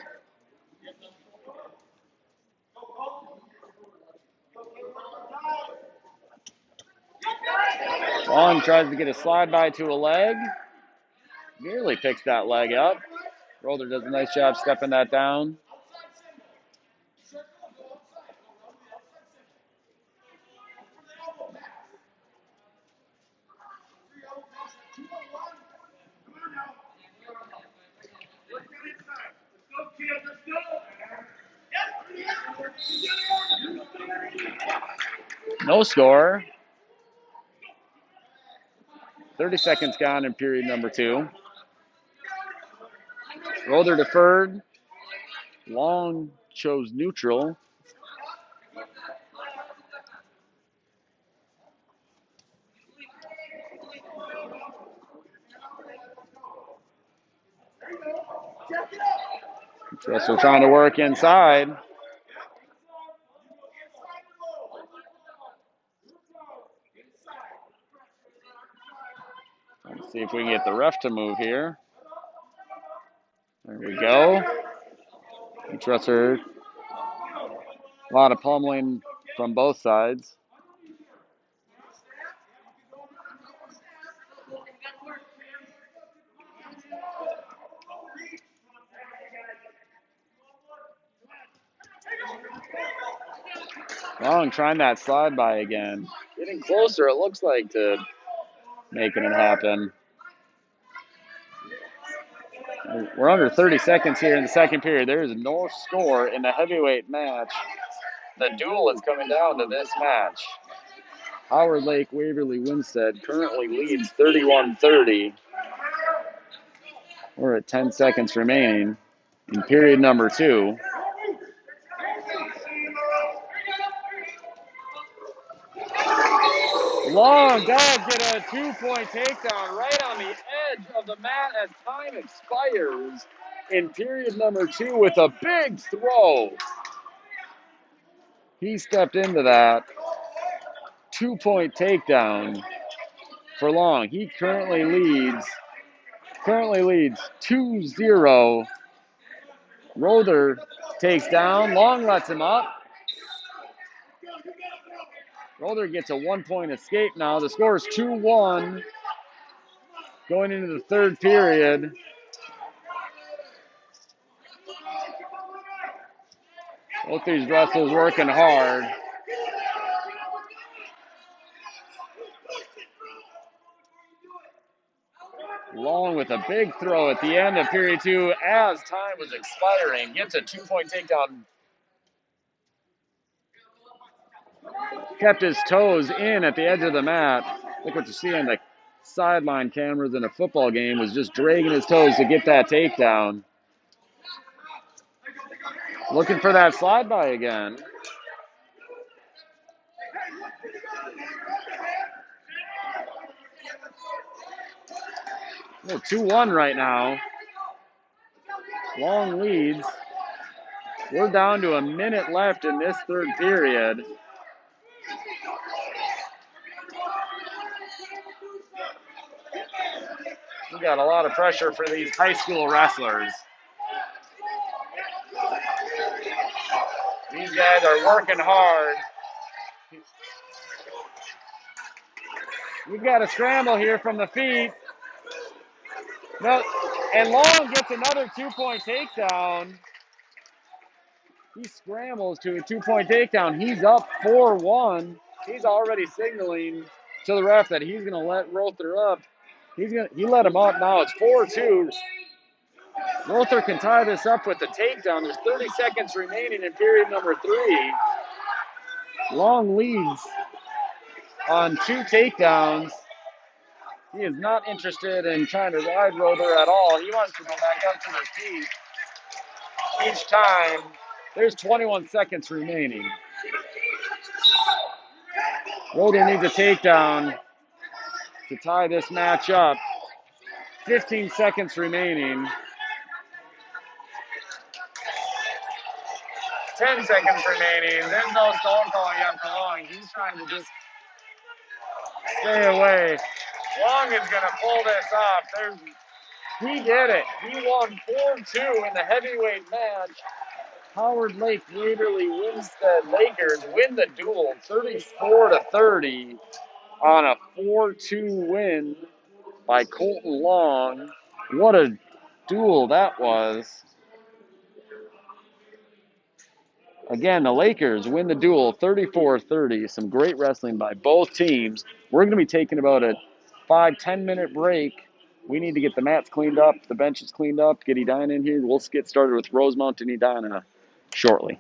Long tries to get a slide by to a leg. Nearly picks that leg up. Rother does a nice job stepping that down. No score. 30 seconds gone in period number 2. Rother deferred. Long chose neutral. Wrestler trying to work inside. Let's see if we can get the ref to move here. There we go. Each wrestler, a lot of pummeling from both sides. Long trying that slide by again. Getting closer, it looks like, to making it happen. We're under 30 seconds here in the second period. There is no score in the heavyweight match. The duel is coming down to this match. Howard-Lake-Waverly-Winsted currently leads 31-30. We're at 10 seconds remaining in period number 2. Long does get a 2-point takedown right on the edge of the mat as time expires in period number 2 with a big throw. He stepped into that 2-point takedown for Long. He currently leads 2-0. Rother takes down. Long lets him up. Rother gets a 1-point escape now. The score is 2-1 going into the third period. Both these wrestlers working hard. Long with a big throw at the end of period 2 as time was expiring. Gets a 2-point takedown. Kept his toes in at the edge of the mat. Look what you see on the sideline cameras in a football game, was just dragging his toes to get that takedown. Looking for that slide by again. Oh, 2-1 right now. Long leads. We're down to a minute left in this third period. We got a lot of pressure for these high school wrestlers. These guys are working hard. We've got a scramble here from the feet. No, and Long gets another 2-point takedown. He scrambles to a 2-point takedown. He's up 4-1. He's already signaling to the ref that he's going to let Rother up. He let him up. Now it's 4-2. Rother can tie this up with the takedown. There's 30 seconds remaining in period number 3. Long leads on 2 takedowns. He is not interested in trying to ride Rother at all. He wants to go back up to their feet each time. There's 21 seconds remaining. Rother needs a takedown to tie this match up. 15 seconds remaining. 10 seconds remaining. There's no stone calling yet for Long. He's trying to just stay away. Long is going to pull this off. He did it. He won 4-2 in the heavyweight match. Howard-Lake-Waverly-Winsted Lakers win the duel 34-30 on a 4-2 win by Colton Long. What a duel that was. Again, the Lakers win the duel 34-30. Some great wrestling by both teams. We're going to be taking about a 5-10 minute break. We need to get the mats cleaned up, the benches cleaned up, get Edina in here. We'll get started with Rosemount and Edina shortly.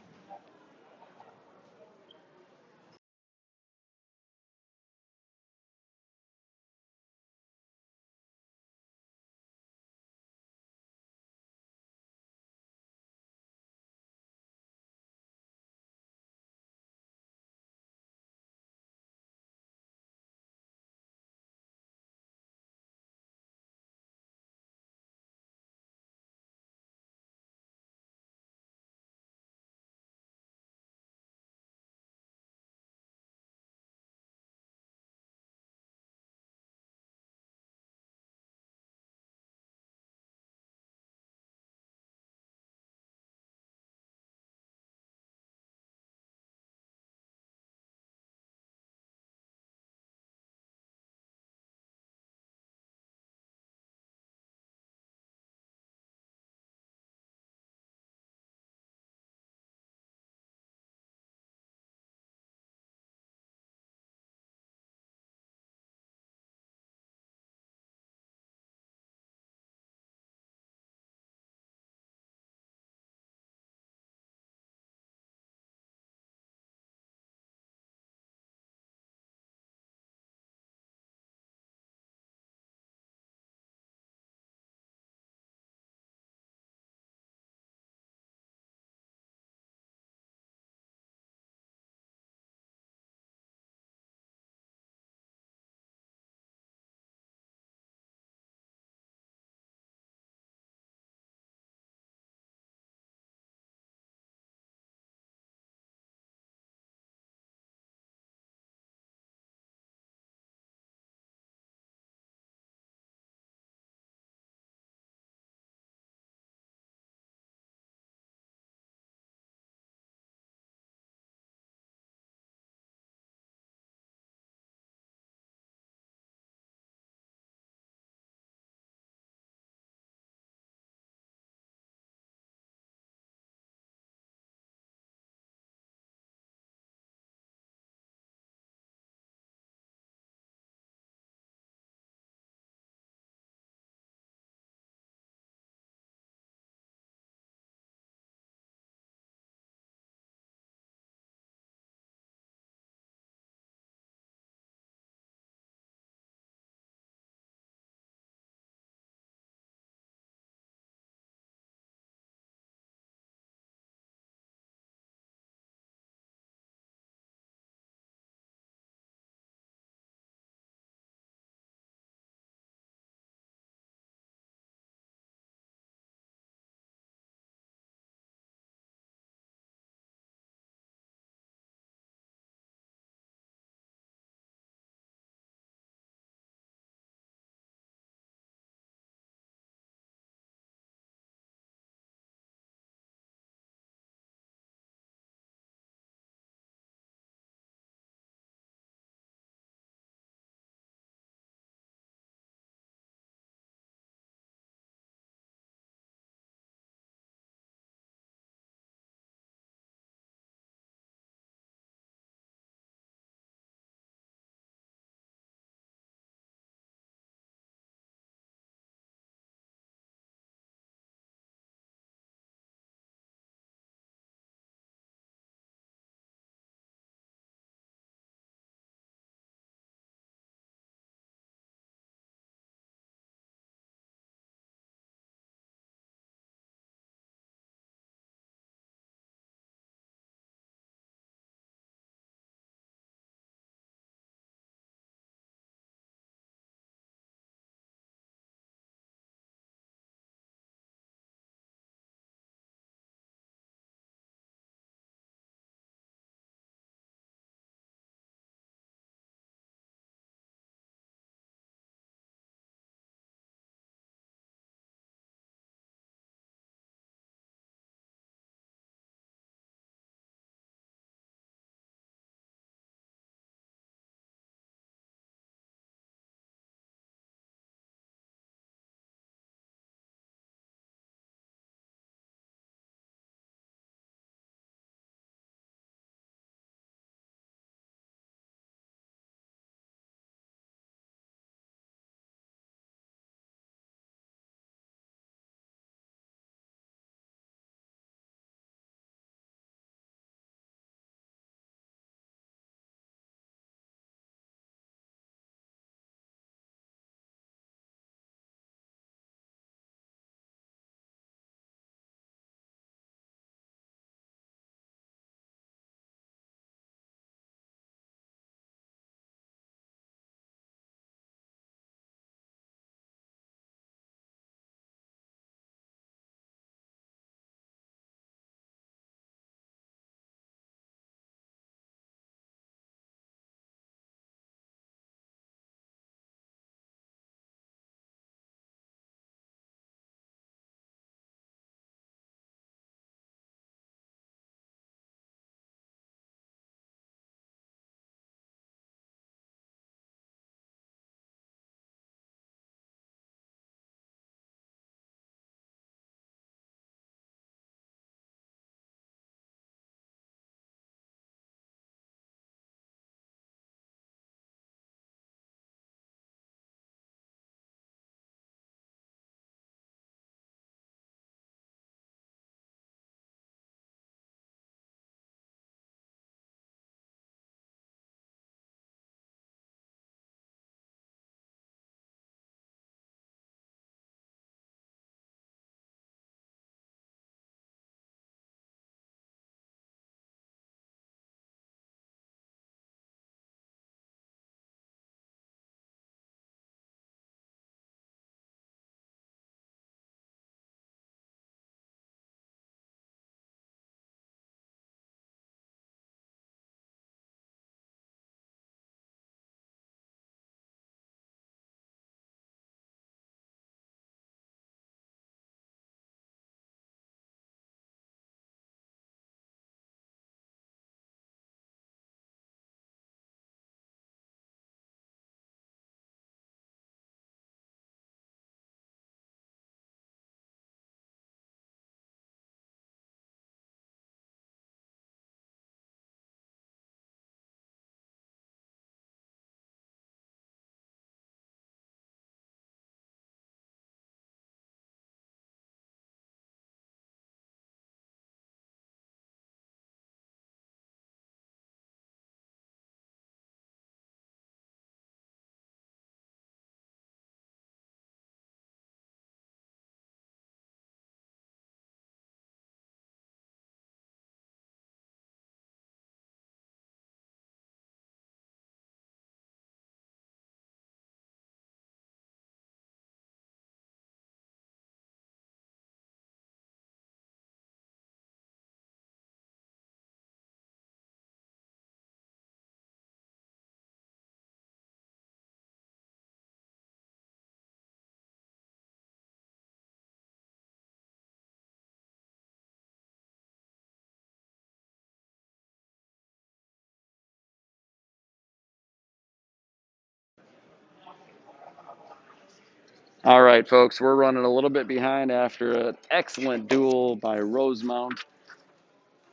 All right, folks, we're running a little bit behind after an excellent duel by Rosemount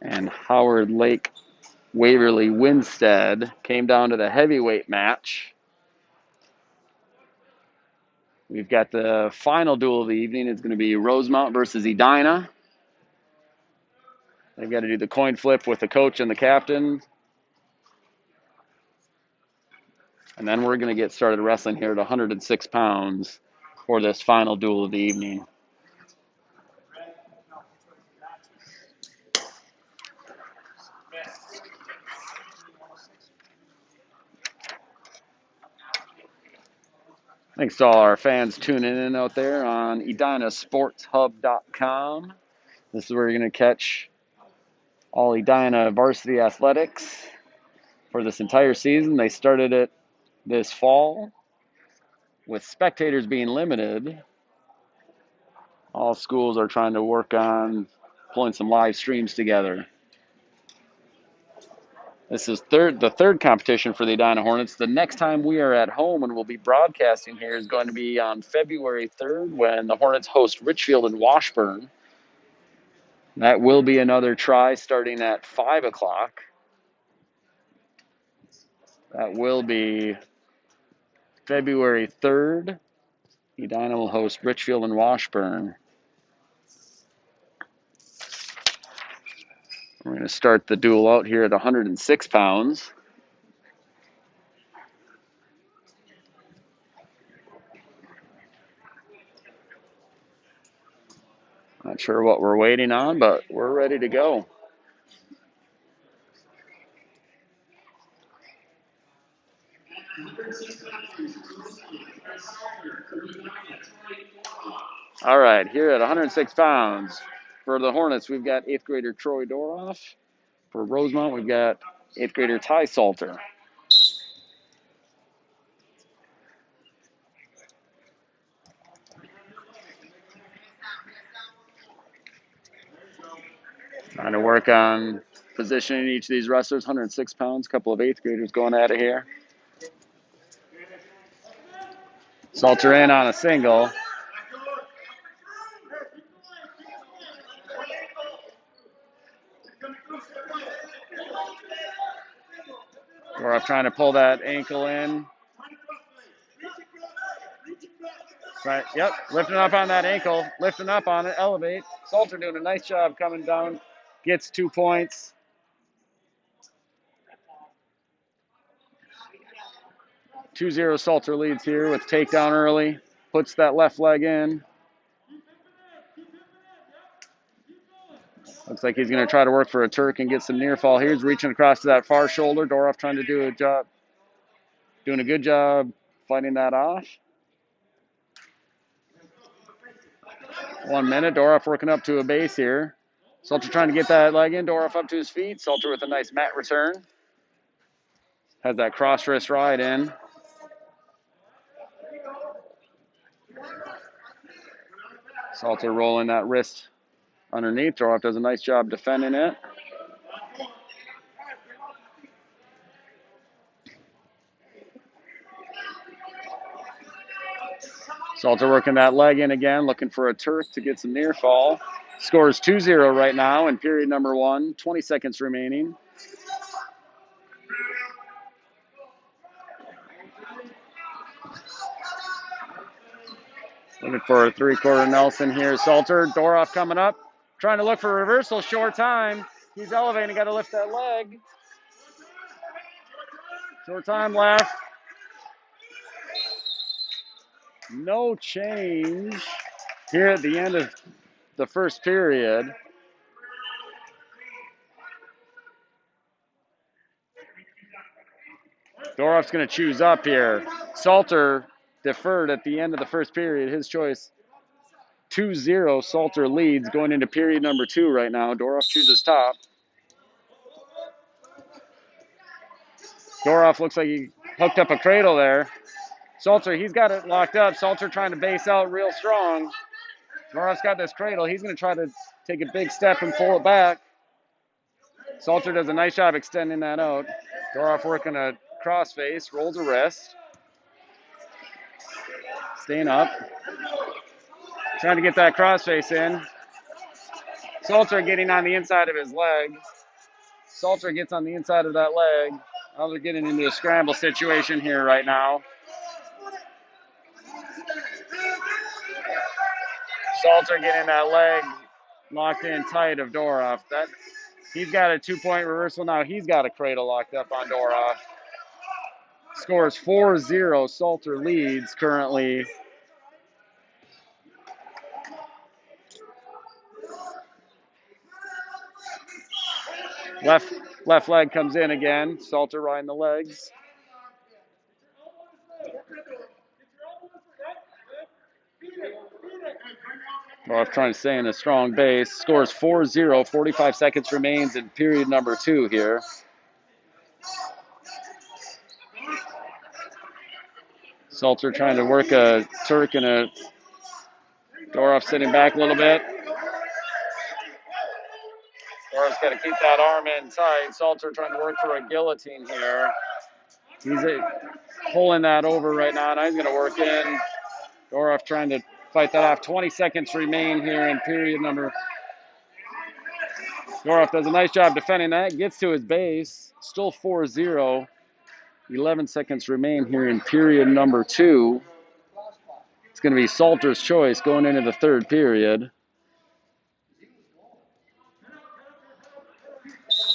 and Howard-Lake-Waverly-Winsted. Came down to the heavyweight match. We've got the final duel of the evening. It's going to be Rosemount versus Edina. They've got to do the coin flip with the coach and the captain. And then we're going to get started wrestling here at 106 pounds for this final duel of the evening. Thanks to all our fans tuning in out there on edinasportshub.com. This is where you're going to catch all Edina Varsity athletics for this entire season. They started it this fall with spectators being limited. All schools are trying to work on pulling some live streams together. This is the third competition for the Edina Hornets. The next time we are at home and we'll be broadcasting here is going to be on February 3rd when the Hornets host Richfield and Washburn. That will be another try starting at 5 o'clock. That will be February 3rd. Edina will host Richfield and Washburn. We're going to start the duel out here at 106 pounds. Not sure what we're waiting on, but we're ready to go. All right, here at 106 pounds. For the Hornets, we've got 8th grader Troy Doroff. For Rosemount, we've got 8th grader Ty Salter. Trying to work on positioning each of these wrestlers. 106 pounds, a couple of 8th graders going at it here. Salter in on a single. Doroff trying to pull that ankle in. Right, yep, lifting up on that ankle, lifting up on it, elevate. Salter doing a nice job coming down, gets 2 points. (2-0) Salter leads here with takedown early, puts that left leg in. Looks like he's going to try to work for a Turk and get some near fall here. He's reaching across to that far shoulder. Doroff trying to do a job, doing a good job fighting that off. 1 minute. Doroff working up to a base here. Salter trying to get that leg in. Doroff up to his feet. Salter with a nice mat return. Has that cross wrist ride in. Salter rolling that wrist underneath. Doroff does a nice job defending it. Salter working that leg in again, looking for a Turk to get some near fall. Scores 2-0 right now in period number 1. 20 seconds remaining. Looking for a 3/4 Nelson here. Salter, Doroff coming up. Trying to look for a reversal. Short time. He's elevating. Got to lift that leg. Short time left. No change here at the end of the first period. Doroff's going to choose up here. Salter deferred at the end of the first period. His choice. 2-0. Salter leads going into period number 2 right now. Doroff chooses top. Doroff looks like he hooked up a cradle there. Salter, he's got it locked up. Salter trying to base out real strong. Doroff's got this cradle. He's going to try to take a big step and pull it back. Salter does a nice job extending that out. Doroff working a crossface, rolls a wrist. Staying up. Trying to get that crossface in. Salter getting on the inside of his leg. Salter gets on the inside of that leg. Now they're getting into a scramble situation here right now. Salter getting that leg locked in tight of Doroff. He's got a 2-point reversal now. He's got a cradle locked up on Doroff. Scores 4-0. Salter leads currently. Left leg comes in again. Salter riding the legs. Doroff trying to stay in a strong base. Scores 4-0. 45 seconds remains in period number 2 here. Salter trying to work a Turk and a Doroff sitting back a little bit. Doroff's got to keep that arm in tight. Salter trying to work for a guillotine here. He's pulling that over right now, and he's going to work in. Doroff trying to fight that off. 20 seconds remain here in period number. Doroff does a nice job defending that. Gets to his base. Still 4-0. 11 seconds remain here in period number 2. It's going to be Salter's choice going into the third period.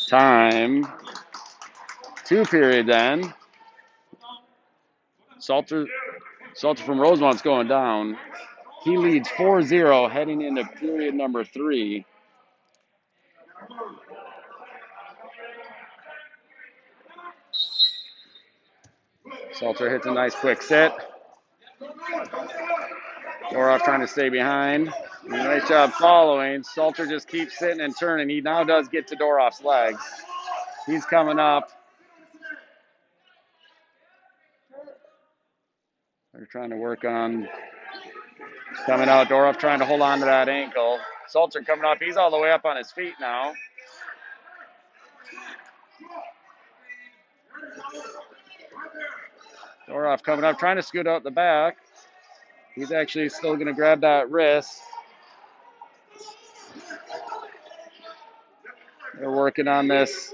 Time. 2 period then. Salter from Rosemount's going down. He leads 4-0 heading into period number 3. Salter hits a nice quick sit. Doroff trying to stay behind. Nice job following. Salter just keeps sitting and turning. He now does get to Doroff's legs. He's coming up. They're trying to work on coming out. Doroff trying to hold on to that ankle. Salter coming up. He's all the way up on his feet now. Doroff coming up, trying to scoot out the back. He's actually still going to grab that wrist. They're working on this.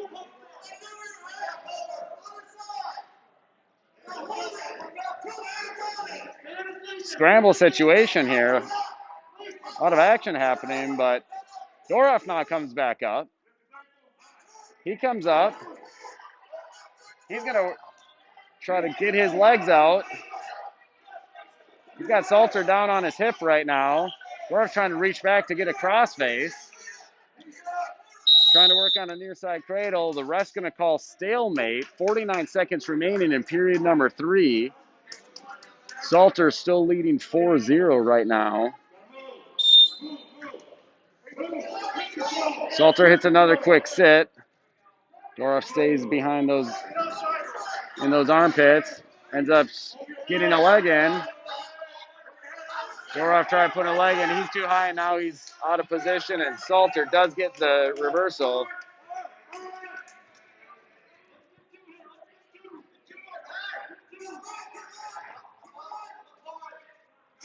Scramble situation here. A lot of action happening, but Doroff now comes back up. He comes up. He's going to try to get his legs out. He's got Salter down on his hip right now. Doroff trying to reach back to get a crossface. Trying to work on a near side cradle. The ref's going to call stalemate. 49 seconds remaining in period number 3. Salter still leading 4-0 right now. Salter hits another quick sit. Doroff stays behind those armpits. Ends up getting a leg in. Doroff tried putting a leg in. He's too high, and now he's out of position, and Salter does get the reversal.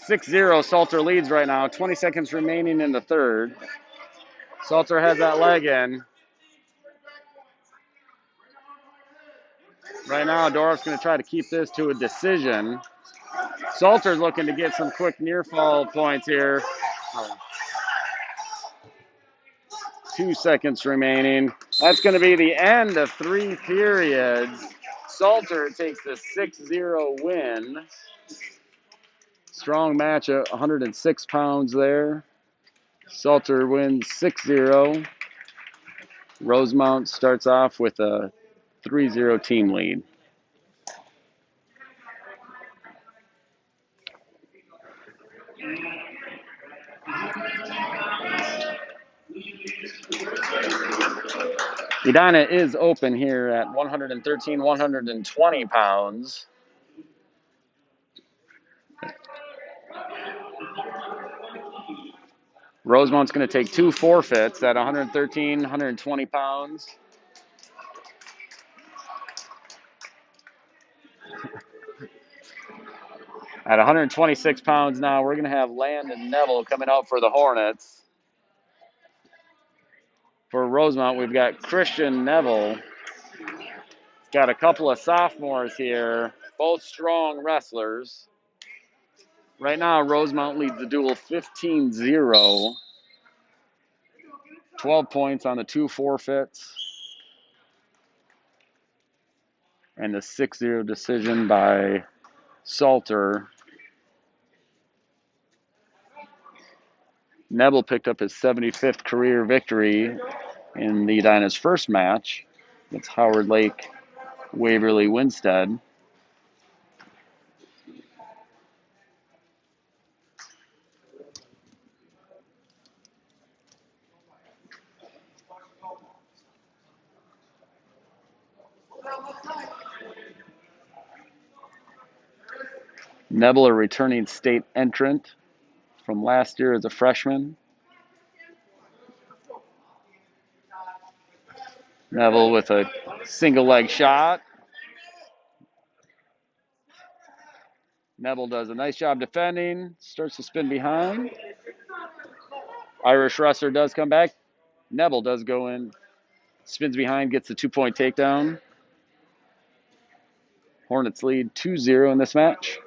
(6-0) Salter leads right now. 20 seconds remaining in the third. Salter has that leg in. Right now, Doroff's going to try to keep this to a decision. Salter's looking to get some quick near fall points here. 2 seconds remaining. That's going to be the end of 3 periods. Salter takes the 6-0 win. Strong match at 106 pounds there. Salter wins 6-0. Rosemount starts off with a 3-0 team lead. Edina is open here at 113, 120 pounds. Rosemount's going to take 2 forfeits at 113, 120 pounds. At 126 pounds now, we're going to have Landon Neville coming out for the Hornets. For Rosemount, we've got Christian Neville. Got a couple of sophomores here, both strong wrestlers. Right now, Rosemount leads the duel 15-0. 12 points on the 2 forfeits. And the 6-0 decision by Salter. Neville picked up his 75th career victory in the Edina's first match. It's Howard-Lake-Waverly-Winsted. Neville, a returning state entrant from last year as a freshman. Neville with a single leg shot. Neville does a nice job defending, starts to spin behind. Irish wrestler does come back. Neville does go in, spins behind, gets the 2-point takedown. Hornets lead 2-0 in this match.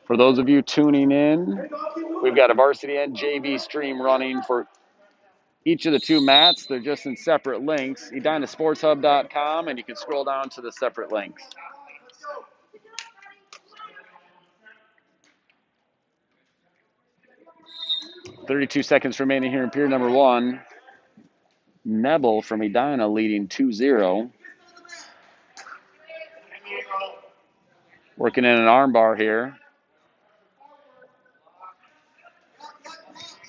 For those of you tuning in, we've got a varsity and JV stream running for each of the 2 mats. They're just in separate links, edinasportshub.com, and you can scroll down to the separate links. .32 seconds remaining here in period number 1. Neville from Edina leading 2-0. Working in an armbar here.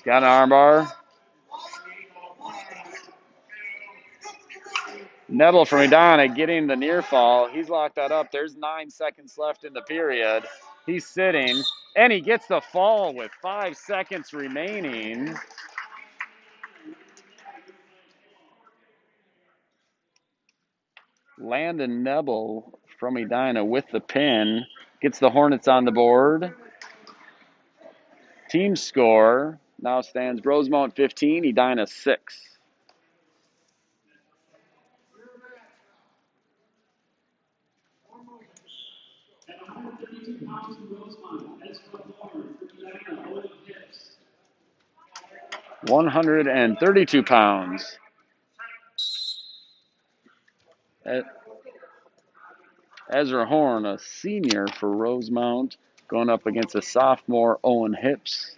Got an armbar. Neville from Edina getting the near fall. He's locked that up. There's 9 seconds left in the period. He's sitting, and he gets the fall with 5 seconds remaining. Landon Neville from Edina with the pin. Gets the Hornets on the board. Team score now stands Rosemount 15, Edina 6. £132. Ezra Horn, a senior for Rosemount, going up against a sophomore, Owen Hips.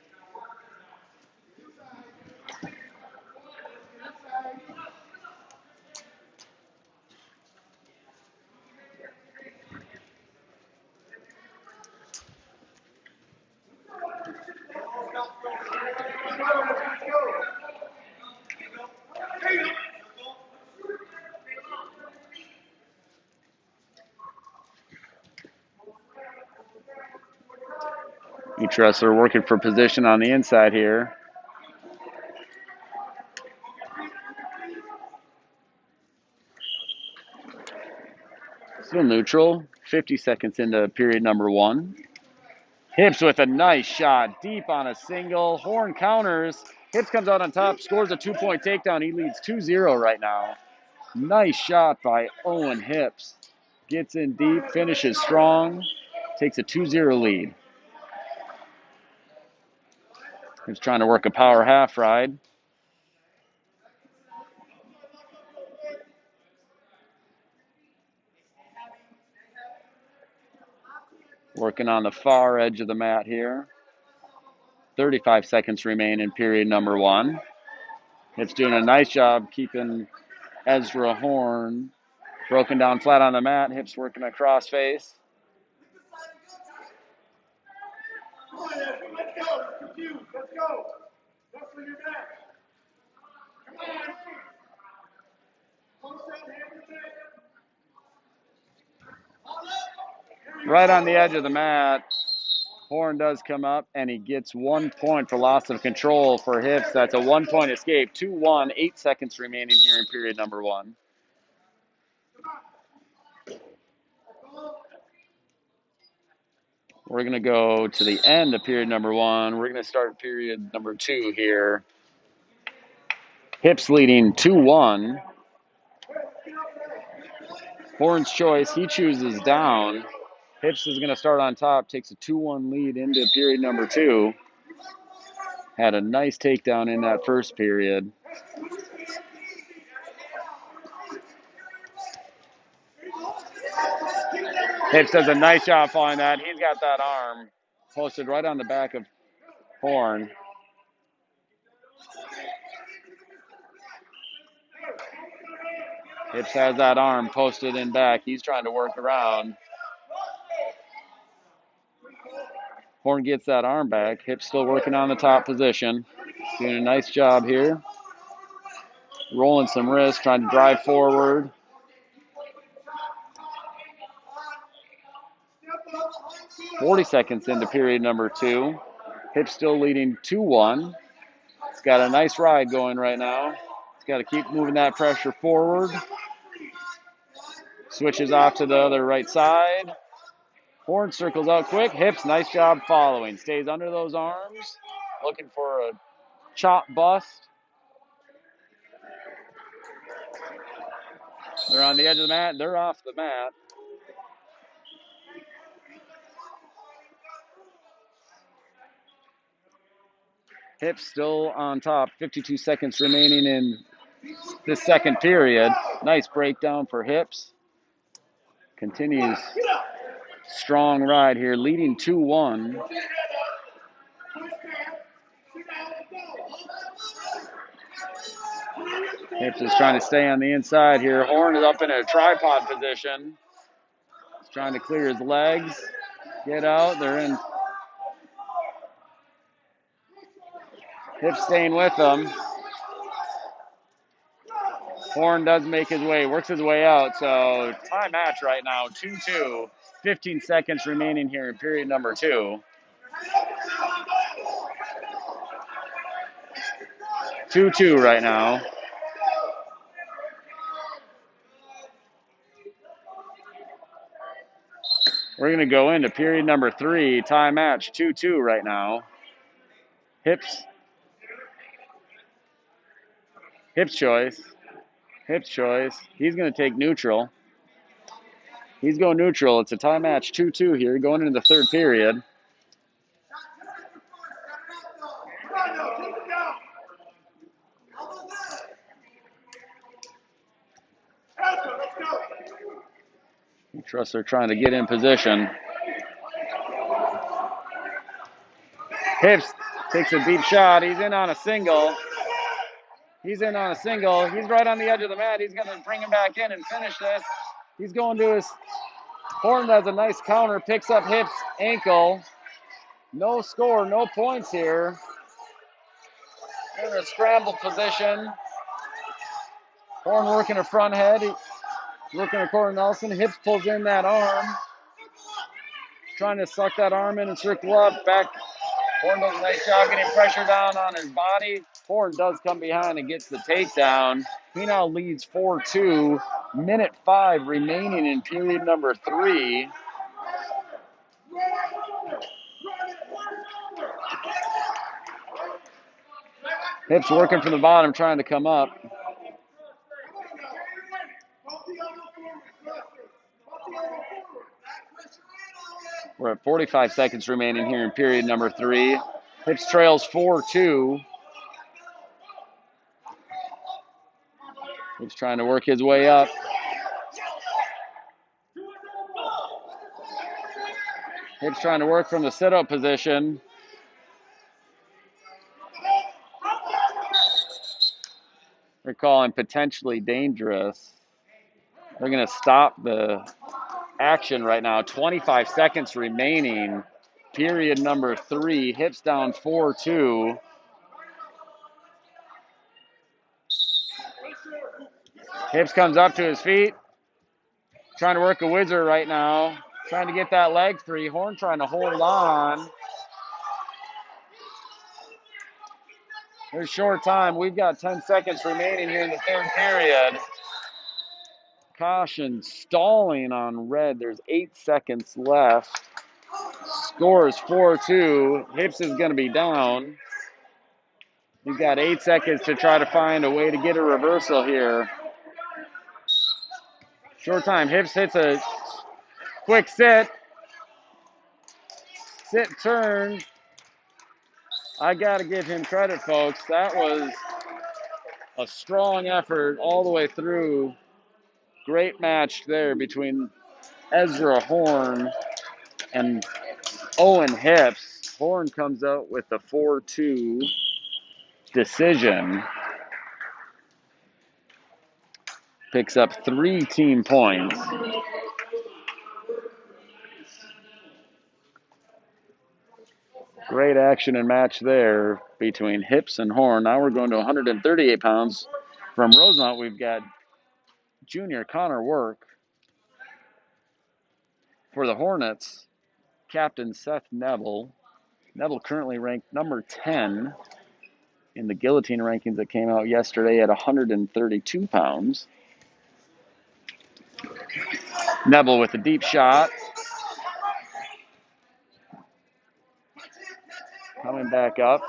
Each wrestler working for position on the inside here. Still neutral. 50 seconds into period number 1. Hips with a nice shot, deep on a single. Horn counters. Hips comes out on top, scores a 2-point takedown. He leads 2-0 right now. Nice shot by Owen Hips. Gets in deep, finishes strong, takes a 2-0 lead. He's trying to work a power half ride. Working on the far edge of the mat here. 35 seconds remain in period number 1. It's doing a nice job keeping Ezra Horn broken down flat on the mat. Hips working a cross face. Let's go. Let's bring it back. Come on. Right on the edge of the mat. Horn does come up, and he gets 1 point for loss of control for Hips. That's a 1-point escape. 2-1, 8 seconds remaining here in period number 1. We're going to go to the end of period number 1. We're going to start period number 2 here. Hips leading 2-1. Horn's choice, he chooses down. Hips is going to start on top, takes a 2-1 lead into period number 2. Had a nice takedown in that first period. Hips does a nice job following that. He's got that arm posted right on the back of Horn. Hips has that arm posted in back. He's trying to work around. Horn gets that arm back. Hips still working on the top position. Doing a nice job here. Rolling some wrists, trying to drive forward. .40 seconds into period number 2. Hips still leading 2-1. He's got a nice ride going right now. He's got to keep moving that pressure forward. Switches off to the other right side. Horn circles out quick. Hips, nice job following. Stays under those arms. Looking for a chop bust. They're on the edge of the mat. They're off the mat. Hips still on top. 52 seconds remaining in this second period. Nice breakdown for Hips. Continues strong ride here, leading 2-1. Hips is trying to stay on the inside here. Horn is up in a tripod position. He's trying to clear his legs. Get out. They're in. Hips staying with them. Horn does make his way, works his way out. So tie match right now, 2-2. 15 seconds remaining here in period number 2. 2-2 right now. We're going to go into period number 3, tie match, 2-2 right now. Hips choice. Hips choice. He's going to take neutral. He's going neutral. It's a tie match, 2-2 here, going into the third period. Trust they're trying to get in position. Hips takes a deep shot. He's in on a single. He's right on the edge of the mat. He's going to bring him back in and finish this. He's going to his. Horn has a nice counter, picks up Hips' ankle. No score, no points here. They're in a scramble position. Horn working a front head. Working a corner Nelson. Hips pulls in that arm. Trying to suck that arm in and circle up. Back. Horn does a nice job getting pressure down on his body. Horn does come behind and gets the takedown. He now leads 4-2. Minute 5 remaining in period number 3. Hips working from the bottom, trying to come up. We're at 45 seconds remaining here in period number 3. Hips trails 4-2. Hips trying to work his way up. Hips trying to work from the sit-up position. They're calling potentially dangerous. They're going to stop the action right now. 25 seconds remaining. Period number 3. Hips down 4-2. Hips comes up to his feet. Trying to work a wizard right now. Trying to get that leg free. Horn trying to hold on. There's short time. We've got 10 seconds remaining here in the third period. Caution stalling on red. There's 8 seconds left. Score is 4-2. Hips is going to be down. He's got 8 seconds to try to find a way to get a reversal here. Short time. Hips hits a quick sit. Sit turn. I got to give him credit, folks. That was a strong effort all the way through. Great match there between Ezra Horn and Owen Hips. Horn comes out with a 4-2 decision. Picks up 3 team points. Great action and match there between Hips and Horn. Now we're going to 138 pounds. From Rosemount, we've got junior Connor Work. For the Hornets, Captain Seth Neville. Neville currently ranked number 10 in the guillotine rankings that came out yesterday at 132 pounds. Neville with a deep shot. Coming back up.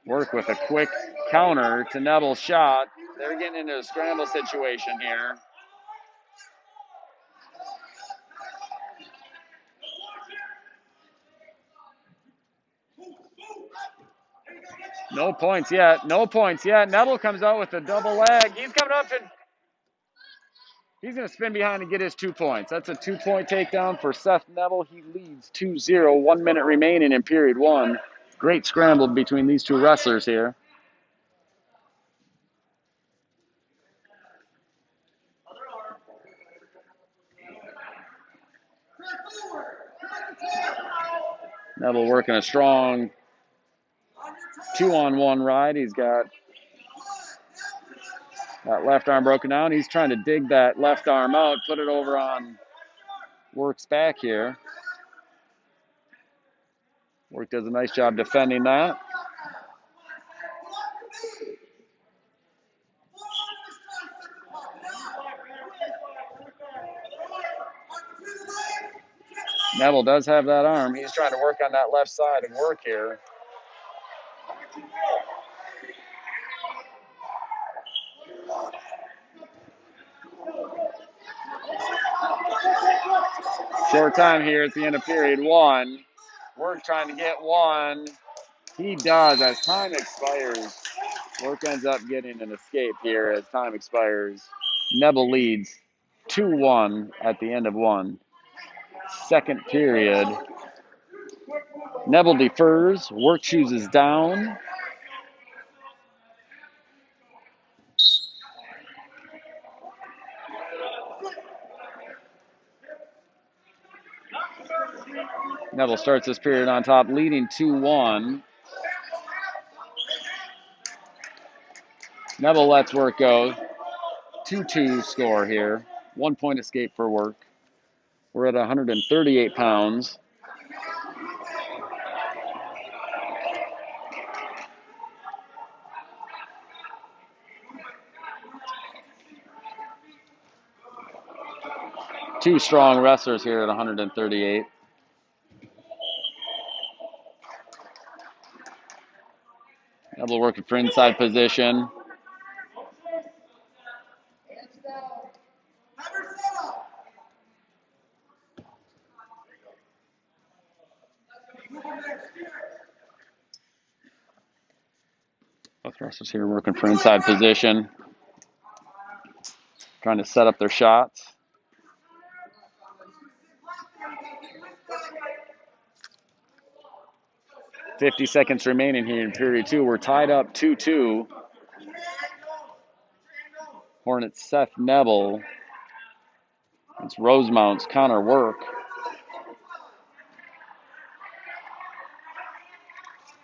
Work with a quick counter to Neville's shot. They're getting into a scramble situation here. No points yet. No points yet. Neville comes out with a double leg. He's coming up and he's going to spin behind and get his 2 points. That's a 2-point takedown for Seth Neville. He leads 2-0. 1 minute remaining in period 1. Great scramble between these two wrestlers here. Neville working a strong 2-on-1 ride. He's got that left arm broken down. He's trying to dig that left arm out, put it over on Work's back here. Work does a nice job defending that. Neville does have that arm. He's trying to work on that left side and Work here. Short time here at the end of period 1. Work trying to get one. He does as time expires. Work ends up getting an escape here as time expires. Neville leads 2-1 at the end of 1. Second period. Neville defers. Work chooses down. Neville starts this period on top, leading 2-1. Neville lets Work go. 2-2 score here. 1 point escape for Work. We're at 138 pounds. Two strong wrestlers here at 138. Neville working for inside position. Both wrestlers here working for inside position. Trying to set up their shots. .50 seconds remaining here in period 2. We're tied up 2-2. Hornets Seth Neville. It's Rosemount's Connor Work.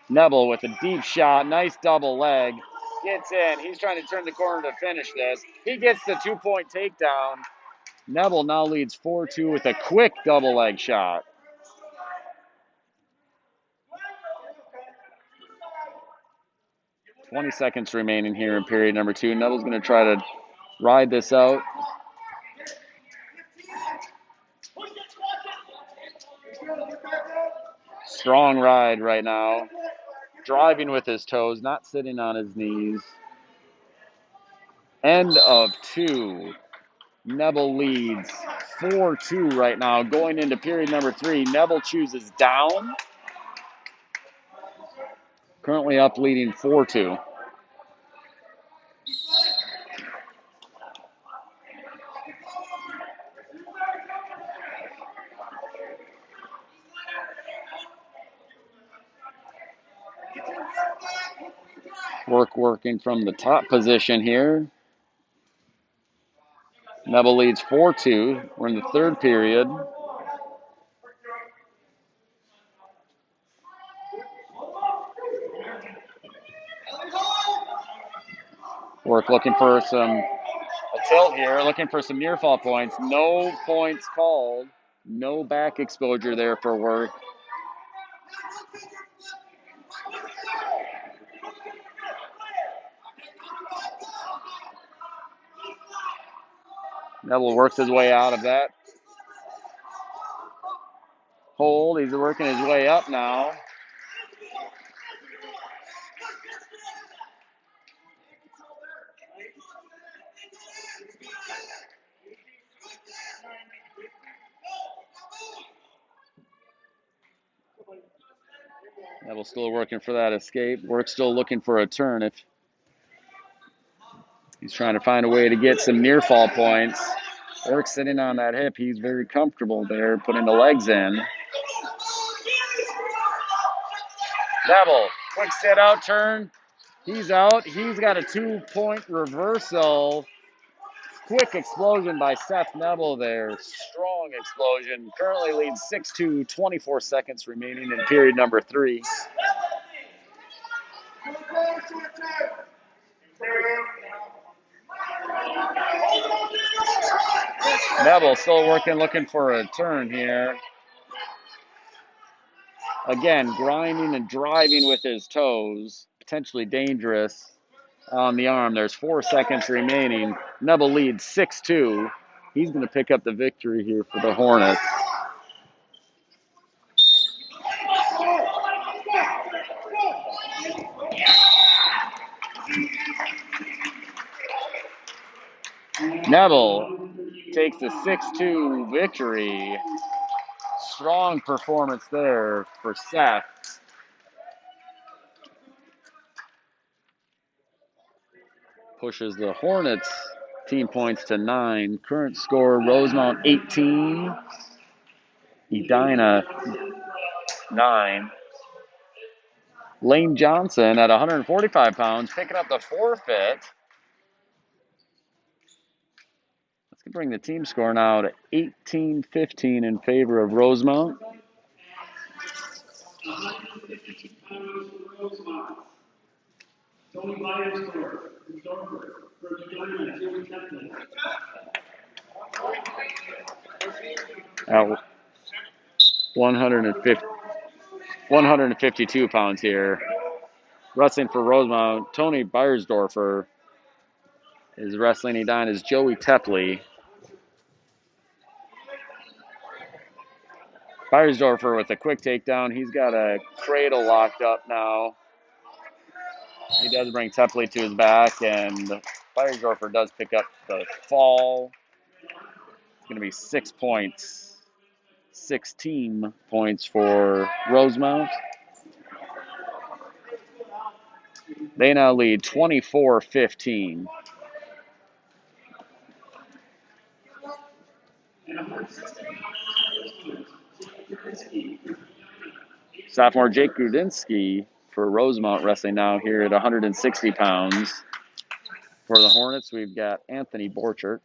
Neville with a deep shot. Nice double leg. Gets in. He's trying to turn the corner to finish this. He gets the 2-point takedown. Neville now leads 4-2 with a quick double leg shot. 20 seconds remaining here in period number 2. Neville's going to try to ride this out. Strong ride right now. Driving with his toes, not sitting on his knees. End of 2. Neville leads 4-2 right now. Going into period number 3, Neville chooses down. Currently up leading 4-2. Working from the top position here. Neville leads 4-2. We're in the third period. Work looking for a tilt here, looking for some near fall points. No points called. No back exposure there for Work. Neville works his way out of that hold. He's working his way up now. Neville still working for that escape. Work still looking for a turn. If he's trying to find a way to get some near fall points. Work sitting on that hip. He's very comfortable there, putting the legs in. Neville, quick sit out turn. He's out. He's got a 2-point reversal. Quick explosion by Seth Neville there. Strong explosion. Currently leads 6-2, 24 seconds remaining in period number 3. Neville still working, looking for a turn here. Again, grinding and driving with his toes. Potentially dangerous on the arm. There's 4 seconds remaining. Neville leads 6-2. He's going to pick up the victory here for the Hornets. Neville takes a 6-2 victory. Strong performance there for Seth. Pushes the Hornets team points to 9. Current score, Rosemount 18. Edina 9. Lane Johnson at 145 pounds, picking up the forfeit. Let's bring the team score now to 18-15 in favor of Rosemount. At 152 pounds here. Wrestling for Rosemount, Tony Beiersdorfer is wrestling Edina's Joey Tepley. Beiersdorfer with a quick takedown. He's got a cradle locked up now. He does bring Tepley to his back, and Beiersdorfer does pick up the fall. It's going to be 6 points. 16 points for Rosemount. They now lead 24-15. Sophomore Jake Grudinsky for Rosemount wrestling now here at 160 pounds. For the Hornets, we've got Anthony Borchert.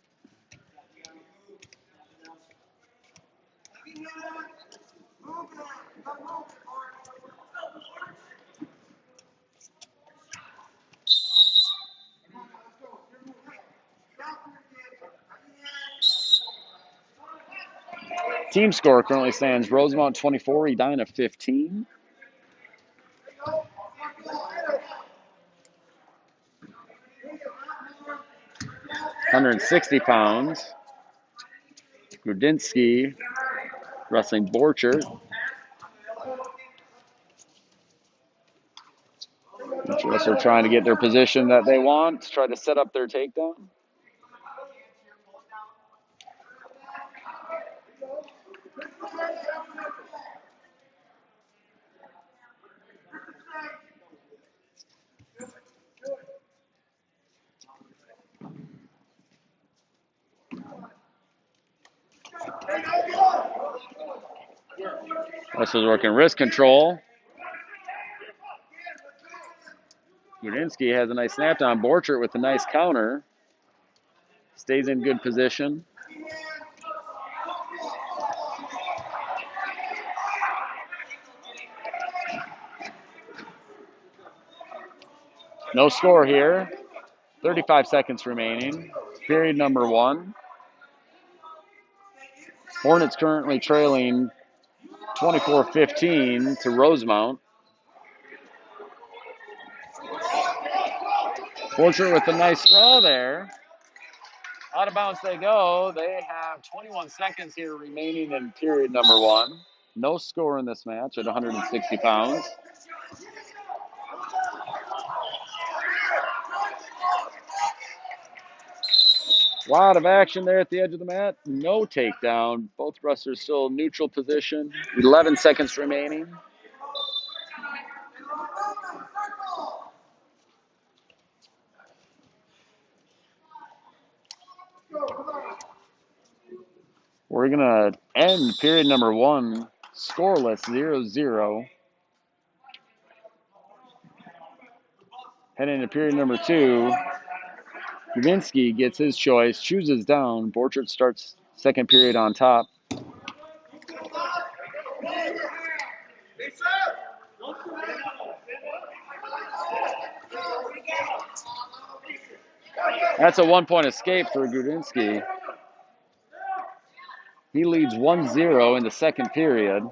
Team score currently stands Rosemount 24, Edina 15. 160 pounds. Grudinsky wrestling Borchert. Each wrestler trying to get their position that they want, try to set up their takedown. Wrestler's working wrist control. Grudinsky has a nice snap down. Borchert with a nice counter. Stays in good position. No score here. 35 seconds remaining. Period number 1. Hornets currently trailing 24-15 to Rosemount. Borchert with a nice throw there. Out of bounds they go. They have 21 seconds here remaining in period number 1. No score in this match at 160 pounds. A lot of action there at the edge of the mat. No takedown. Both wrestlers still neutral position. 11 seconds remaining. We're going to end period number 1 scoreless, 0-0. Heading into period number 2, Grudinsky gets his choice, chooses down. Borchert starts second period on top. That's a 1-point escape for Grudinsky. He leads 1-0 in the second period.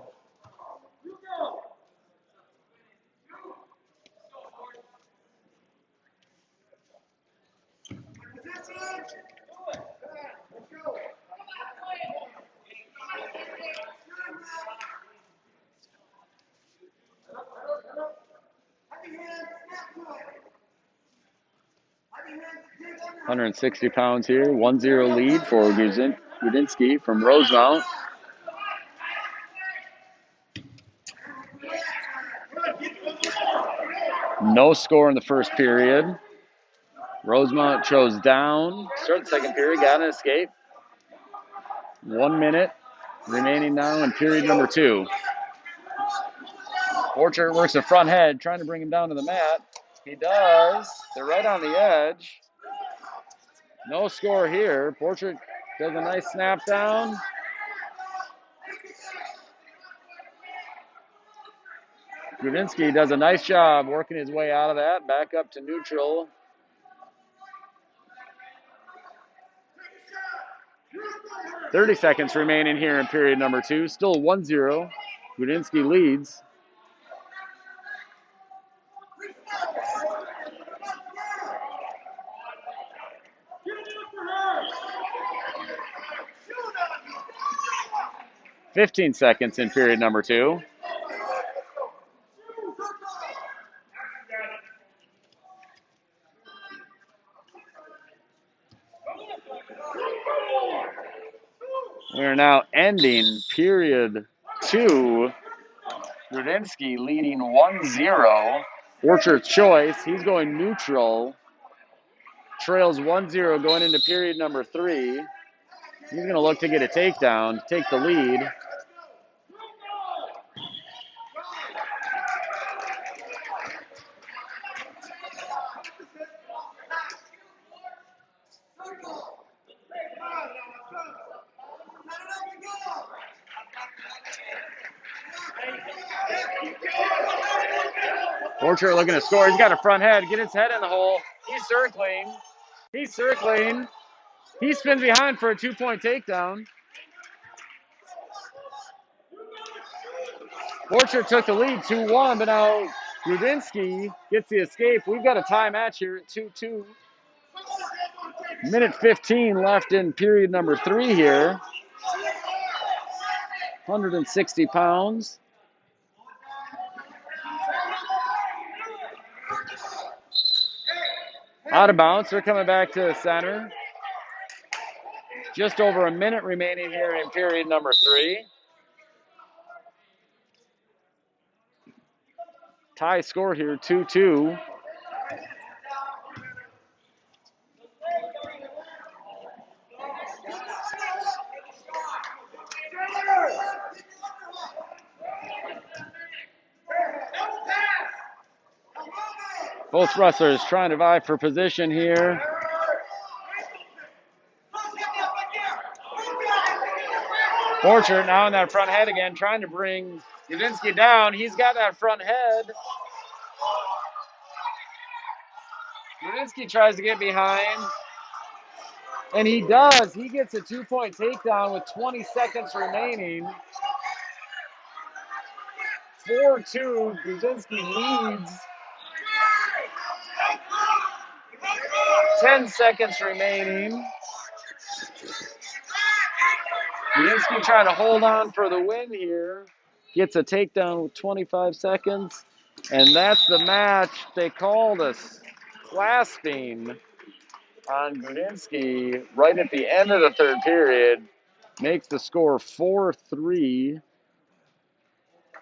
£160 here, 1-0 lead for Grudinsky from Rosemount. No score in the first period. Rosemount chose down. Start the second period, got an escape. 1 minute remaining now in period number 2. Borchert works a front head, trying to bring him down to the mat. He does. They're right on the edge. No score here. Borchert does a nice snap down. Grudinsky does a nice job working his way out of that, back up to neutral. .30 seconds remaining here in period number 2. Still 1-0. Grudinsky leads. .15 seconds in period number 2. We are now ending period 2. Grudinsky leading 1-0. Borchert's choice. He's going neutral. Trails 1-0 going into period number 3. He's going to look to get a takedown, take the lead. Borchert looking to score. He's got a front head. Get his head in the hole. He's circling. He's circling. He spins behind for a 2-point takedown. Borchert took the lead 2-1, but now Grudinsky gets the escape. We've got a tie match here at 2-2. Minute 15 left in period number 3 here. 160 pounds. Out of bounds. They're coming back to the center. Just over a minute remaining here in period number 3. Tie score here, 2-2. Both wrestlers trying to vie for position here. Borchert now in that front head again, trying to bring Udinski down. He's got that front head. Udinski tries to get behind. And he does. He gets a 2-point takedown with 20 seconds remaining. 4-2. Udinski leads. 10 seconds remaining. Udinski trying to hold on for the win here. Gets a takedown with 25 seconds. And that's the match. They called us clasping on Udinski right at the end of the third period. Makes the score 4-3.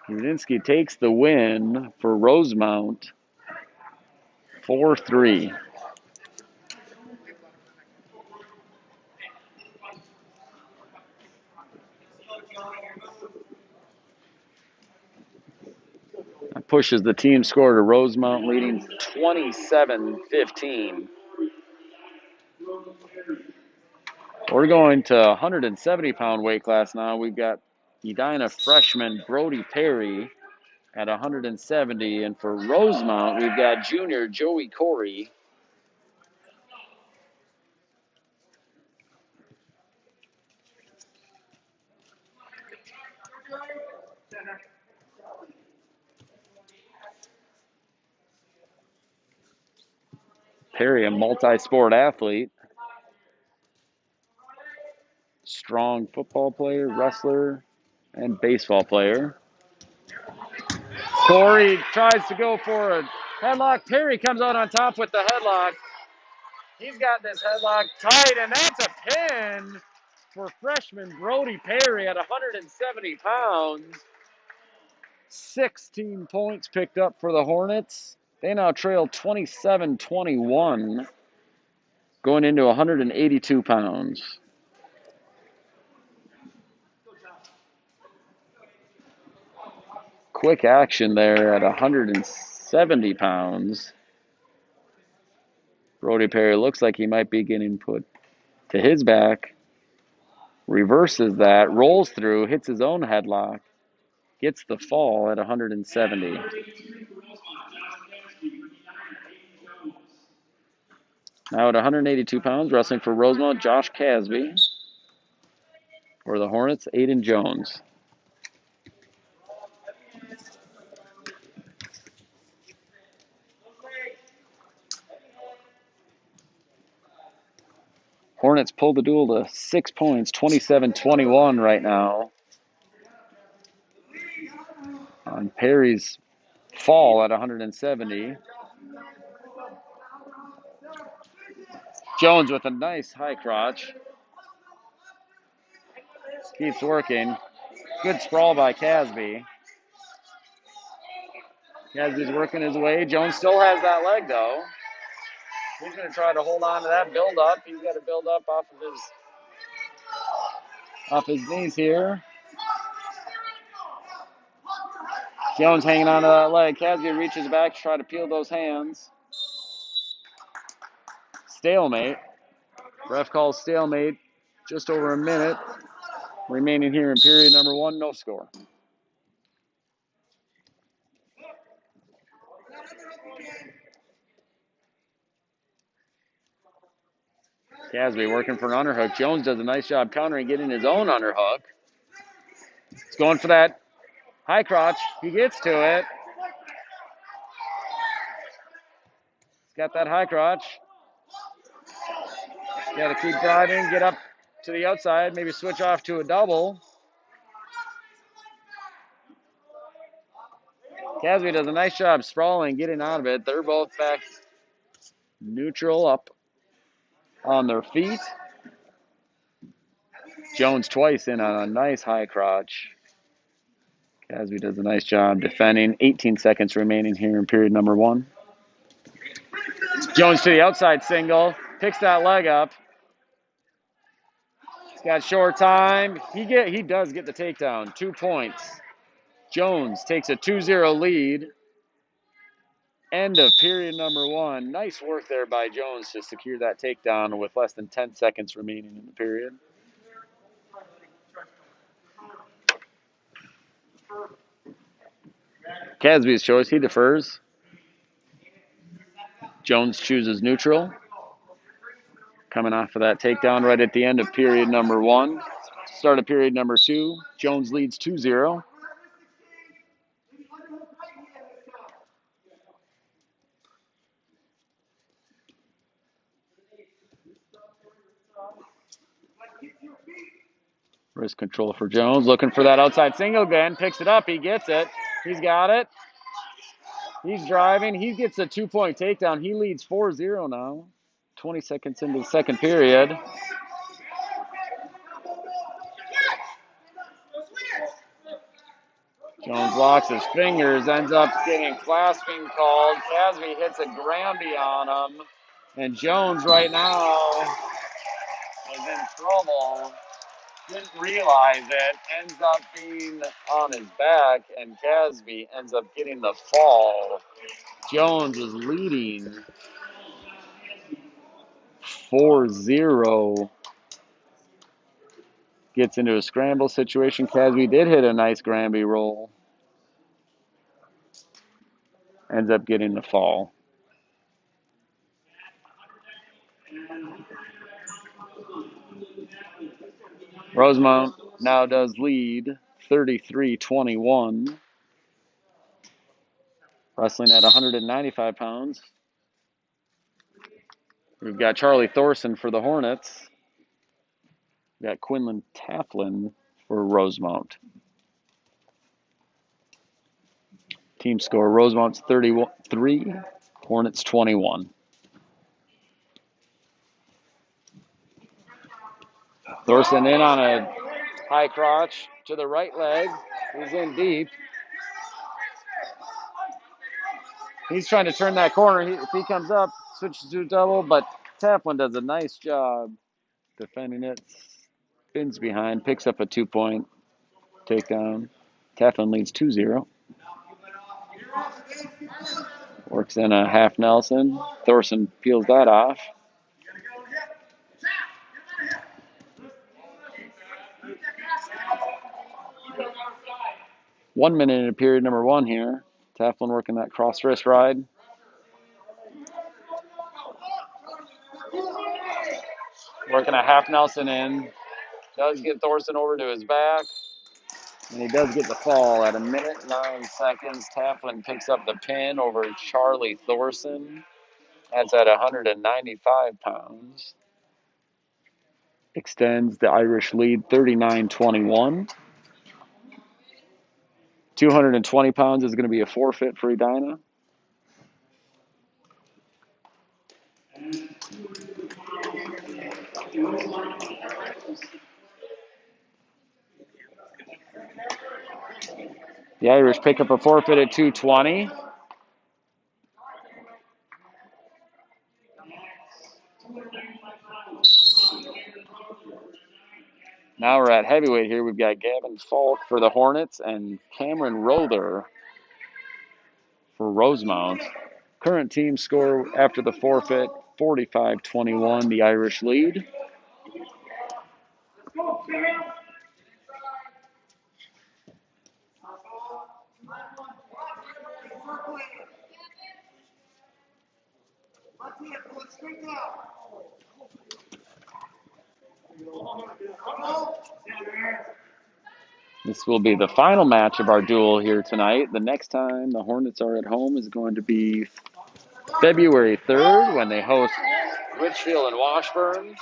Udinski takes the win for Rosemount. 4-3. That pushes the team score to Rosemount leading 27-15. We're going to 170-pound weight class now. We've got Edina freshman Brody Perry at 170. And for Rosemount, we've got junior Joey Corey. Perry, a multi-sport athlete. Strong football player, wrestler, and baseball player. Corey tries to go for a headlock. Perry comes out on top with the headlock. He's got this headlock tight, and that's a pin for freshman Brody Perry at 170 pounds. 16 points picked up for the Hornets. They now trail 27-21, going into 182 pounds. Quick action there at 170 pounds. Brody Perry looks like he might be getting put to his back. Reverses that, rolls through, hits his own headlock, gets the fall at 170. Now at 182 pounds, wrestling for Rosemount, Josh Casby. For the Hornets, Aiden Jones. Hornets pull the duel to 6 points, 27-21 right now. On Perry's fall at 170. Jones with a nice high crotch. Keeps working. Good sprawl by Casby. Casby's working his way. Jones still has that leg, though. He's going to try to hold on to that build up. He's got to build up off his knees here. Jones hanging on to that leg. Casby reaches back to try to peel those hands. Stalemate. Ref calls stalemate. Just over a minute remaining here in period number 1. No score. Casby working for an underhook. Jones does a nice job countering, getting his own underhook. He's going for that high crotch. He gets to it. He's got that high crotch. Got to keep driving, get up to the outside, maybe switch off to a double. Casby does a nice job sprawling, getting out of it. They're both back neutral, up on their feet. Jones twice in on a nice high crotch. Casby does a nice job defending. 18 seconds remaining here in period number 1. Jones to the outside single, picks that leg up. He's got short time. He does get the takedown. 2 points. Jones takes a 2-0 lead. End of period number 1. Nice work there by Jones to secure that takedown with less than 10 seconds remaining in the period. Casby's choice, he defers. Jones chooses neutral. Coming off of that takedown right at the end of period number 1. Start of period number 2. Jones leads 2-0. Wrist control for Jones. Looking for that outside single again. Picks it up. He gets it. He's got it. He's driving. He gets a 2-point takedown. He leads 4-0 now. 20 seconds into the second period. Jones locks his fingers, ends up getting clasping called. Casby hits a Granby on him. And Jones right now is in trouble. Didn't realize it. Ends up being on his back, and Casby ends up getting the fall. Jones is leading 4-0. Gets into a scramble situation. Casby did hit a nice Granby roll. Ends up getting the fall. Rosemount now does lead 33-21. Wrestling at 195 pounds. We've got Charlie Thorson for the Hornets. We've got Quinlan Taflin for Rosemount. Team score, Rosemount's 33, Hornets 21. Thorson in on a high crotch to the right leg. He's in deep. He's trying to turn that corner. If he comes up, switches to a double, but Taflin does a nice job defending it. Spins behind, picks up a 2-point takedown. Taflin leads 2-0. Works in a half Nelson. Thorson peels that off. One minute in period number 1 here. Taflin working that cross wrist ride. Working a half Nelson in. Does get Thorson over to his back. And he does get the fall at 1:09. Taflin picks up the pin over Charlie Thorson. That's at 195 pounds. Extends the Irish lead 39-21. 220 pounds is going to be a forfeit for Edina. The Irish pick up a forfeit at 220. Now we're at heavyweight here. We've got Gavin Falk for the Hornets and Cameron Rother for Rosemount. Current team score after the forfeit, 45-21, the Irish lead. This will be the final match of our duel here tonight. The next time the Hornets are at home is going to be February 3rd when they host Richfield and Washburn.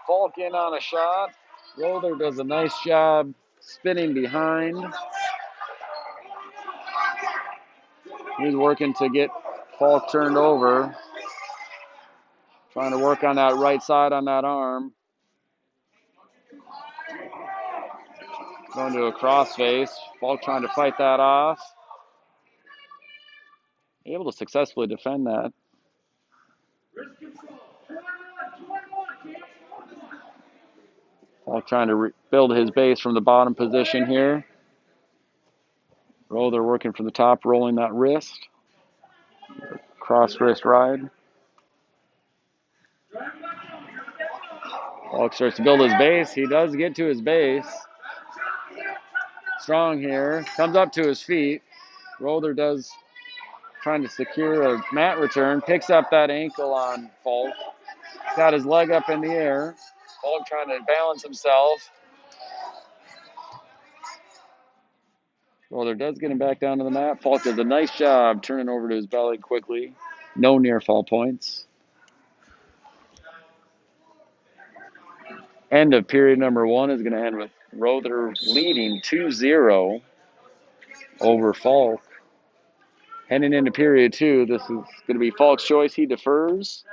Falk in on a shot. Rother does a nice job spinning behind. He's working to get Falk turned over. Trying to work on that right side on that arm. Going to a crossface. Falk trying to fight that off. Able to successfully defend that. Falk trying to build his base from the bottom position here. Rother working from the top, rolling that wrist. Cross wrist ride. Falk starts to build his base. He does get to his base. Strong here. Comes up to his feet. Rother does trying to secure a mat return. Picks up that ankle on Falk. Got his leg up in the air. Falk trying to balance himself. Rother does get him back down to the mat. Falk does a nice job turning over to his belly quickly. No near fall points. End of period number 1 is going to end with Rother leading 2-0 over Falk. Heading into period 2, this is going to be Falk's choice. He defers.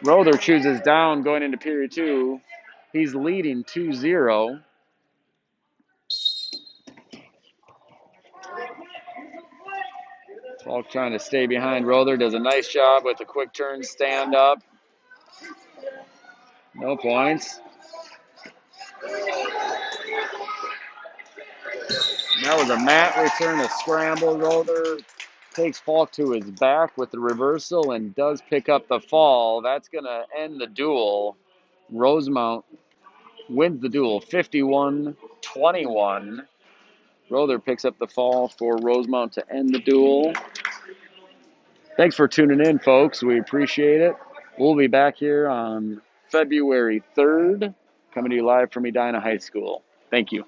Rother chooses down going into period 2. He's leading 2-0. Falk trying to stay behind Rother. Does a nice job with a quick turn stand up. No points. That was a mat return, a scramble. Rother takes Falk to his back with the reversal and does pick up the fall. That's going to end the duel. Rosemount wins the duel 51-21. Rother picks up the fall for Rosemount to end the duel. Thanks for tuning in, folks. We appreciate it. We'll be back here on February 3rd, coming to you live from Edina High School. Thank you.